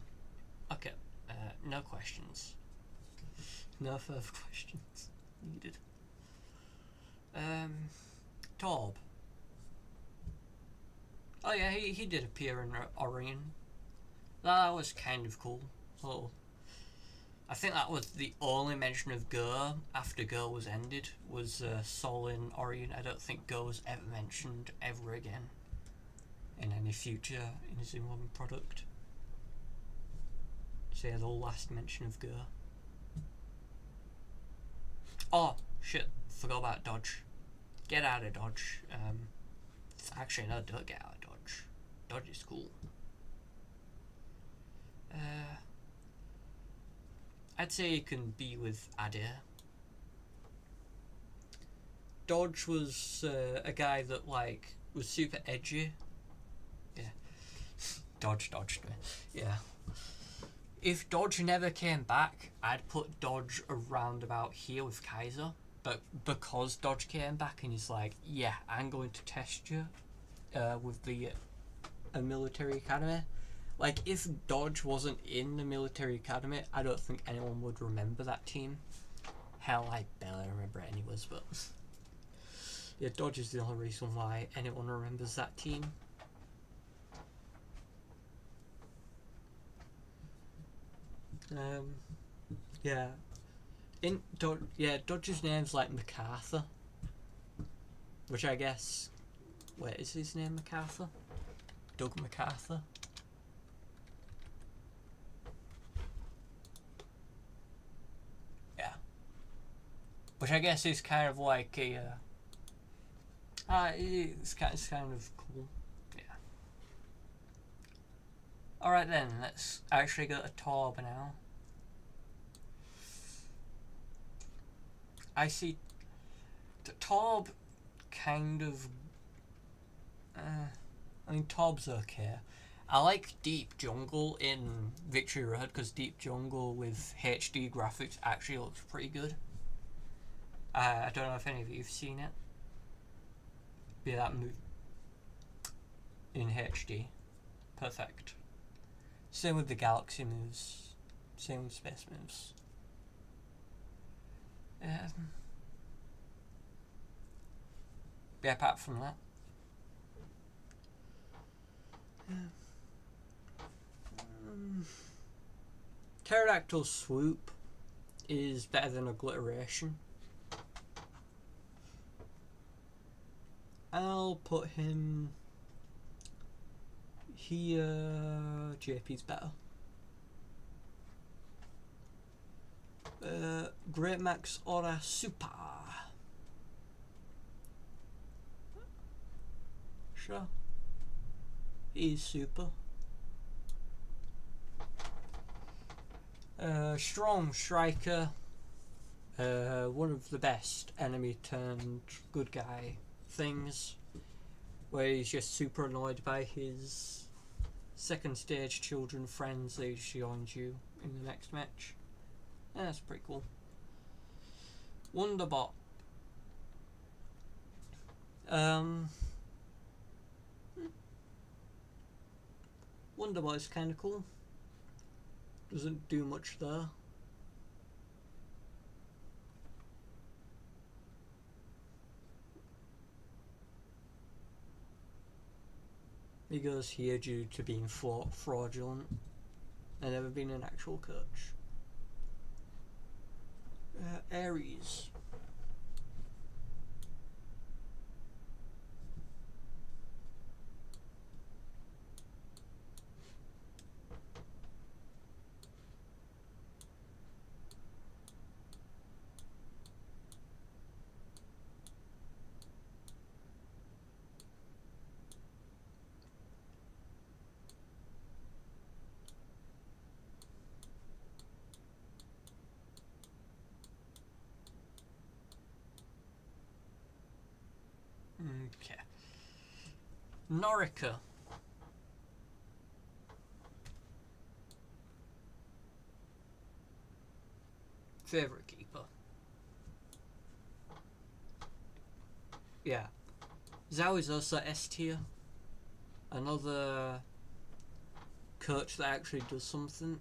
Okay. No questions. No further questions needed. Torb. Oh yeah, he did appear in Orion. That was kind of cool. So, I think that was the only mention of Go after Go was ended, was Sol in Orion. I don't think Go was ever mentioned ever again in any future Inazuma product. So yeah, the last mention of Go. Oh, shit, forgot about Dodge. Get out of Dodge. Actually, no, don't get out of Dodge. Dodge is cool. I'd say you can be with Adair. Dodge was a guy that, like, was super edgy. Yeah. Dodge. Yeah. If Dodge never came back, I'd put Dodge around about here with Kaiser. But because Dodge came back and he's like, yeah, I'm going to test you with the military academy. Like, if Dodge wasn't in the military academy, I don't think anyone would remember that team. Hell, I barely remember it anyways, but... yeah, Dodge is the only reason why anyone remembers that team. Yeah. Dodge's name's like MacArthur. Which I guess... wait, is his name MacArthur? Doug MacArthur? Yeah. Which I guess is kind of like a... it's kind of cool. Yeah. Alright then, let's actually go to Torb now. I see Torb kind of... I mean, Torb's okay. I like Deep Jungle in Victory Road because Deep Jungle with HD graphics actually looks pretty good. I don't know if any of you have seen it. Yeah, that movie in HD. Perfect. Same with the Galaxy moves. Same with Space moves. Yeah, apart from that. Pterodactyl Swoop is better than Obliteration. I'll put him here. JP's better. Great Max Aura Super. Sure. He's super. Strong Striker. One of the best enemy turned good guy things. Where he's just super annoyed by his second stage children friends that he joins you in the next match. Yeah, that's pretty cool. Wonderbot. Wonderbot is kind of cool. Doesn't do much there. He goes here due to being fraudulent and never been an actual coach. Ares. Okay. Norica. Favorite keeper. Yeah. Zhao is also S tier. Another coach that actually does something.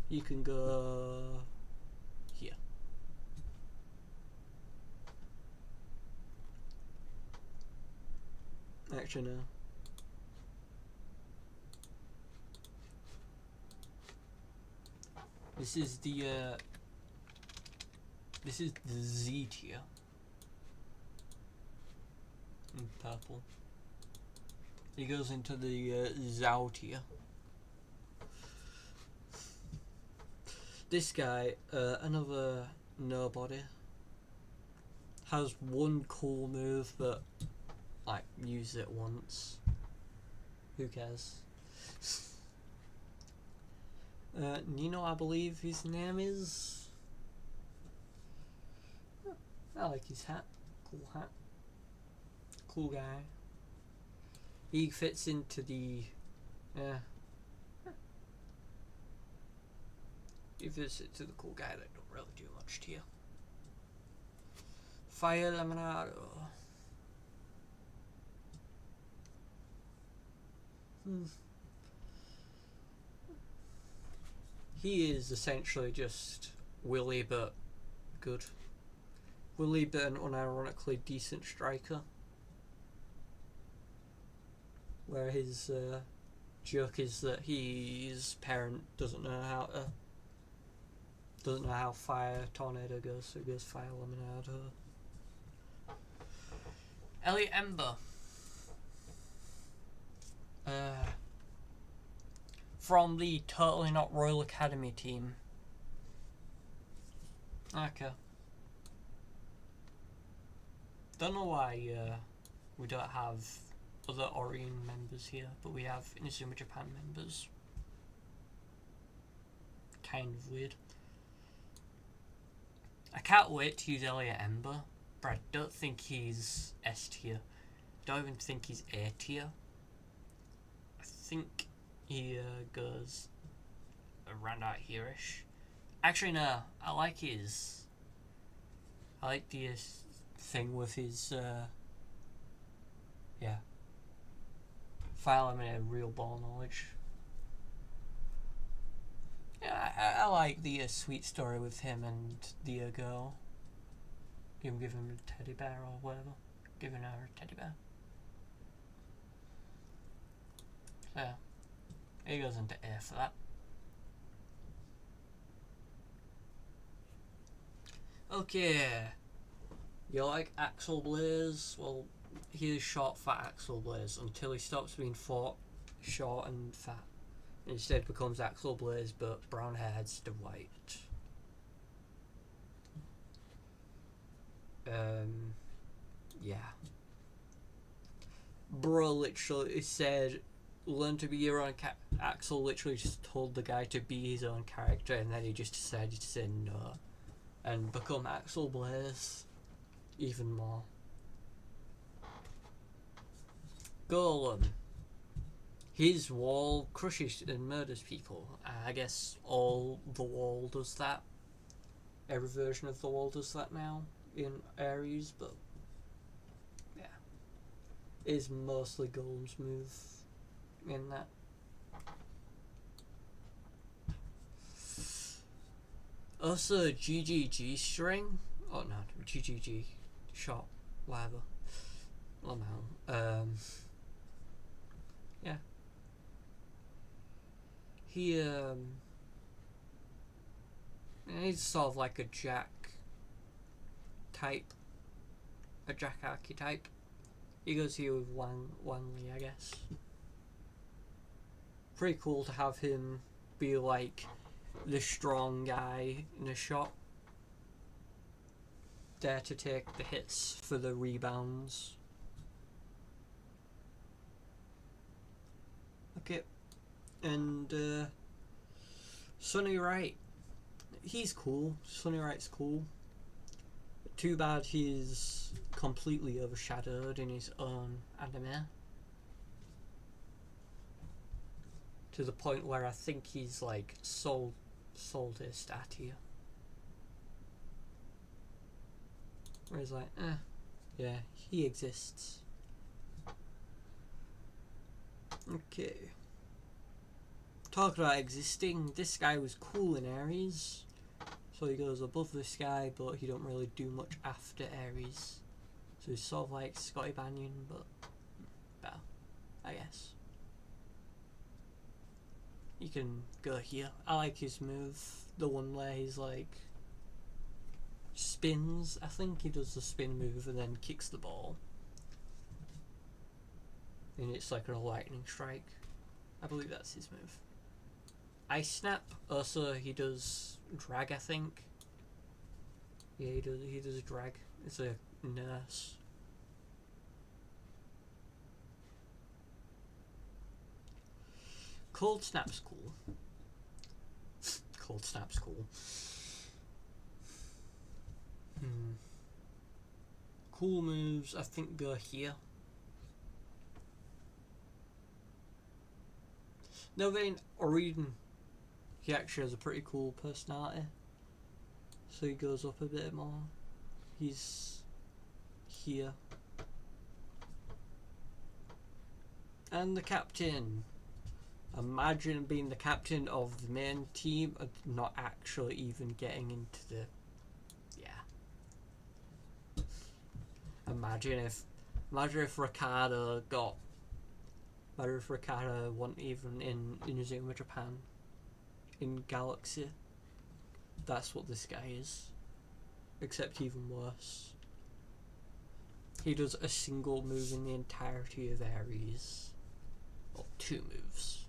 You can go here. Actually, no. This is the Z tier in purple. He goes into the Zhao tier. This guy, another nobody, has one cool move, but like use it once. Who cares? Nino, I believe his name is. I like his hat. Cool hat. Cool guy. He fits into the. He fits into the cool guy that don't really do much to you. Fire Laminado. He is essentially just Willy, but good. Willy, but an unironically decent striker. Where his joke is that his parent doesn't know how fire tornado goes, so it goes fire laminado. Elliot Ember. From the Totally Not Royal Academy team. Okay. Don't know why we don't have other Orion members here, but we have Inazuma Japan members. Kind of weird. I can't wait to use Elliot Ember, but I don't think he's S tier. Don't even think he's A tier. I think he goes around out here-ish. Actually, no. I like the thing with his file laminated real ball knowledge. Yeah, I like the sweet story with him and the girl. Give him a teddy bear or whatever. Giving her a teddy bear. So yeah, he goes into A for that. Okay, you like Axel Blaze? Well, he is short for Axel Blaze until he stops being short and fat. Instead becomes Axel Blaze, but brown hair instead of white. Yeah. Bro literally said, learn to be your own Axel literally just told the guy to be his own character, and then he just decided to say no. And become Axel Blaze even more. Golem. His wall crushes and murders people. I guess all the wall does that. Every version of the wall does that now in Ares, but yeah. Is mostly Golem's move in that. Also GGG string. Oh no, GGG shot, whatever amount. Yeah. He's sort of like a Jack type, a Jack archetype. He goes here with Wanley, I guess. Pretty cool to have him be like the strong guy in a shot. Dare to take the hits for the rebounds. Okay, and Sonny Wright. He's cool. Sonny Wright's cool. Too bad he's completely overshadowed in his own anime. To the point where I think he's like sold his stat here. Where he's like, yeah, he exists. Okay. Talking about existing, this guy was cool in Ares. So he goes above this guy, but he don't really do much after Ares. So he's sort of like Scotty Banyan, but better, I guess. You can go here. I like his move, the one where he's like spins. I think he does the spin move and then kicks the ball. And it's like a lightning strike. I believe that's his move. Ice Snap. Also, he does drag, I think. Yeah, he does drag. It's a nurse. Cold Snap's cool. Cold Snap's cool. Cool moves, I think, go here. No, then Oriden, he actually has a pretty cool personality. So he goes up a bit more. He's here. And the captain. Imagine being the captain of the main team and not actually even getting into the... Yeah. Imagine if Ricardo got... Imagine if Ricardo wasn't even in Inazuma Japan. In Galaxy. That's what this guy is. Except even worse. He does a single move in the entirety of Ares. Well, 2 moves.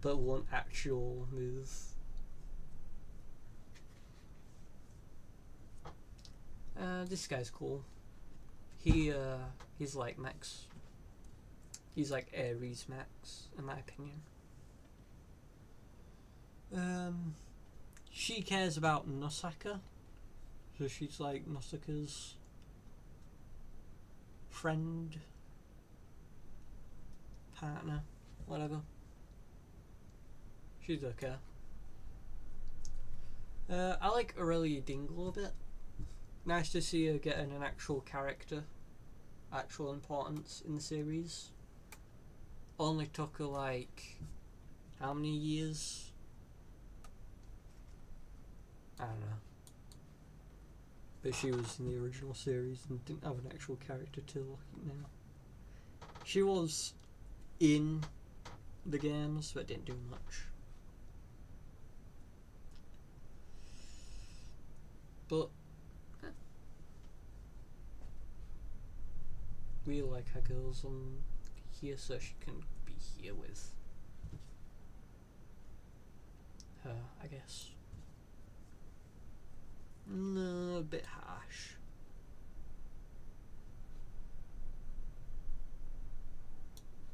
But 1 actual move. This guy's cool. He's like Max. He's like Ares Max, in my opinion. She cares about Nosaka. So she's like Nosaka's friend, partner, whatever. She's okay. I like Aurelia Dingle a bit. Nice to see her getting an actual character, actual importance in the series. Only took her like, how many years? I don't know. But she was in the original series and didn't have an actual character till now. She was in the games but didn't do much. But we like her girls on here, so she can be here with her, I guess. No, a bit harsh.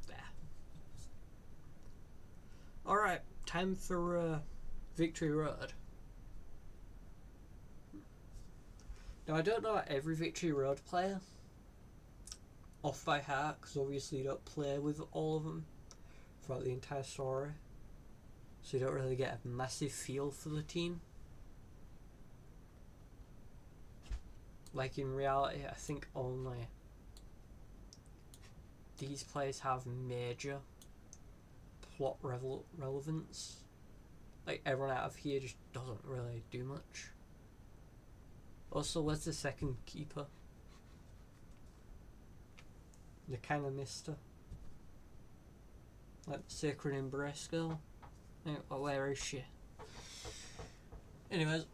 There. Alright, time for Victory Road. Now, I don't know every Victory Road player off by heart, because obviously you don't play with all of them throughout the entire story, so you don't really get a massive feel for the team. Like in reality, I think only these players have major plot relevance. Like everyone out of here just doesn't really do much. Also, where's the second keeper? The kind of mister. Like the Sacred Embrace girl. Oh, where is she? Anyways.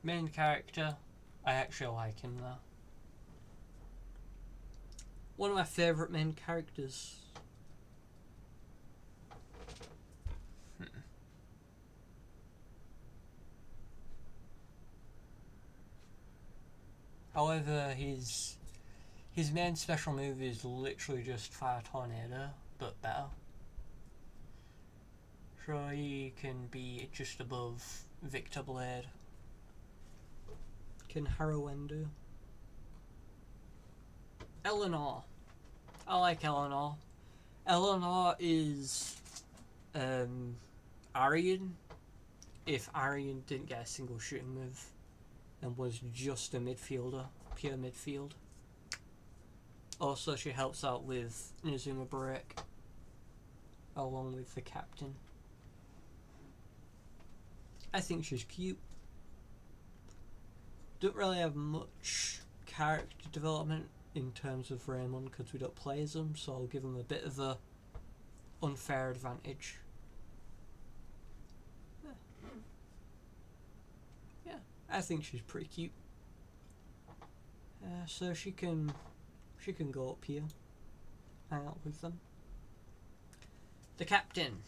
Main character. I actually like him though. One of my favourite main characters. However, his main special move is literally just Fire Tornado, but better. So he can be just above Victor Blade. Can Harrowen do? Eleanor. I like Eleanor. Eleanor is Arian, if Arian didn't get a single shooting move and was just a midfielder, pure midfield. Also, she helps out with Inazuma Break along with the captain. I think she's cute. Don't really have much character development in terms of Raymond because we don't play as him, so I'll give him a bit of a unfair advantage. Yeah, I think she's pretty cute. So she can go up here, hang out with them. The captain.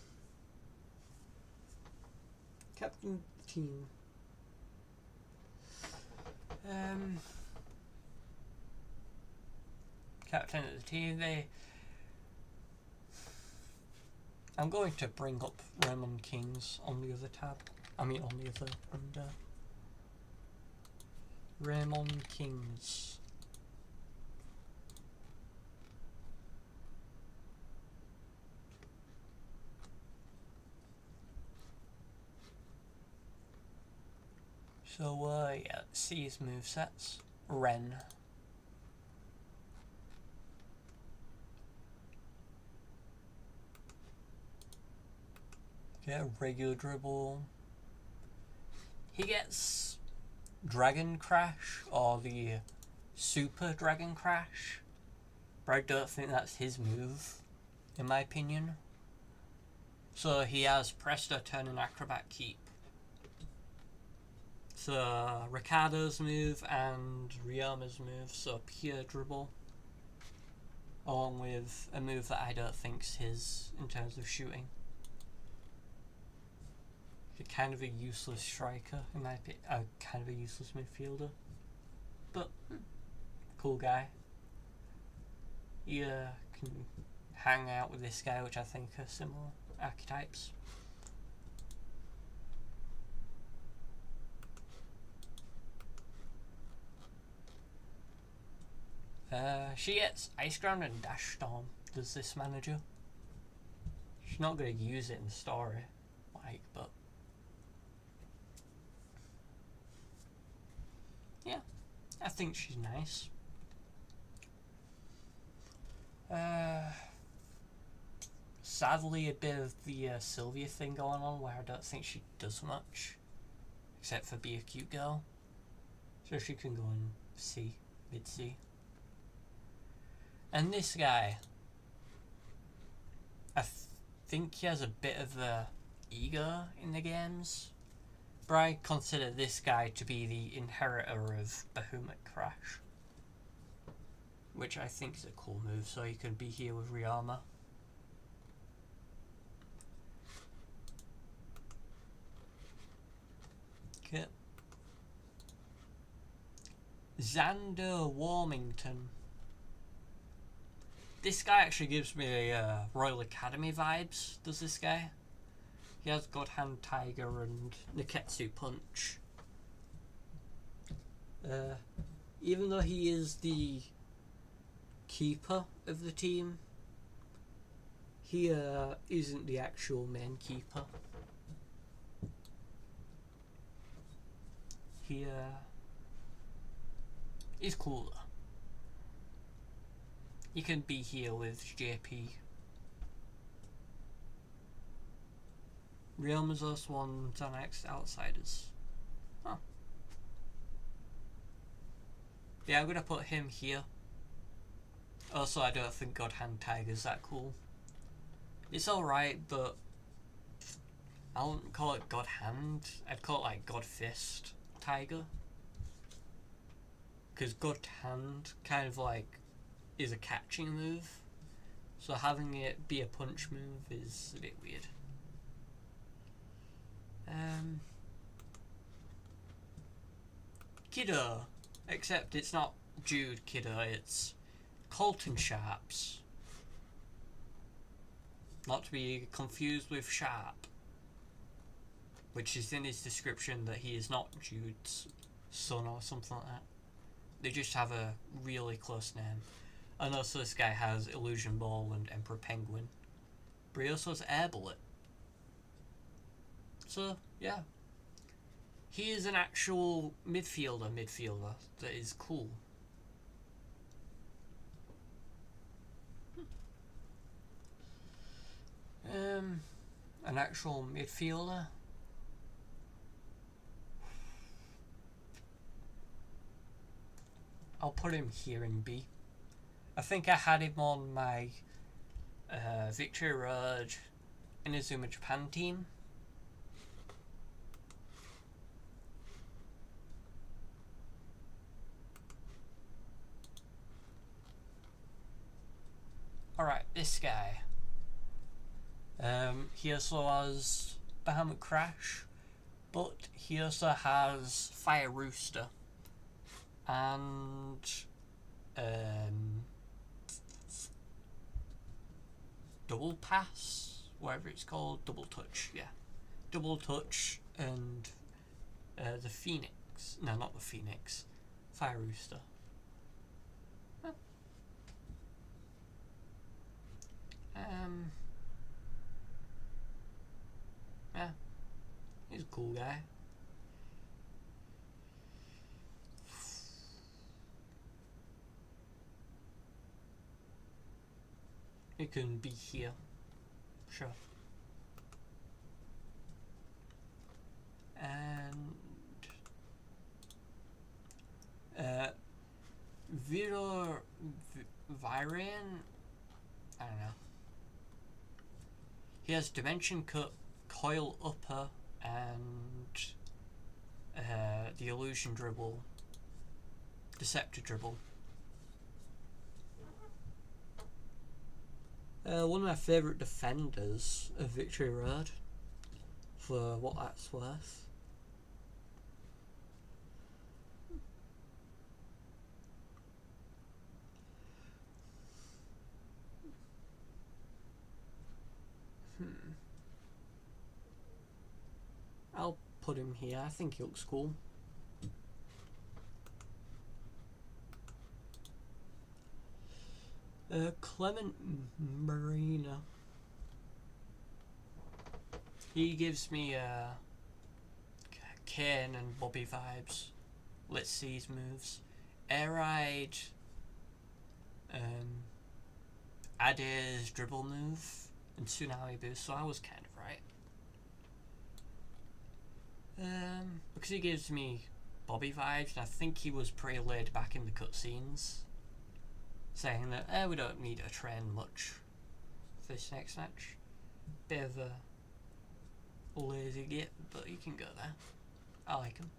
Captain of the team. Captain of the team, I'm going to bring up Raymond Kings on the other tab. I mean on the other window. Raymond Kings. So yeah, let's see his movesets. Ren. Get a regular dribble. He gets Dragon Crash or the Super Dragon Crash, but I don't think that's his move, in my opinion. So he has Presto Turn and Acrobat Keep. So Ricardo's move and Ryama's move, so pure dribble, along with a move that I don't think's his in terms of shooting. He's kind of a useless striker, in my opinion, kind of a useless midfielder, but cool guy. You can hang out with this guy, which I think are similar archetypes. She gets Ice Ground and Dash Storm, does this manager. She's not going to use it in the story, like, but yeah, I think she's nice. Sadly, a bit of the Sylvia thing going on where I don't think she does much, except for be a cute girl. So she can go and C, mid-C. And this guy, I think he has a bit of a ego in the games, but I consider this guy to be the inheritor of Bahamut Crash, which I think is a cool move, so he can be here with Ryama. Okay. Xander Warmington. This guy actually gives me Royal Academy vibes, does this guy? He has God Hand Tiger and Neketsu Punch. Even though he is the keeper of the team, he isn't the actual main keeper. He's cooler. You can be here with JP. Real Mazos 1 Xanax Outsiders. Huh. Yeah, I'm gonna put him here. Also, I don't think God Hand Tiger's that cool. It's alright, but I wouldn't call it God Hand. I'd call it like God Fist Tiger. Because God Hand kind of like is a catching move. So having it be a punch move is a bit weird. Kiddo. Except it's not Jude Kiddo, it's Colton Sharps. Not to be confused with Sharp, which is in his description that he is not Jude's son or something like that. They just have a really close name. And also this guy has Illusion Ball and Emperor Penguin. But he also has Air Bullet. So, yeah. He is an actual midfielder that is cool. An actual midfielder. I'll put him here in B. I think I had him on my Victory Road Inazuma Japan team. Alright, this guy. He also has Bahamut Crash, but he also has Fire Rooster and Double Pass, whatever it's called, Double Touch, yeah. Double Touch and the Phoenix. No, not the Phoenix. Fire Rooster. Huh. Yeah, he's a cool guy. He can be here, sure. And Viren, I don't know. He has Dimension Cut, Coil Upper, and the Illusion Dribble, Deceptor Dribble. One of my favourite defenders of Victory Road, for what that's worth. I'll put him here. I think he looks cool. Clement Marina. He gives me Kane and Bobby vibes. Let's see his moves. Air Ride. Ade's dribble move and Tsunami Boost. So I was kind of right. Because he gives me Bobby vibes, and I think he was pretty laid back in the cutscenes, saying that we don't need to train much for this next match. Bit of a lazy git, but you can go there. I like him.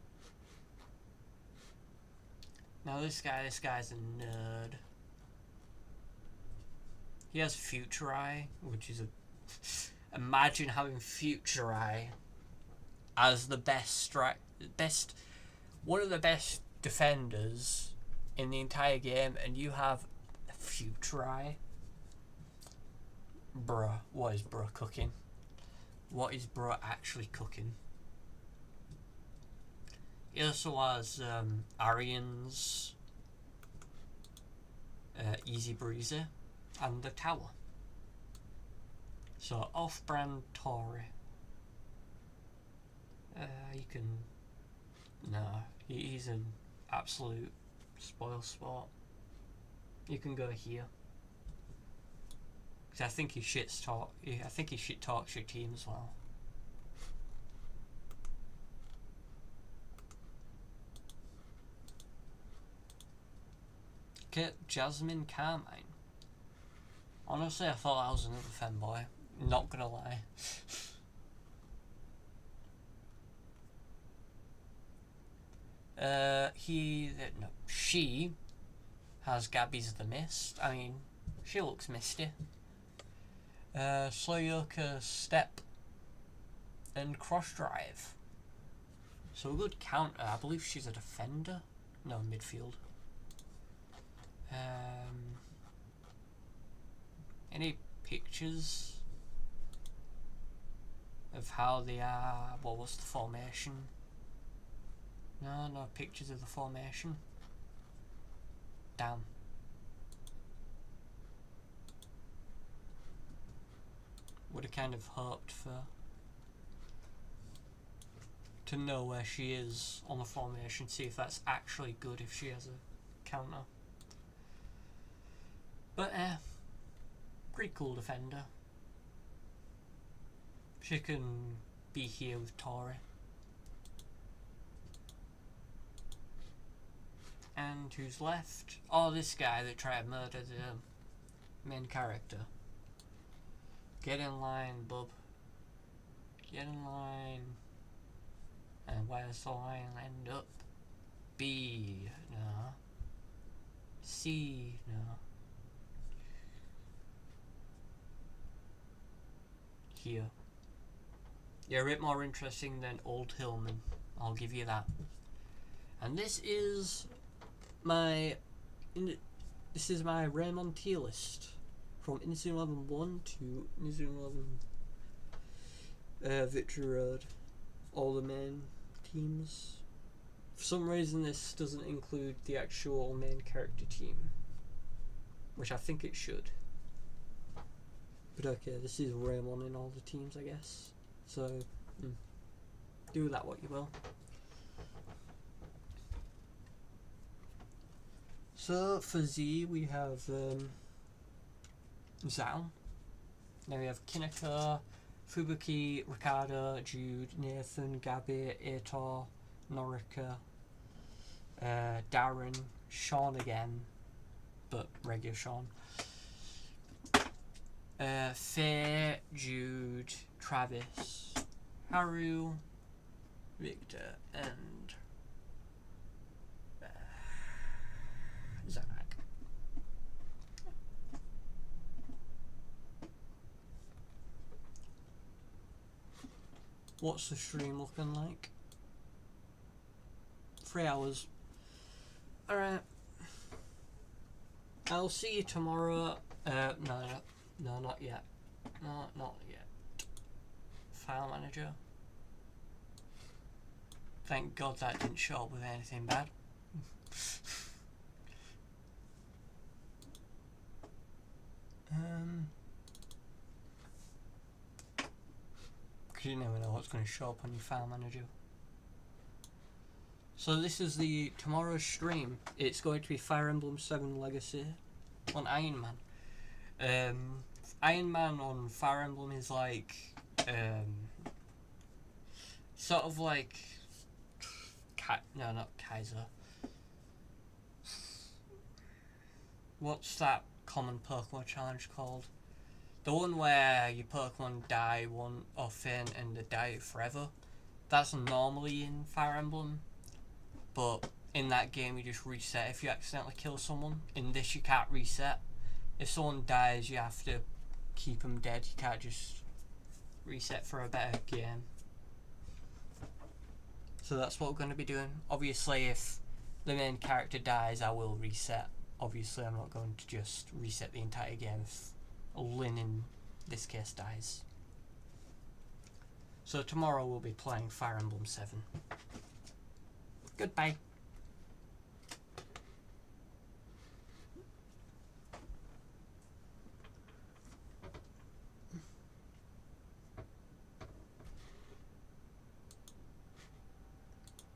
Now this guy's a nerd. He has Future Eye, which is a imagine having Future Eye as the one of the best defenders in the entire game, and you have Future Eye. Bruh, what is bruh cooking? What is bruh actually cooking? He also has Arian's Easy Breezy and the Tower. So off-brand Tory. You can... No, he's an absolute spoil sport. You can go here. Cause I think he shit talks your team as well. Get Jasmine Carmine. Honestly, I thought I was another femboy. Not gonna lie. She has Gabby's the Mist. I mean, she looks misty. Sloyoka Step and Cross Drive. So a good counter. I believe she's a defender. No, midfield. Any pictures of how they are? What was the formation? No pictures of the formation. Damn. Would have kind of hoped to know where she is on the formation, see if that's actually good if she has a counter. But pretty cool defender. She can be here with Tori. And who's left? Oh, this guy that tried to murder the main character. Get in line, bub. Get in line. And where's the line end up? B, no. C, no. Here. You're a bit more interesting than Old Hillman. I'll give you that. And this is my Raymond tier list from Inazuma 11 1 to Inazuma 11 Victory Road. All the main teams. For some reason this doesn't include the actual main character team, which I think it should. But okay, this is Raymond in all the teams, I guess. So, do that what you will. So for Z we have Zhao. Then we have Kineko, Fubuki, Ricardo, Jude, Nathan, Gabby, Aitor, Norika, Darren, Sean again, but regular Sean. Faye, Jude, Travis, Haru, Victor, and Zach. What's the stream looking like? 3 hours. Alright. I'll see you tomorrow. No, not yet. No, not yet. File manager. Thank God that didn't show up with anything bad. Because you never know what's going to show up on your file manager. So this is the tomorrow's stream. It's going to be Fire Emblem 7 Legacy on Iron Man. Iron Man on Fire Emblem is like sort of like no, not Kaiser. What's that common Pokemon challenge called? The one where your Pokemon die one or faint and they die forever. That's normally in Fire Emblem, but in that game you just reset if you accidentally kill someone. In this you can't reset. If someone dies you have to keep them dead. You can't just reset for a better game. So that's what we're going to be doing. Obviously if the main character dies I will reset. Obviously I'm not going to just reset the entire game if Lyn in this case dies. So tomorrow we'll be playing Fire Emblem 7. Goodbye.